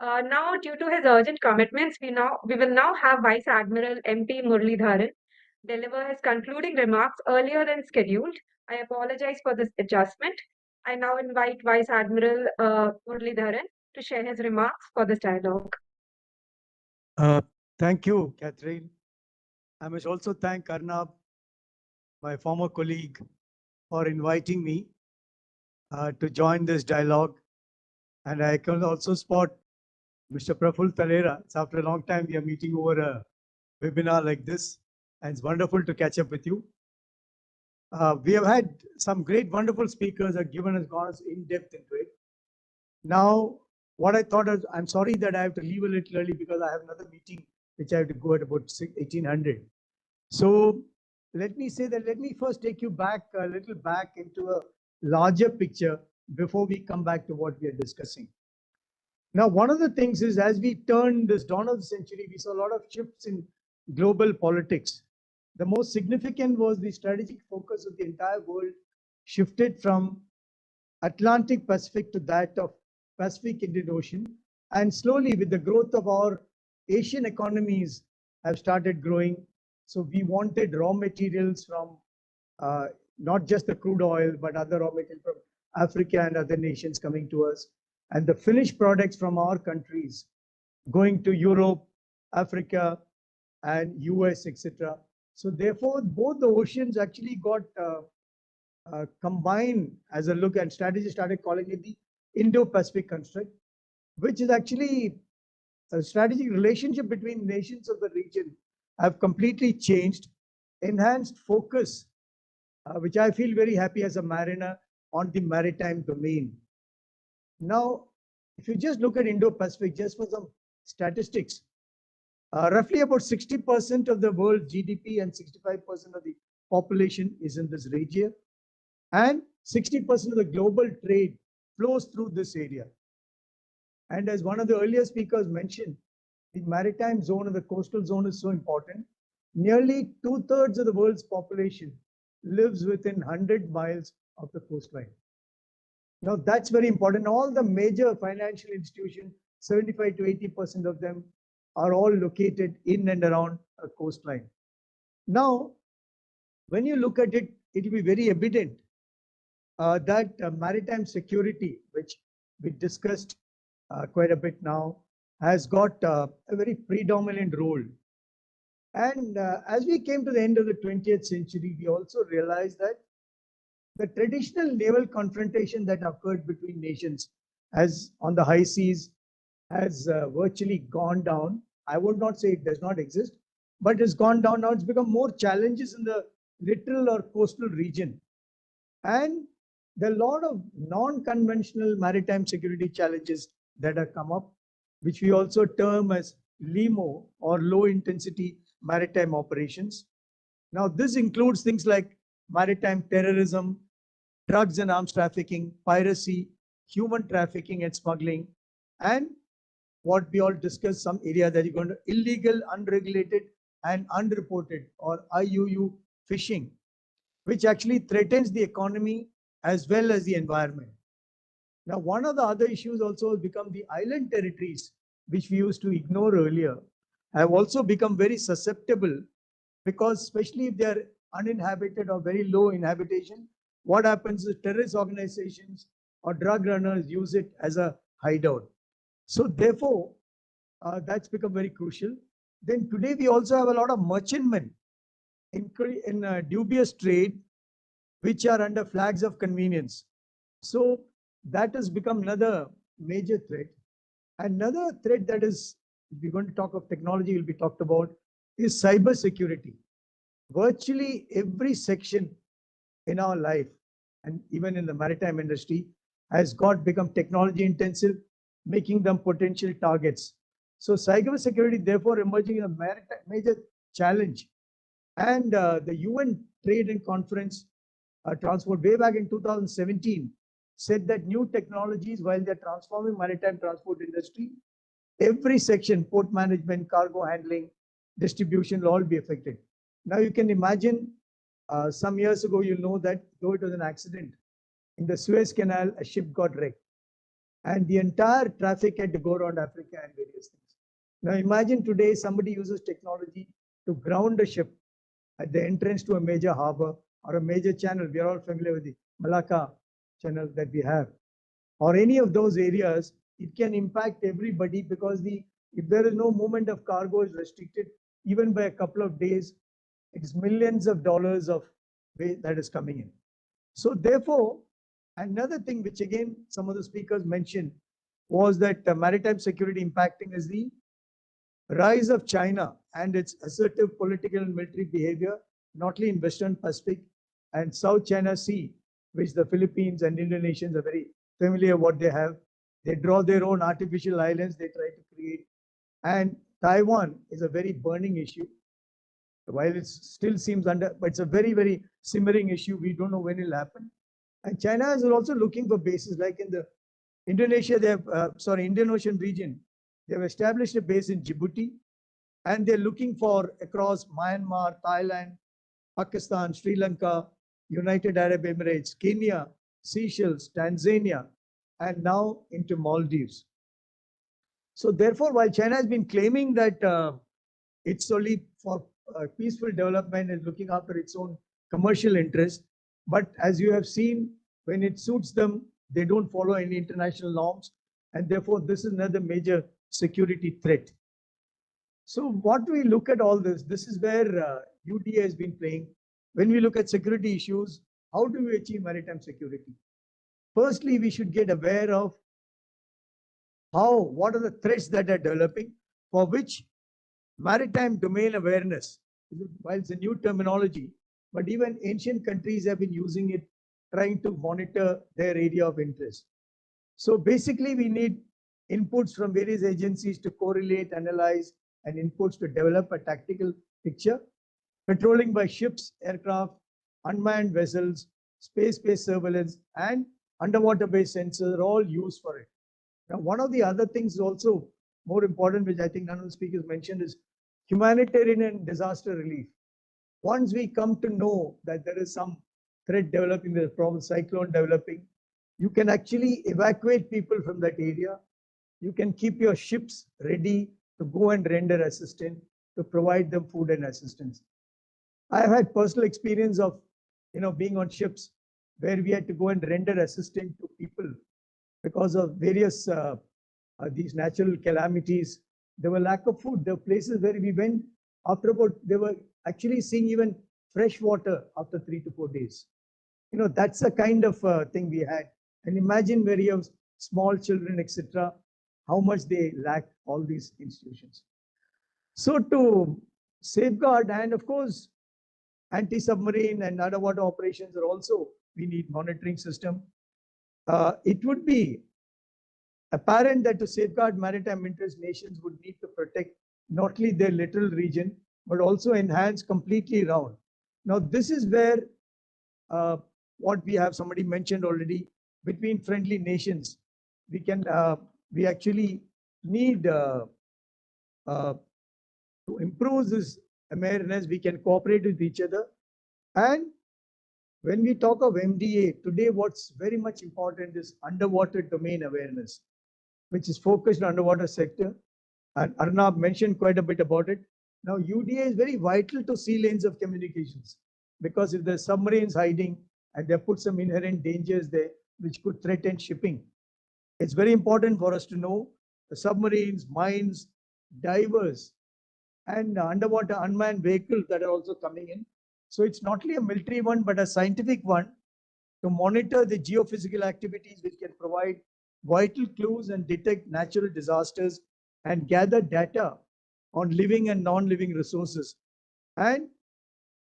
Now, due to his urgent commitments, we will now have Vice Admiral MP Muralidharan deliver his concluding remarks earlier than scheduled. I apologize for this adjustment. I now invite Vice Admiral Muralidharan to share his remarks for this dialogue. Thank you, Catherine. I must also thank Arnab, my former colleague, for inviting me to join this dialogue. And I can also spot Mr. Praful Talera. It's after a long time we are meeting over a webinar like this, and it's wonderful to catch up with you. We have had some great, wonderful speakers that gone us in depth into it. Now, what I thought is, I'm sorry that I have to leave a little early because I have another meeting which I have to go at about 1800. So let me first take you back a little back into a larger picture before we come back to what we are discussing. Now, one of the things is, as we turn this dawn of the century, we saw a lot of shifts in global politics. The most significant was the strategic focus of the entire world shifted from Atlantic Pacific to that of Pacific Indian Ocean. And slowly, with the growth of our Asian economies have started growing. So we wanted raw materials from not just the crude oil, but other raw materials from Africa and other nations coming to us. And the finished products from our countries going to Europe, Africa, and US, etc. So therefore, both the oceans actually got combined as a look, and strategy started calling it the Indo-Pacific construct, which is actually a strategic relationship between nations of the region have completely changed, enhanced focus, which I feel very happy as a mariner on the maritime domain. Now, if you just look at Indo-Pacific, just for some statistics, roughly about 60% of the world's GDP and 65% of the population is in this region, and 60% of the global trade flows through this area. And as one of the earlier speakers mentioned, the maritime zone and the coastal zone is so important. Nearly 2/3 of the world's population lives within 100 miles of the coastline. Now that's very important. All the major financial institutions, 75 to 80% of them are all located in and around a coastline. Now, when you look at it, it will be very evident that maritime security, which we discussed quite a bit now, has got a very predominant role. And as we came to the end of the 20th century, we also realized that the traditional naval confrontation that occurred between nations as on the high seas has virtually gone down. I would not say it does not exist, but it's gone down. Now it's become more challenges in the littoral or coastal region. And there are a lot of non-conventional maritime security challenges that have come up, which we also term as LIMO, or low intensity maritime operations. Now, this includes things like maritime terrorism, drugs and arms trafficking, piracy, human trafficking and smuggling, and what we all discussed, some area that you're going to illegal, unregulated, and unreported, or IUU fishing, which actually threatens the economy as well as the environment. Now, one of the other issues also has become the island territories, which we used to ignore earlier, have also become very susceptible, because especially if they are uninhabited or very low inhabitation, what happens is terrorist organizations or drug runners use it as a hideout. So therefore, that's become very crucial. Then today we also have a lot of merchantmen in dubious trade, which are under flags of convenience. So that has become another major threat. Another threat that is, if we're going to talk of technology, will be talked about, is cyber security. Virtually every section in our life, and even in the maritime industry, has become technology intensive, making them potential targets. So cyber security, therefore, emerging as a major challenge. And the UN Trade and Conference Transport, way back in 2017, said that new technologies, while they're transforming maritime transport industry, every section, port management, cargo handling, distribution, will all be affected. Now you can imagine, some years ago, you know that though it was an accident, in the Suez Canal, a ship got wrecked. And the entire traffic had to go around Africa and various things. Now imagine today somebody uses technology to ground a ship at the entrance to a major harbor or a major channel. We are all familiar with the Malacca channel that we have, or any of those areas. It can impact everybody because if there is no movement of cargo is restricted even by a couple of days, it's millions of dollars of waste that is coming in. So therefore, another thing which again some of the speakers mentioned was that maritime security impacting is the rise of China and its assertive political and military behavior, not only in Western Pacific and South China Sea, which the Philippines and Indonesians are very familiar what they have. They draw their own artificial islands they try to create. And Taiwan is a very burning issue. While it still seems but it's a very, very simmering issue. We don't know when it'll happen. And China is also looking for bases like in the Indonesia, they have, Indian Ocean region. They have established a base in Djibouti, and they're looking for across Myanmar, Thailand, Pakistan, Sri Lanka, United Arab Emirates, Kenya, Seychelles, Tanzania, and now into Maldives. So therefore, while China has been claiming that it's only for peaceful development and looking after its own commercial interests, but as you have seen, when it suits them, they don't follow any international norms, and therefore this is another major security threat. So what we look at all this is where UDA has been playing. When we look at security issues, how do we achieve maritime security? Firstly, we should get aware of what are the threats that are developing, for which maritime domain awareness, while it's a new terminology, but even ancient countries have been using it, trying to monitor their area of interest. So basically, we need inputs from various agencies to correlate, analyze, and inputs to develop a tactical picture. Patrolling by ships, aircraft, unmanned vessels, space-based surveillance, and underwater-based sensors are all used for it. Now, one of the other things also more important, which I think none of the speakers mentioned, is humanitarian and disaster relief. Once we come to know that there is some threat developing, there's a problem, cyclone developing, you can actually evacuate people from that area. You can keep your ships ready to go and render assistance, to provide them food and assistance. I have had personal experience of, being on ships where we had to go and render assistance to people because of various these natural calamities. There were lack of food. There were places where we went after about, they were actually seeing even fresh water after 3 to 4 days. That's the kind of thing we had. And imagine where you have small children, etc., how much they lack all these institutions. So to safeguard, and of course, anti-submarine and underwater operations are also, we need monitoring system. It would be apparent that to safeguard maritime interests, nations would need to protect not only their littoral region, but also enhance completely around. Now, this is where what we have, somebody mentioned already, between friendly nations, we actually need to improve this awareness. We can cooperate with each other. And when we talk of MDA, today what's very much important is underwater domain awareness, which is focused on underwater sector. And Arnab mentioned quite a bit about it. Now, UDA is very vital to sea lanes of communications, because if there's submarines hiding and they put some inherent dangers there, which could threaten shipping, it's very important for us to know the submarines, mines, divers, and underwater unmanned vehicles that are also coming in. So it's not only a military one, but a scientific one to monitor the geophysical activities which can provide vital clues and detect natural disasters and gather data on living and non-living resources. And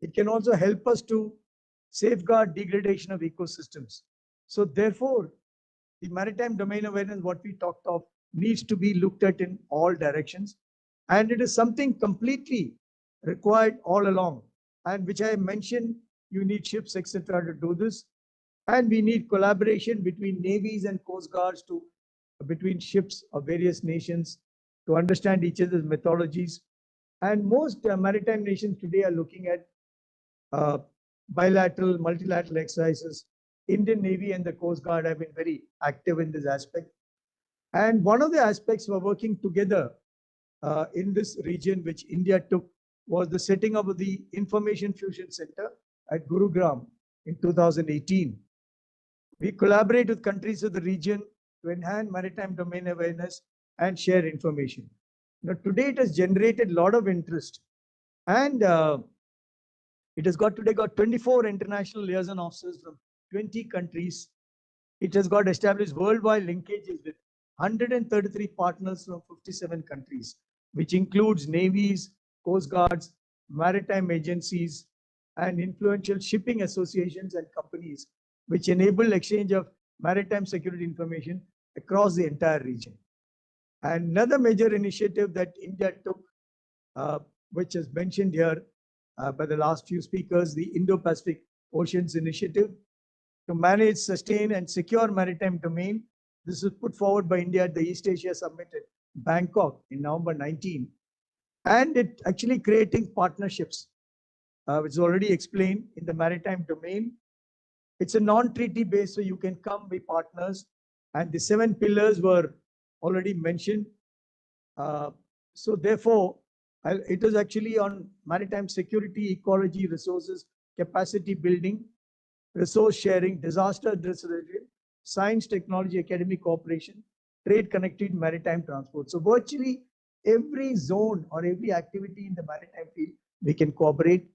it can also help us to safeguard degradation of ecosystems. So therefore, the maritime domain awareness, what we talked of, needs to be looked at in all directions. And it is something completely required all along. And which I mentioned, you need ships, etc., to do this. And we need collaboration between navies and coast guards between ships of various nations to understand each other's methodologies. And most maritime nations today are looking at bilateral, multilateral exercises. Indian Navy and the Coast Guard have been very active in this aspect. And one of the aspects we're working together in this region, which India took, was the setting up of the Information Fusion Center at Gurugram in 2018. We collaborate with countries of the region to enhance maritime domain awareness and share information. Now, today it has generated a lot of interest, and it has today got 24 international liaison officers from 20 countries. It has got established worldwide linkages with 133 partners from 57 countries, which includes navies, coast guards, maritime agencies, and influential shipping associations and companies, which enable exchange of maritime security information across the entire region. And another major initiative that India took, which is mentioned here by the last few speakers, the Indo-Pacific Oceans Initiative, to manage, sustain, and secure maritime domain. This was put forward by India at the East Asia Summit in Bangkok in November 19. And it actually creating partnerships, which is already explained in the maritime domain. It's a non-treaty base, so you can come be partners. And the 7 pillars were already mentioned. So therefore, it is actually on maritime security, ecology, resources, capacity building, resource sharing, disaster resolution, science, technology, academic cooperation, trade connected maritime transport. So virtually every zone or every activity in the maritime field, we can cooperate.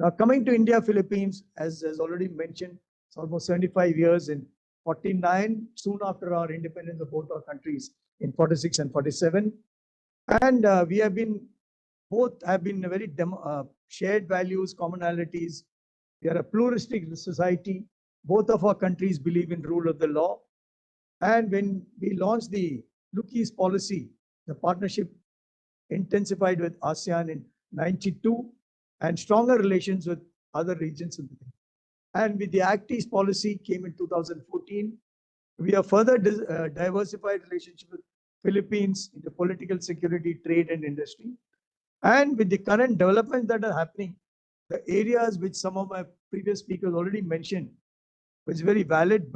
Now coming to India, Philippines, as already mentioned, it's almost 75 years. In 49, soon after our independence of both our countries in 46 and 47. And we have been, both have been very shared values, commonalities. We are a pluralistic society. Both of our countries believe in rule of the law. And when we launched the Look East policy, the partnership intensified with ASEAN in 92 and stronger relations with other regions of the world. And with the Act East policy came in 2014, we have further diversified relationship with Philippines into political security, trade, and industry. And with the current developments that are happening, the areas which some of my previous speakers already mentioned, which is very valid,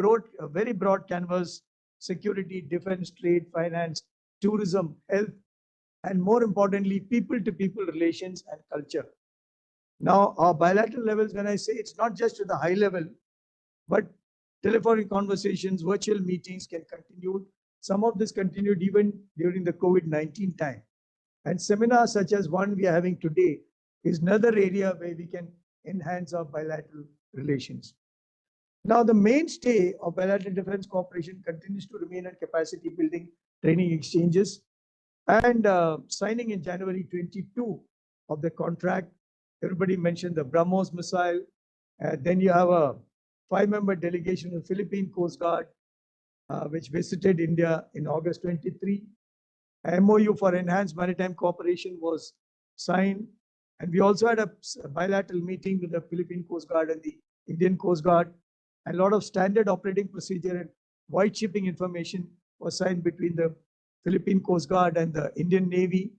very broad canvas: security, defense, trade, finance, tourism, health, and more importantly, people-to-people relations and culture. Now, our bilateral levels, when I say it's not just at the high level, but telephonic conversations, virtual meetings can continue. Some of this continued even during the COVID-19 time. And seminars such as one we are having today is another area where we can enhance our bilateral relations. Now, the mainstay of bilateral defense cooperation continues to remain on capacity building, training exchanges, and signing in January 22 of the contract. Everybody mentioned the BrahMos missile. Then you have a 5-member delegation of the Philippine Coast Guard, which visited India in August 23. A MOU for enhanced maritime cooperation was signed. And we also had a bilateral meeting with the Philippine Coast Guard and the Indian Coast Guard. And a lot of standard operating procedure and white shipping information was signed between the Philippine Coast Guard and the Indian Navy.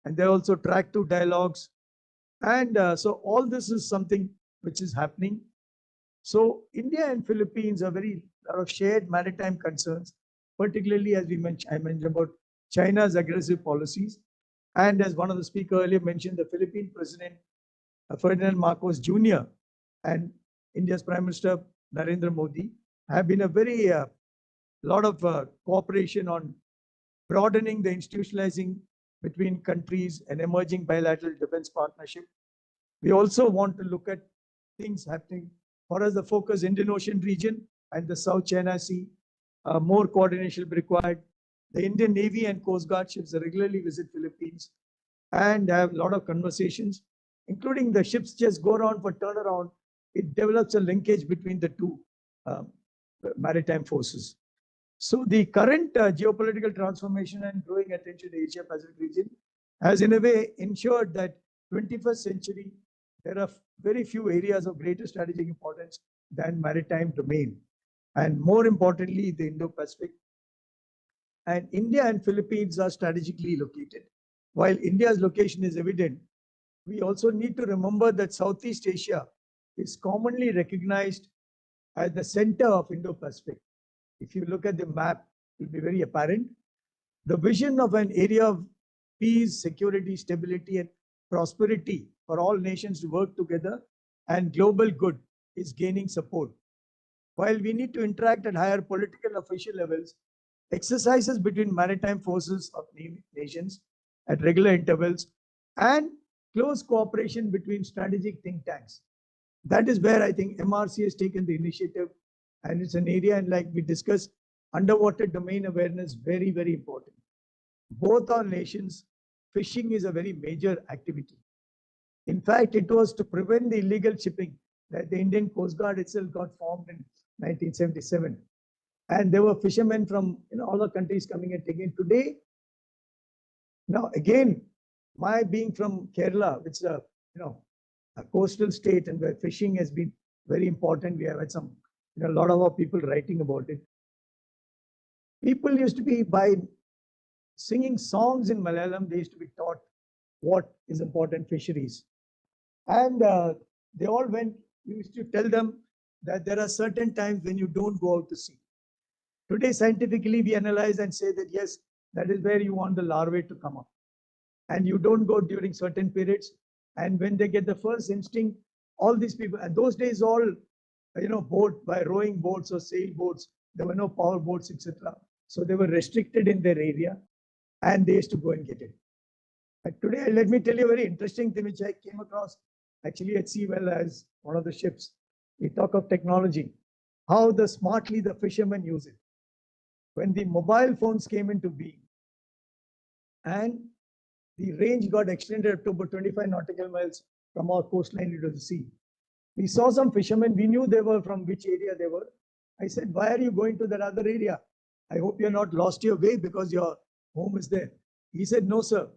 And there are also track 2 dialogues. And so all this is something which is happening. So India and Philippines are very lot of shared maritime concerns, particularly as I mentioned about China's aggressive policies. And as one of the speakers earlier mentioned, the Philippine President Ferdinand Marcos Jr. and India's Prime Minister Narendra Modi have been a very lot of cooperation on broadening the institutionalizing between countries and emerging bilateral defense partnership. We also want to look at things happening. For us, the focus Indian Ocean region and the South China Sea. More coordination will be required. The Indian Navy and Coast Guard ships regularly visit Philippines and have a lot of conversations, including the ships just go around for turnaround. It develops a linkage between the two maritime forces. So the current geopolitical transformation and growing attention to the Asia Pacific region has in a way ensured that 21st century, there are very few areas of greater strategic importance than maritime domain. And more importantly, the Indo-Pacific. And India and Philippines are strategically located. While India's location is evident, we also need to remember that Southeast Asia is commonly recognized as the center of Indo-Pacific. If you look at the map, it will be very apparent. The vision of an area of peace, security, stability, and prosperity for all nations to work together and global good is gaining support. While we need to interact at higher political official levels, exercises between maritime forces of nations at regular intervals, and close cooperation between strategic think tanks. That is where I think MRC has taken the initiative, and it's an area, and like we discussed, underwater domain awareness, very, very important. Both our nations, fishing is a very major activity. In fact, it was to prevent the illegal shipping that the Indian Coast Guard itself got formed in 1977. And there were fishermen from all the countries coming and taking. Today, now again, my being from Kerala, which is a coastal state and where fishing has been very important. We have had some, a lot of our people writing about it. People used to be, by singing songs in Malayalam, they used to be taught what is important fisheries. And they all went, we used to tell them that there are certain times when you don't go out to sea. Today, scientifically, we analyze and say that, yes, that is where you want the larvae to come up. And you don't go during certain periods. And when they get the first instinct, all these people, and those days all, boat by rowing boats or sailboats, there were no power boats, etc. So they were restricted in their area and they used to go and get it. But today, let me tell you a very interesting thing which I came across actually at Seawell as one of the ships. We talk of technology, how smartly the fishermen use it. When the mobile phones came into being and the range got extended up to about 25 nautical miles from our coastline into the sea. We saw some fishermen, we knew they were from which area they were. I said, why are you going to that other area? I hope you're not lost your way because your home is there. He said, no, sir.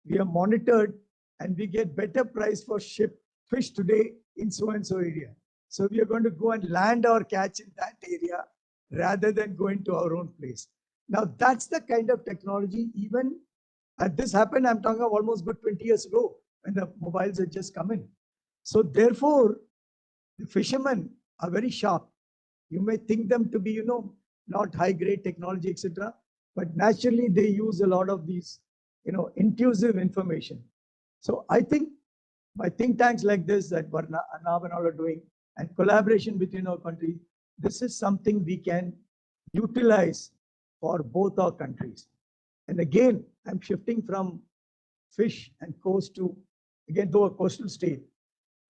We are monitored and we get better price for fish today in so-and-so area. So we are going to go and land our catch in that area rather than going to our own place. Now, that's the kind of technology, even this happened, I'm talking of almost good 20 years ago when the mobiles had just come in. So therefore, the fishermen are very sharp. You may think them to be, not high-grade technology, etc. But naturally, they use a lot of these, intuitive information. So I think by think tanks like this that Arnab and all are doing, and collaboration between our countries, this is something we can utilize for both our countries. And again, I'm shifting from fish and coast to, again, to a coastal state.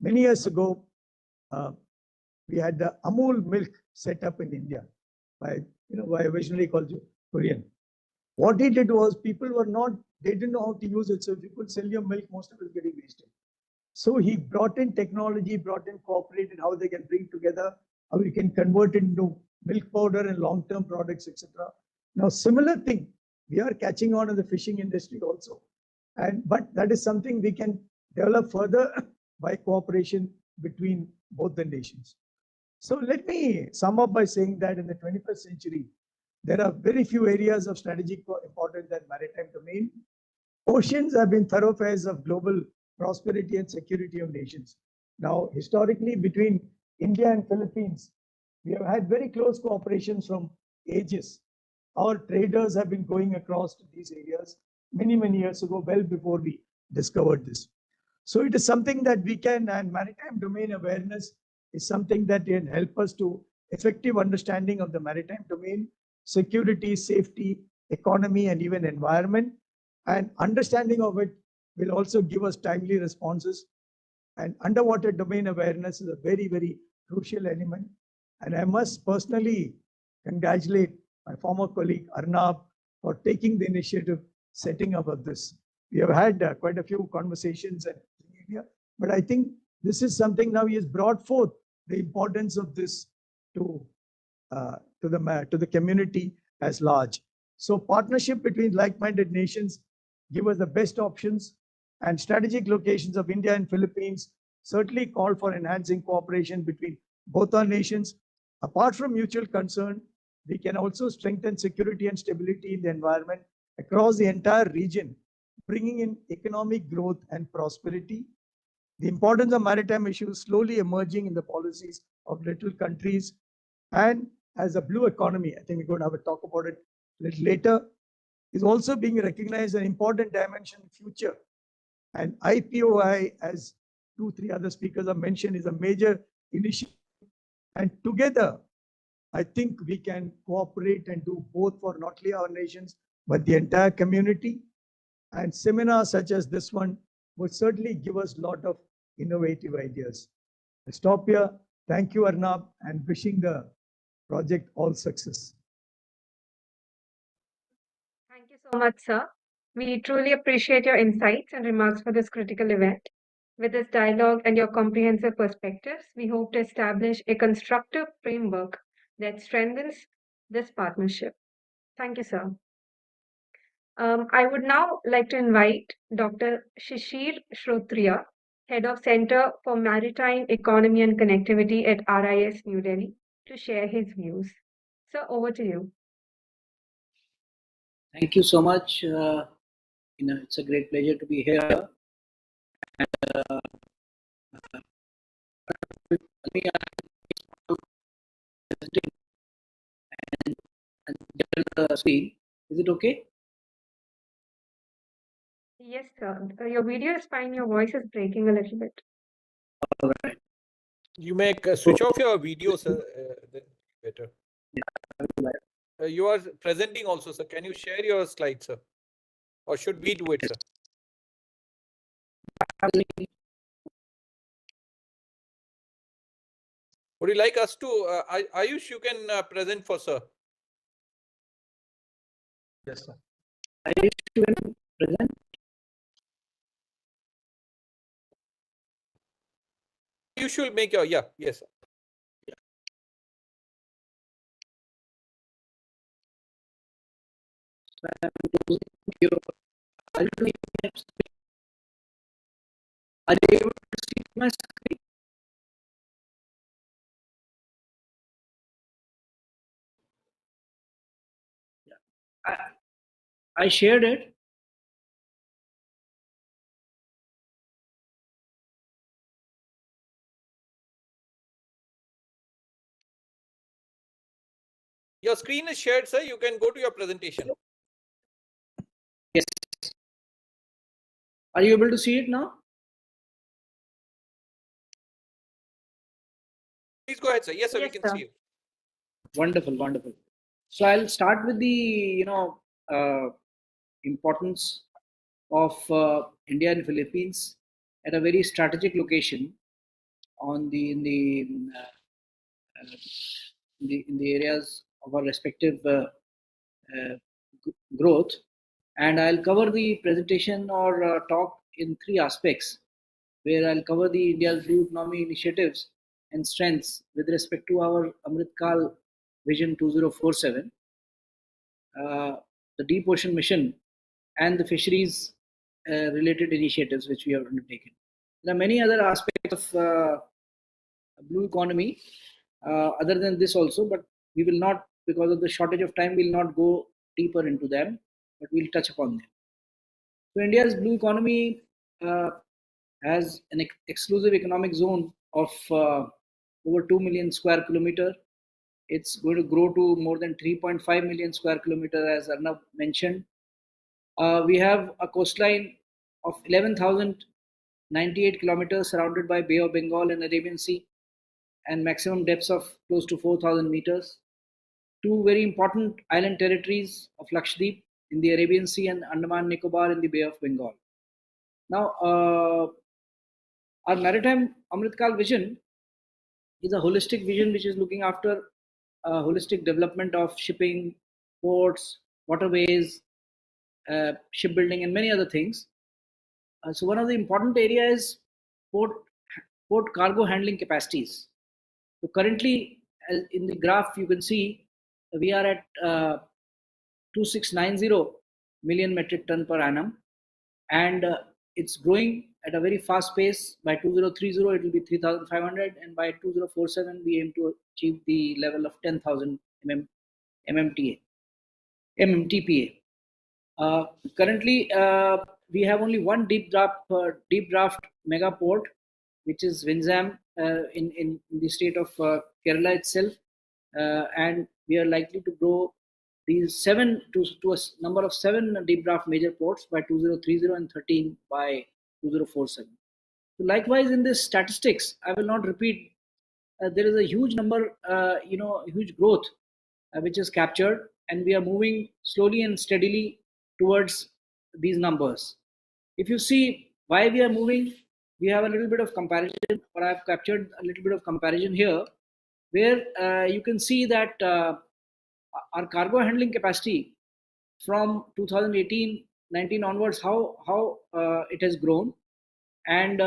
Many years ago, we had the Amul milk set up in India by a visionary called Korean. What he did was people they didn't know how to use it. So if you could sell your milk, most of it was getting wasted. So he brought in technology, brought in cooperated, how they can bring together, how we can convert it into milk powder and long-term products, etc. Now, similar thing, we are catching on in the fishing industry also. But that is something we can develop further by cooperation between both the nations. So let me sum up by saying that in the 21st century, there are very few areas of strategic importance than maritime domain. Oceans have been thoroughfares of global prosperity and security of nations. Now, historically, between India and Philippines, we have had very close cooperations from ages. Our traders have been going across to these areas many, many years ago, well before we discovered this. So it is something that we can, and maritime domain awareness is something that can help us to effective understanding of the maritime domain, security, safety, economy, and even environment. And understanding of it will also give us timely responses And underwater domain awareness is a very, very crucial element. And I must personally congratulate my former colleague Arnab for taking the initiative, setting up of this. We have had quite a few conversations in India, but I think this is something now he has brought forth the importance of this to the community as large. So partnership between like-minded nations give us the best options, and strategic locations of India and Philippines certainly call for enhancing cooperation between both our nations. Apart from mutual concern, we can also strengthen security and stability in the environment across the entire region, bringing in economic growth and prosperity. The importance of maritime issues slowly emerging in the policies of little countries, and as a blue economy, I think we're going to have a talk about it a little later, is also being recognized as an important dimension in future. And IPOI, as 2-3 other speakers have mentioned, is a major initiative. And together, I think we can cooperate and do both for not only our nations, but the entire community. And seminars such as this one would certainly give us a lot of innovative ideas. I stop here. Thank you, Arnab, and wishing the project all success. Thank you so much, sir. We truly appreciate your insights and remarks for this critical event. With this dialogue and your comprehensive perspectives, we hope to establish a constructive framework that strengthens this partnership. Thank you, sir. I would now like to invite Dr. Shishir Shrotriya, Head of Center for Maritime Economy and Connectivity at RIS New Delhi, to share his views. Sir, over to you. Thank you so much. It's a great pleasure to be here. Let me share the screen. Is it okay? Yes, sir. Your video is fine. Your voice is breaking a little bit. All right. You may switch off your video, sir. Then better. You are presenting also, sir. Can you share your slides, sir? Or should we do it, sir? Would you like us to, Ayush, you can present for sir. Yes, sir. Ayush, you can present. You should make your, yeah, yes, sir. Are you able to see my screen? I shared it. Your screen is shared, sir. You can go to your presentation. Yes. Are you able to see it now? Please go ahead, sir. Yes, sir, Yes, we can sir. see you. Wonderful, wonderful. So I'll start with the importance of India and Philippines at a very strategic location on in the areas of our respective growth, and I'll cover the presentation or talk in three aspects, where I'll cover the India's blue economy initiatives and strengths with respect to our Amritkal Vision 2047, the deep ocean mission, and the fisheries related initiatives which we have undertaken. There are many other aspects of blue economy other than this also, but we will not, because of the shortage of time, will not go deeper into them, but we'll touch upon them. So India's blue economy has an exclusive economic zone of over 2 million square kilometer. It's going to grow to more than 3.5 million square kilometer, as Arnab mentioned. We have a coastline of 11,098 kilometers surrounded by Bay of Bengal and Arabian Sea, and maximum depths of close to 4,000 meters. Two very important island territories of Lakshadweep in the Arabian Sea and Andaman Nicobar in the Bay of Bengal. Now, Our Maritime Amritkal vision is a holistic vision which is looking after holistic development of shipping, ports, waterways, shipbuilding, and many other things. So one of the important areas is port port cargo handling capacities. So currently, in the graph, you can see we are at 2690 million metric ton per annum, and it's growing at a very fast pace. By 2030, it will be 3,500, and by 2047, we aim to achieve the level of 10,000 MMTA, MMTPA. Currently, we have only one deep draft mega port, which is Winzam in the state of Kerala itself, and we are likely to grow these seven to a number of seven deep draft major ports by 2030 and 13 by 2047. So likewise, in this statistics, I will not repeat. There is a huge number, huge growth which is captured, and we are moving slowly and steadily towards these numbers. If you see why we are moving, we have a little bit of comparison, or I've captured a little bit of comparison here, where you can see that our cargo handling capacity from 2018-19 onwards, how it has grown, and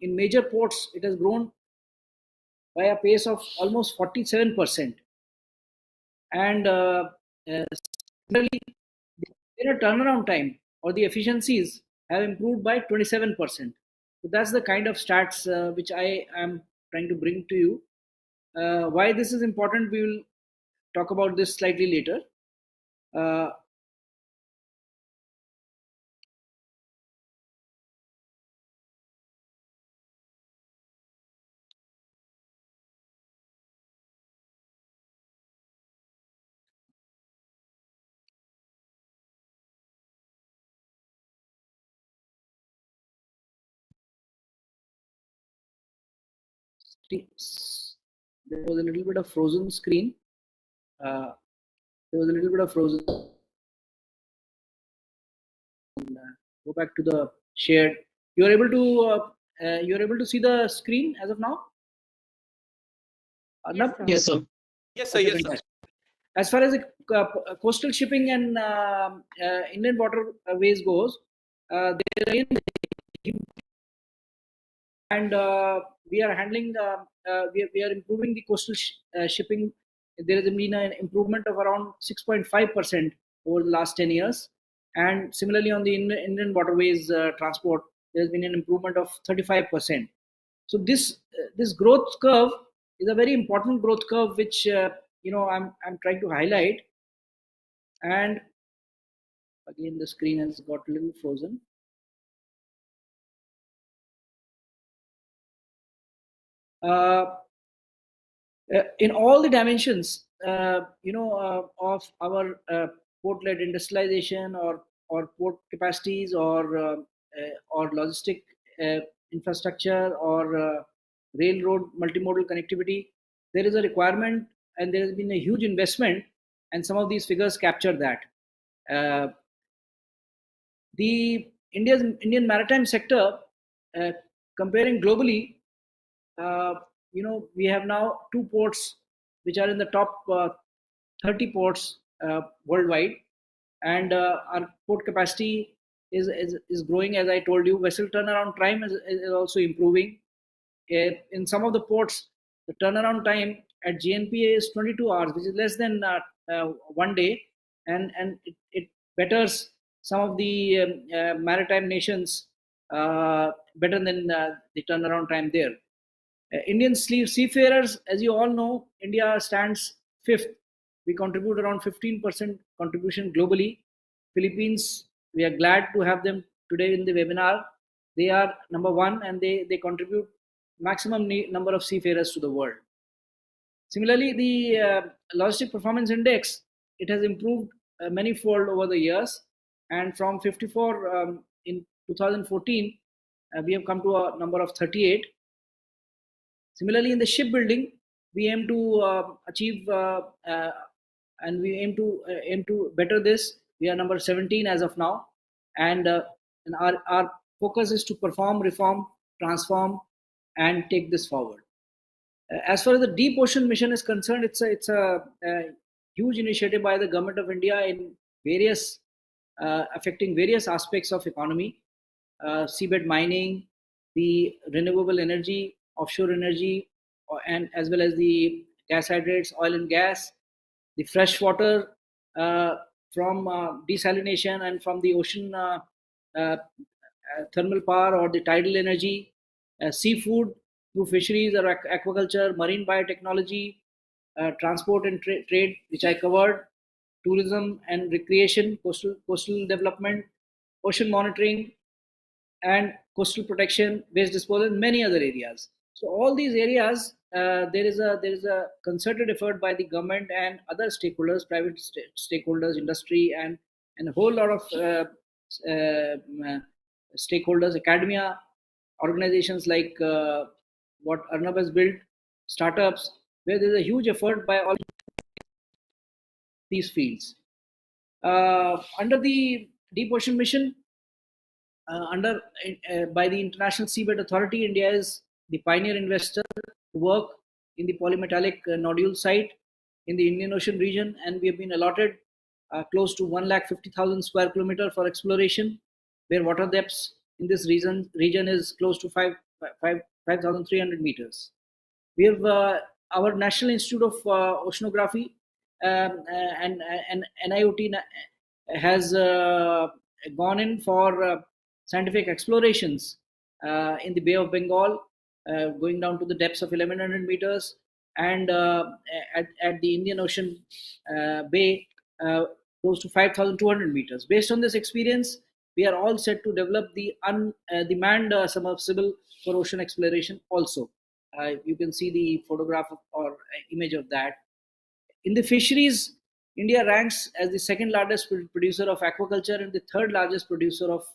in major ports it has grown by a pace of almost 47%. And similarly, the turnaround time or the efficiencies have improved by 27%. So that's the kind of stats which I am trying to bring to you. Why this is important, we will talk about this slightly later. There was a little bit of frozen screen. There was a little bit of frozen. Go back to the shared. You're able to see the screen as of now. Yes, sir. Yes, sir. Yes, sir. Okay, Yes, sir. as far as the coastal shipping and inland waterways goes, there is, and we are handling we are improving the coastal shipping. There has been an improvement of around 6.5% over the last 10 years, and similarly on the inland waterways transport, there has been an improvement of 35%. So this growth curve is a very important growth curve, which I'm trying to highlight. And again, the screen has got a little frozen. In all the dimensions, of our port-led industrialization or port capacities or logistic infrastructure or railroad multimodal connectivity, there is a requirement, and there has been a huge investment, and some of these figures capture that. The Indian maritime sector, comparing globally, we have now two ports which are in the top 30 ports worldwide, and our port capacity is growing. As I told you, vessel turnaround time is also improving. In some of the ports, the turnaround time at GNPA is 22 hours, which is less than 1 day, and it betters some of the maritime nations better than the turnaround time there. Indian seafarers, as you all know, India stands fifth. We contribute around 15% contribution globally. Philippines, we are glad to have them today in the webinar. They are number one, and they contribute maximum number of seafarers to the world. Similarly, the logistic performance index, it has improved many-fold over the years, and from 54 in 2014, we have come to a number of 38. Similarly, in the shipbuilding, we aim to achieve and we aim to better this. We are number 17 as of now, and our focus is to perform, reform, transform, and take this forward. As far as the deep ocean mission is concerned, it's a huge initiative by the government of India in various affecting various aspects of economy, seabed mining, the renewable energy, offshore energy, and as well as the gas hydrates, oil and gas, the fresh water from desalination and from the ocean thermal power or the tidal energy, seafood through fisheries or aquaculture, marine biotechnology, transport and trade, which I covered, tourism and recreation, coastal development, ocean monitoring, and coastal protection, waste disposal, and many other areas. So all these areas, there is a concerted effort by the government and other stakeholders, private stakeholders, industry, and a whole lot of stakeholders, academia, organizations like what Arnab has built, startups, where there's a huge effort by all these fields. Under the Deep Ocean Mission, under by the International Seabed Authority, India is the pioneer investor to work in the polymetallic nodule site in the Indian Ocean region, and we have been allotted close to 150,000 square kilometer for exploration, where water depths in this region is close to 5,300 meters. We have our National Institute of Oceanography and NIOT has gone in for scientific explorations in the Bay of Bengal, going down to the depths of 1100 meters, and at the Indian Ocean Bay, close to 5,200 meters. Based on this experience, we are all set to develop the manned submersible for ocean exploration also. You can see the photograph or image of that. In the fisheries, India ranks as the second largest producer of aquaculture and the third largest producer of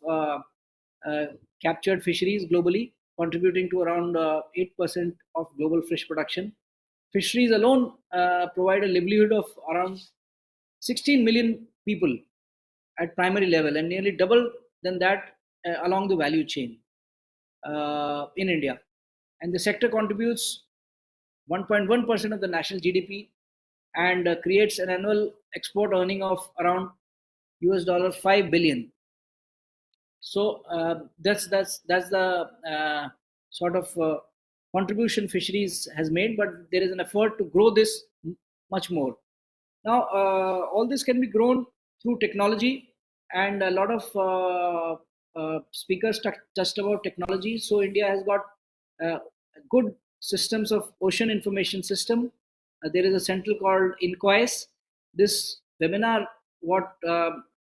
captured fisheries globally, contributing to around 8% of global fish production. Fisheries alone provide a livelihood of around 16 million people at primary level and nearly double than that along the value chain in India. And the sector contributes 1.1% of the national GDP and creates an annual export earning of around $5 billion. So that's the sort of contribution fisheries has made, but there is an effort to grow this much more. Now, all this can be grown through technology, and a lot of speakers touched about technology. So India has got good systems of ocean information system. There is a center called INQUIS. This webinar, what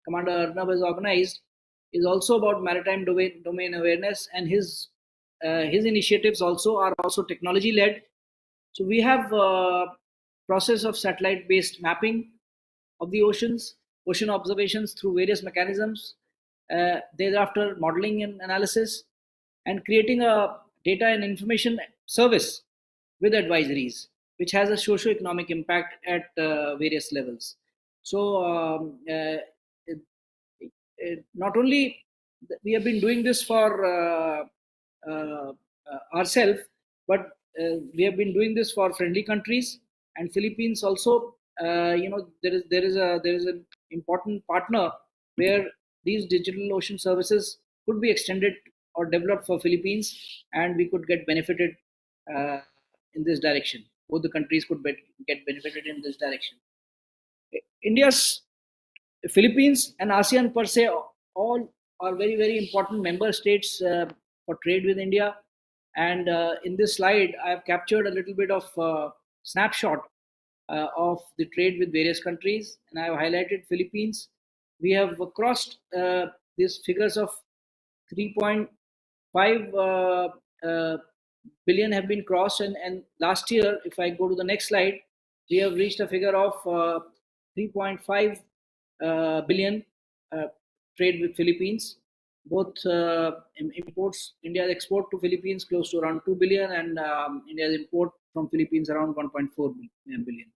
Commander Arnab has organized, is also about maritime domain awareness, and his initiatives also are also technology led. So we have process of satellite based mapping of the oceans, ocean observations through various mechanisms, thereafter modeling and analysis, and creating a data and information service with advisories, which has a socio-economic impact at various levels. So not only we have been doing this for ourselves, but we have been doing this for friendly countries and Philippines also. There is an important partner where these digital ocean services could be extended or developed for Philippines, and we could get benefited in this direction. Both the countries could get benefited in this direction. India's Philippines and ASEAN per se all are very, very important member states for trade with India. And in this slide, I have captured a little bit of snapshot of the trade with various countries, and I have highlighted Philippines. We have crossed these figures of 3.5 billion have been crossed, and last year, if I go to the next slide, we have reached a figure of 3.5 billion trade with Philippines. Both imports, India's export to Philippines close to around 2 billion, and India's import from Philippines around 1.4 billion.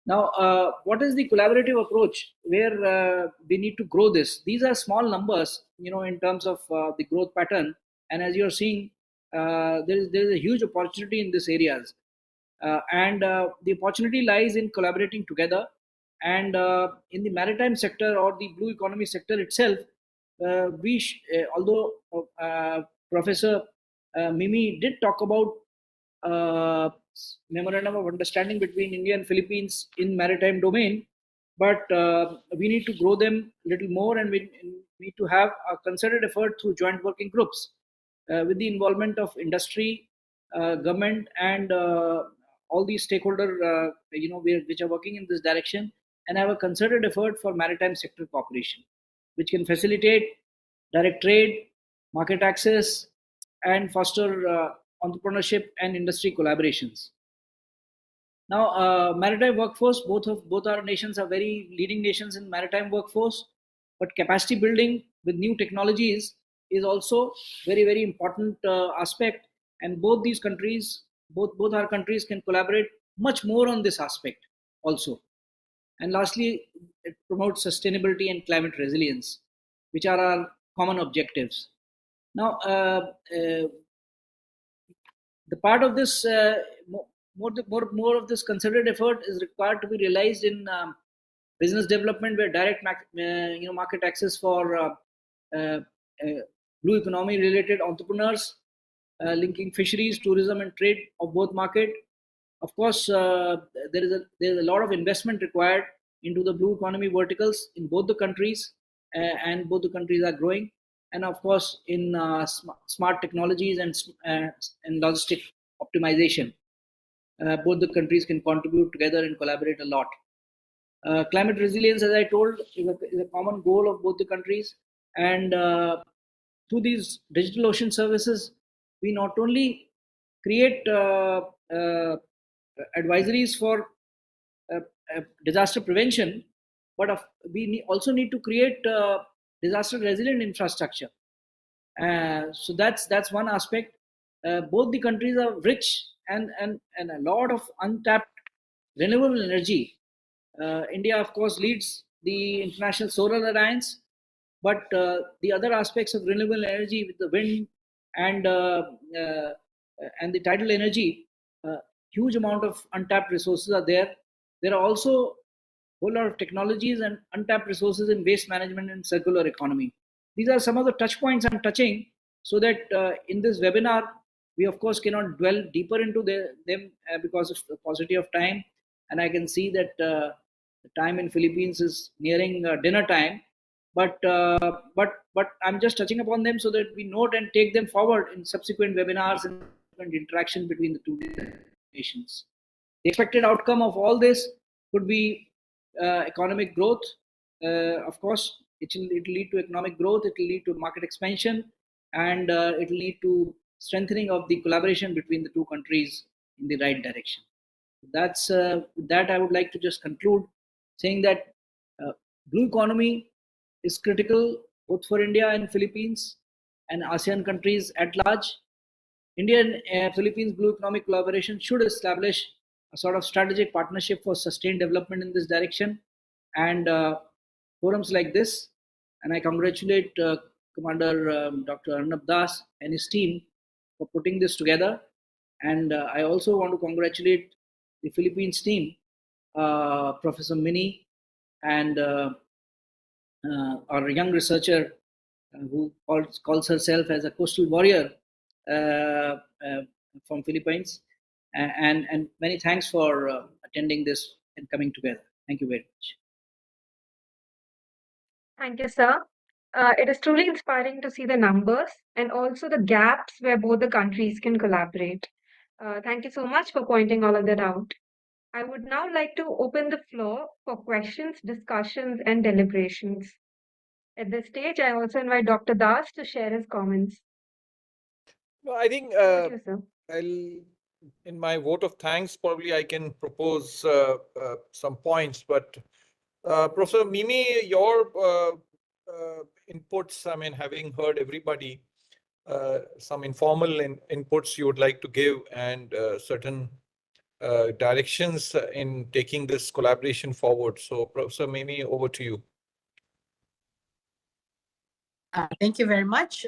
Now, what is the collaborative approach where we need to grow this? These are small numbers, in terms of the growth pattern. And as you're seeing, there is a huge opportunity in these areas, and the opportunity lies in collaborating together. And in the maritime sector or the blue economy sector itself, although Professor Mimi did talk about memorandum of understanding between India and Philippines in maritime domain, but we need to grow them a little more, and we need to have a concerted effort through joint working groups with the involvement of industry, government, and all these stakeholder, which are working in this direction, and have a concerted effort for maritime sector cooperation, which can facilitate direct trade, market access, and foster entrepreneurship and industry collaborations. Now, maritime workforce, both our nations are very leading nations in maritime workforce, but capacity building with new technologies is also very important aspect, and both our countries can collaborate much more on this aspect also. And lastly, it promotes sustainability and climate resilience, which are our common objectives. Now, the part of this more of this concerted effort is required to be realized in business development, where direct market access for blue economy related entrepreneurs, linking fisheries, tourism, and trade of both market. Of course, there is a lot of investment required into the blue economy verticals in both the countries, and both the countries are growing. And of course, in smart technologies and logistic optimization, both the countries can contribute together and collaborate a lot. Climate resilience, as I told, is a common goal of both the countries. And through these digital ocean services, we not only create advisories for disaster prevention, but we also need to create disaster resilient infrastructure. So that's one aspect. Both the countries are rich and a lot of untapped renewable energy. India, of course, leads the International Solar Alliance, but the other aspects of renewable energy with the wind and the tidal energy, huge amount of untapped resources are there. There are also a whole lot of technologies and untapped resources in waste management and circular economy. These are some of the touch points I'm touching, so that in this webinar, we of course cannot dwell deeper into them because of the paucity of time. And I can see that the time in Philippines is nearing dinner time, but I'm just touching upon them so that we note and take them forward in subsequent webinars and interaction between the two nations. The expected outcome of all this could be economic growth. Of course, it will lead to economic growth, it will lead to market expansion, and it will lead to strengthening of the collaboration between the two countries in the right direction. That's that I would like to just conclude saying that blue economy is critical both for India and Philippines and ASEAN countries at large. India and Philippines blue economic collaboration should establish a sort of strategic partnership for sustained development in this direction, and forums like this. And I congratulate Commander Dr. Arnab Das and his team for putting this together. And I also want to congratulate the Philippines team, Professor Mini, and our young researcher who calls herself as a coastal warrior from Philippines. And many thanks for attending this and coming together. Thank you very much. Thank you, sir. It is truly inspiring to see the numbers and also the gaps where both the countries can collaborate. Thank you so much for pointing all of that out. I would now like to open the floor for questions, discussions, and deliberations. At this stage, I also invite Dr. Das to share his comments. No, I think Over to you, sir. in my vote of thanks, probably I can propose some points. But Professor Mimi, your inputs, I mean, having heard everybody, some informal inputs you would like to give, and certain directions in taking this collaboration forward. So Professor Mimi, over to you. Thank you very much.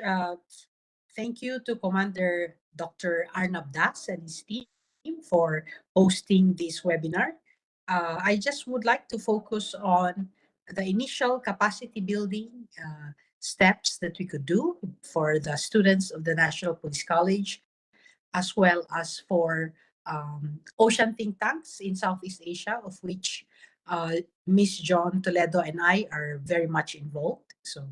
Thank you to Commander Dr. Arnab Das and his team for hosting this webinar. I just would like to focus on the initial capacity building steps that we could do for the students of the National Police College, as well as for ocean think tanks in Southeast Asia, of which Ms. John Toledo and I are very much involved. So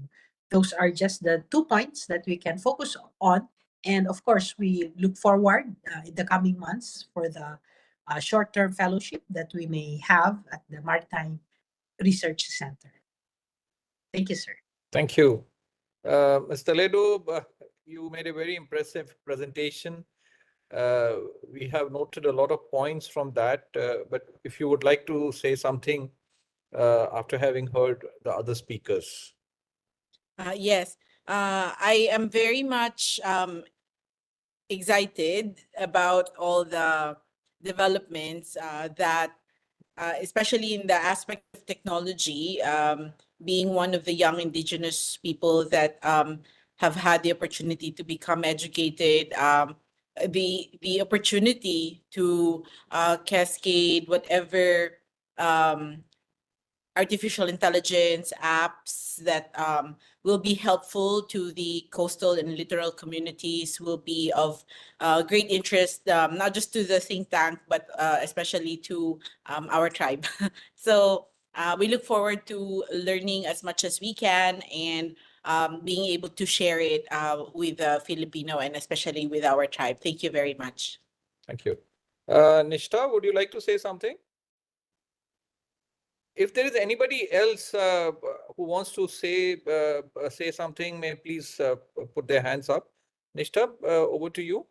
those are just the 2 points that we can focus on. And of course, we look forward in the coming months for the short-term fellowship that we may have at the Maritime Research Center. Thank you, sir. Thank you. Ms. Toledo, you made a very impressive presentation. We have noted a lot of points from that, but if you would like to say something after having heard the other speakers. Yes, I am very much excited about all the developments that, especially in the aspect of technology, being one of the young indigenous people that have had the opportunity to become educated, the opportunity to cascade whatever artificial intelligence apps that will be helpful to the coastal and littoral communities will be of great interest, not just to the think tank, but especially to our tribe. So we look forward to learning as much as we can and being able to share it with Filipino and especially with our tribe. Thank you very much. Thank you. Nishta, would you like to say something? If there is anybody else who wants to say something, may please put their hands up. Nishta, over to you.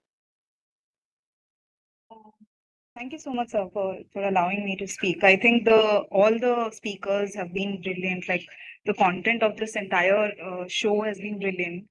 Thank you so much, sir, for allowing me to speak. I think all the speakers have been brilliant. Like the content of this entire show has been brilliant.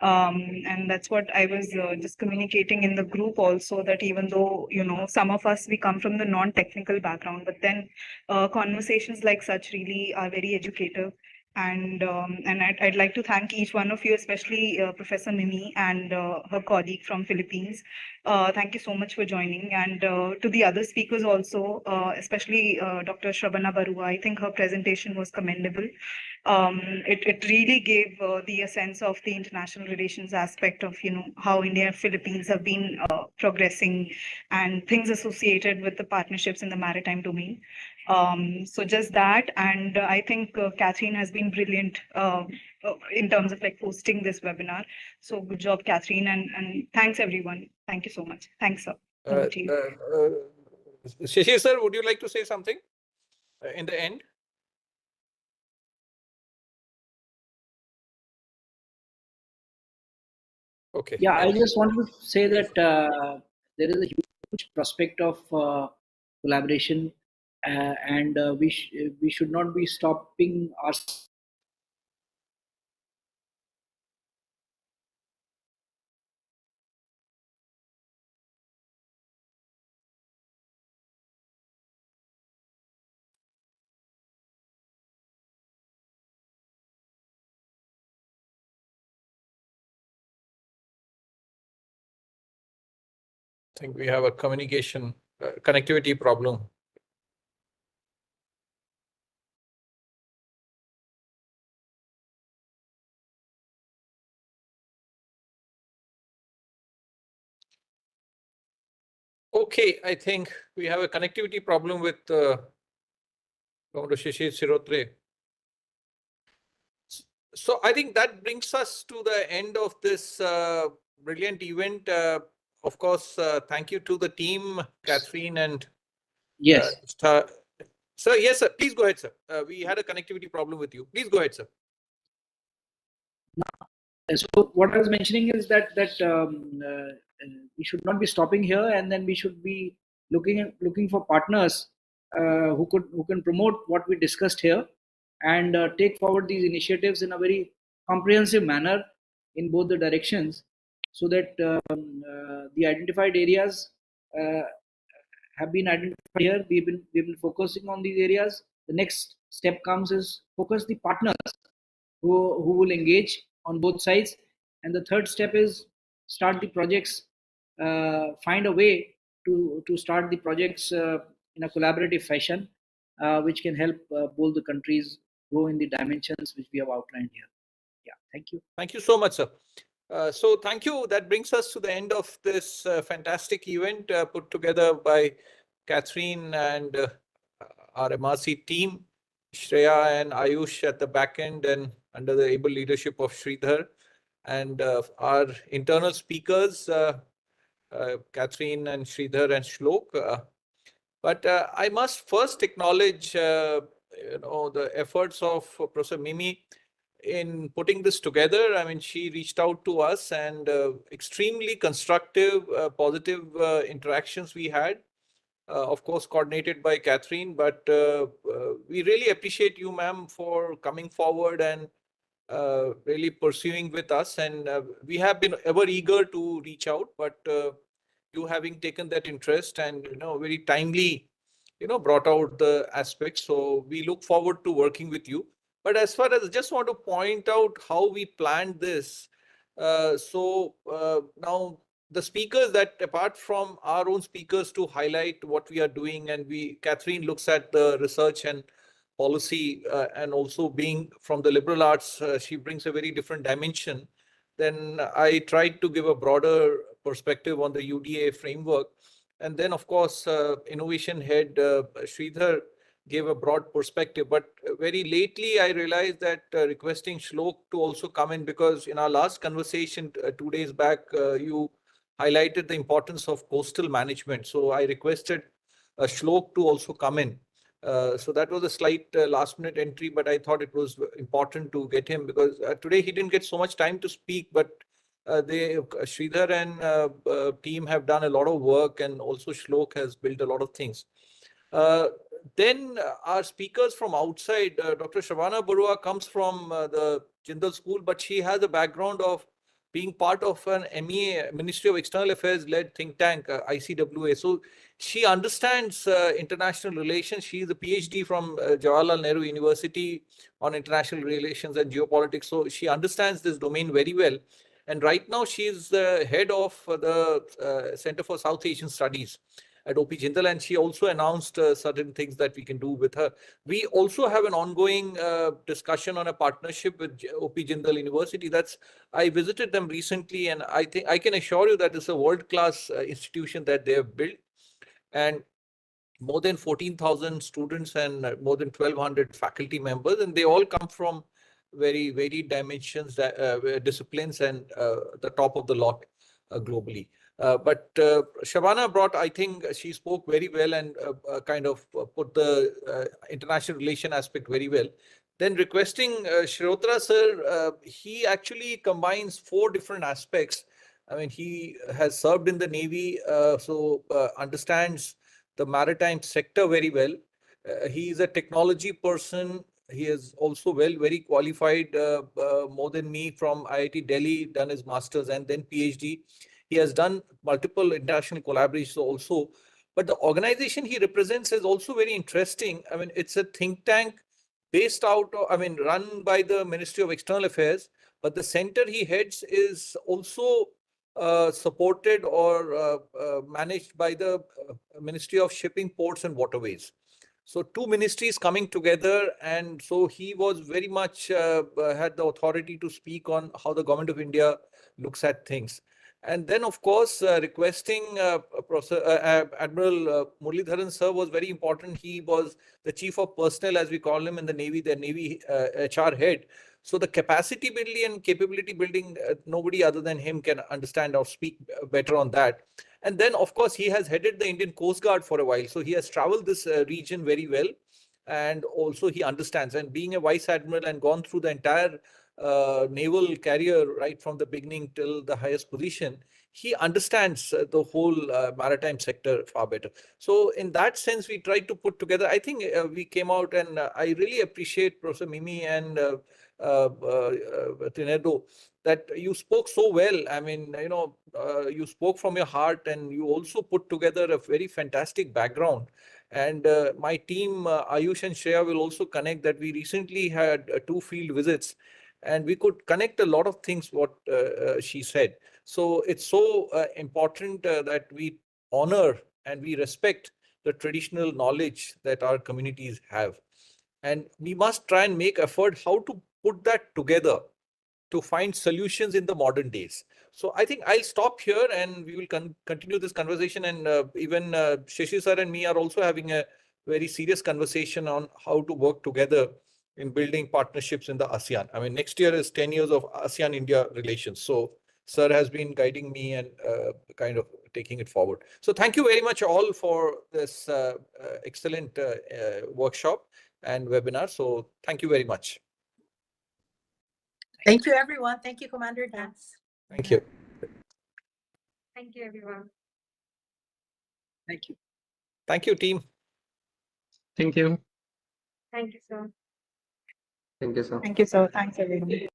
And that's what I was just communicating in the group also, that even though, some of us, we come from the non-technical background, but then conversations like such really are very educative. And I'd like to thank each one of you, especially Professor Mimi and her colleague from Philippines. Thank you so much for joining. And to the other speakers also, especially Dr. Shravana Barua, I think her presentation was commendable. It really gave the sense of the international relations aspect of, how India and Philippines have been progressing and things associated with the partnerships in the maritime domain. So just that, and I think Catherine has been brilliant in terms of like hosting this webinar. So good job, Catherine, and thanks everyone. Thank you so much. Thanks, sir. Over to you. Shishir sir, would you like to say something in the end? Okay. Yeah, I just wanted to say that there is a huge prospect of collaboration, and we should not be stopping our. I think we have a connectivity problem. Okay, I think we have a connectivity problem with Dr. Shishir Sirotre. So I think that brings us to the end of this brilliant event. Of course, thank you to the team, Catherine and Yes. Sir, yes, sir. Please go ahead, sir. We had a connectivity problem with you. Please go ahead, sir. So what I was mentioning is that we should not be stopping here, and then we should be looking for partners who can promote what we discussed here and take forward these initiatives in a very comprehensive manner in both the directions, so that the identified areas have been identified here. We've been focusing on these areas. The next step comes is focus the partners who will engage on both sides, and the third step is start the projects find a way to start the projects in a collaborative fashion, which can help both the countries grow in the dimensions which we have outlined here. Yeah, thank you. Thank you so much, sir. So thank you. That brings us to the end of this fantastic event put together by Catherine and our MRC team, Shreya and Ayush at the back end, and under the able leadership of Sridhar, and our internal speakers, Catherine and Sridhar and Shlok. But I must first acknowledge, the efforts of Professor Mimi in putting this together. I mean, she reached out to us, and extremely constructive, positive interactions we had. Of course, coordinated by Catherine, but we really appreciate you, ma'am, for coming forward and really pursuing with us. And we have been ever eager to reach out, but you having taken that interest and, very timely, brought out the aspects. So we look forward to working with you. But as far as I just want to point out how we planned this. Now the speakers, that apart from our own speakers to highlight what we are doing, and Catherine looks at the research and policy, and also being from the liberal arts, she brings a very different dimension. Then I tried to give a broader perspective on the UDA framework. And then, of course, innovation head Sridhar gave a broad perspective. But very lately, I realized that requesting Shlok to also come in, because in our last conversation 2 days back, you highlighted the importance of coastal management. So I requested Shlok to also come in. So that was a slight last minute entry, but I thought it was important to get him, because today he didn't get so much time to speak, but Sridhar and team have done a lot of work, and also Shlok has built a lot of things. Then our speakers from outside, Dr. Shabana Barua comes from the Jindal School, but she has a background of being part of an MEA, Ministry of External Affairs led think tank, ICWA. So she understands international relations. She is a PhD from Jawaharlal Nehru University on international relations and geopolitics. So she understands this domain very well. And right now she is the head of the Center for South Asian Studies at OP Jindal, and she also announced certain things that we can do with her. We also have an ongoing discussion on a partnership with OP Jindal University. I visited them recently, and I think I can assure you that it's a world-class institution that they have built, and more than 14,000 students and more than 1,200 faculty members, and they all come from very varied dimensions, disciplines, and the top of the lot globally. But Shabana brought, I think she spoke very well and kind of put the international relation aspect very well. Then requesting Shrirotra sir, he actually combines 4 different aspects. I mean, he has served in the Navy, so understands the maritime sector very well. He is a technology person. He is also very qualified, more than me, from IIT Delhi, done his master's and then PhD. He has done multiple international collaborations also. But the organization he represents is also very interesting. I mean, it's a think tank based out of, run by the Ministry of External Affairs, but the center he heads is also supported or managed by the Ministry of Shipping, Ports and Waterways. So 2 ministries coming together, and so he was very much had the authority to speak on how the government of India looks at things. And then, of course, requesting Admiral Muralidharan sir was very important. He was the chief of personnel, as we call him in the Navy, the Navy HR head. So the capacity building and capability building, nobody other than him can understand or speak better on that. And then, of course, he has headed the Indian Coast Guard for a while. So he has traveled this region very well. And also he understands. And being a vice admiral and gone through the entire naval career right from the beginning till the highest position, he understands the whole maritime sector far better. So in that sense, we tried to put together, I think we came out, and I really appreciate Professor Mimi and Tinedo, that you spoke so well. I mean, you spoke from your heart, and you also put together a very fantastic background. And my team, Ayush and Shreya, will also connect that we recently had 2 field visits. and we could connect a lot of things what she said. So it's so important that we honor and we respect the traditional knowledge that our communities have. And we must try and make effort how to put that together to find solutions in the modern days. So I think I'll stop here and we will continue this conversation. And even Shashi sir and me are also having a very serious conversation on how to work together in building partnerships in the ASEAN. I mean, next year is 10 years of ASEAN-India relations. So sir has been guiding me and kind of taking it forward. So thank you very much all for this excellent workshop and webinar. So thank you very much. Thank you, everyone. Thank you, Commander Dance. Thank you. Thank you, everyone. Thank you. Thank you, team. Thank you. Thank you, sir. Thank you, sir. Thank you, sir. Thanks, everyone.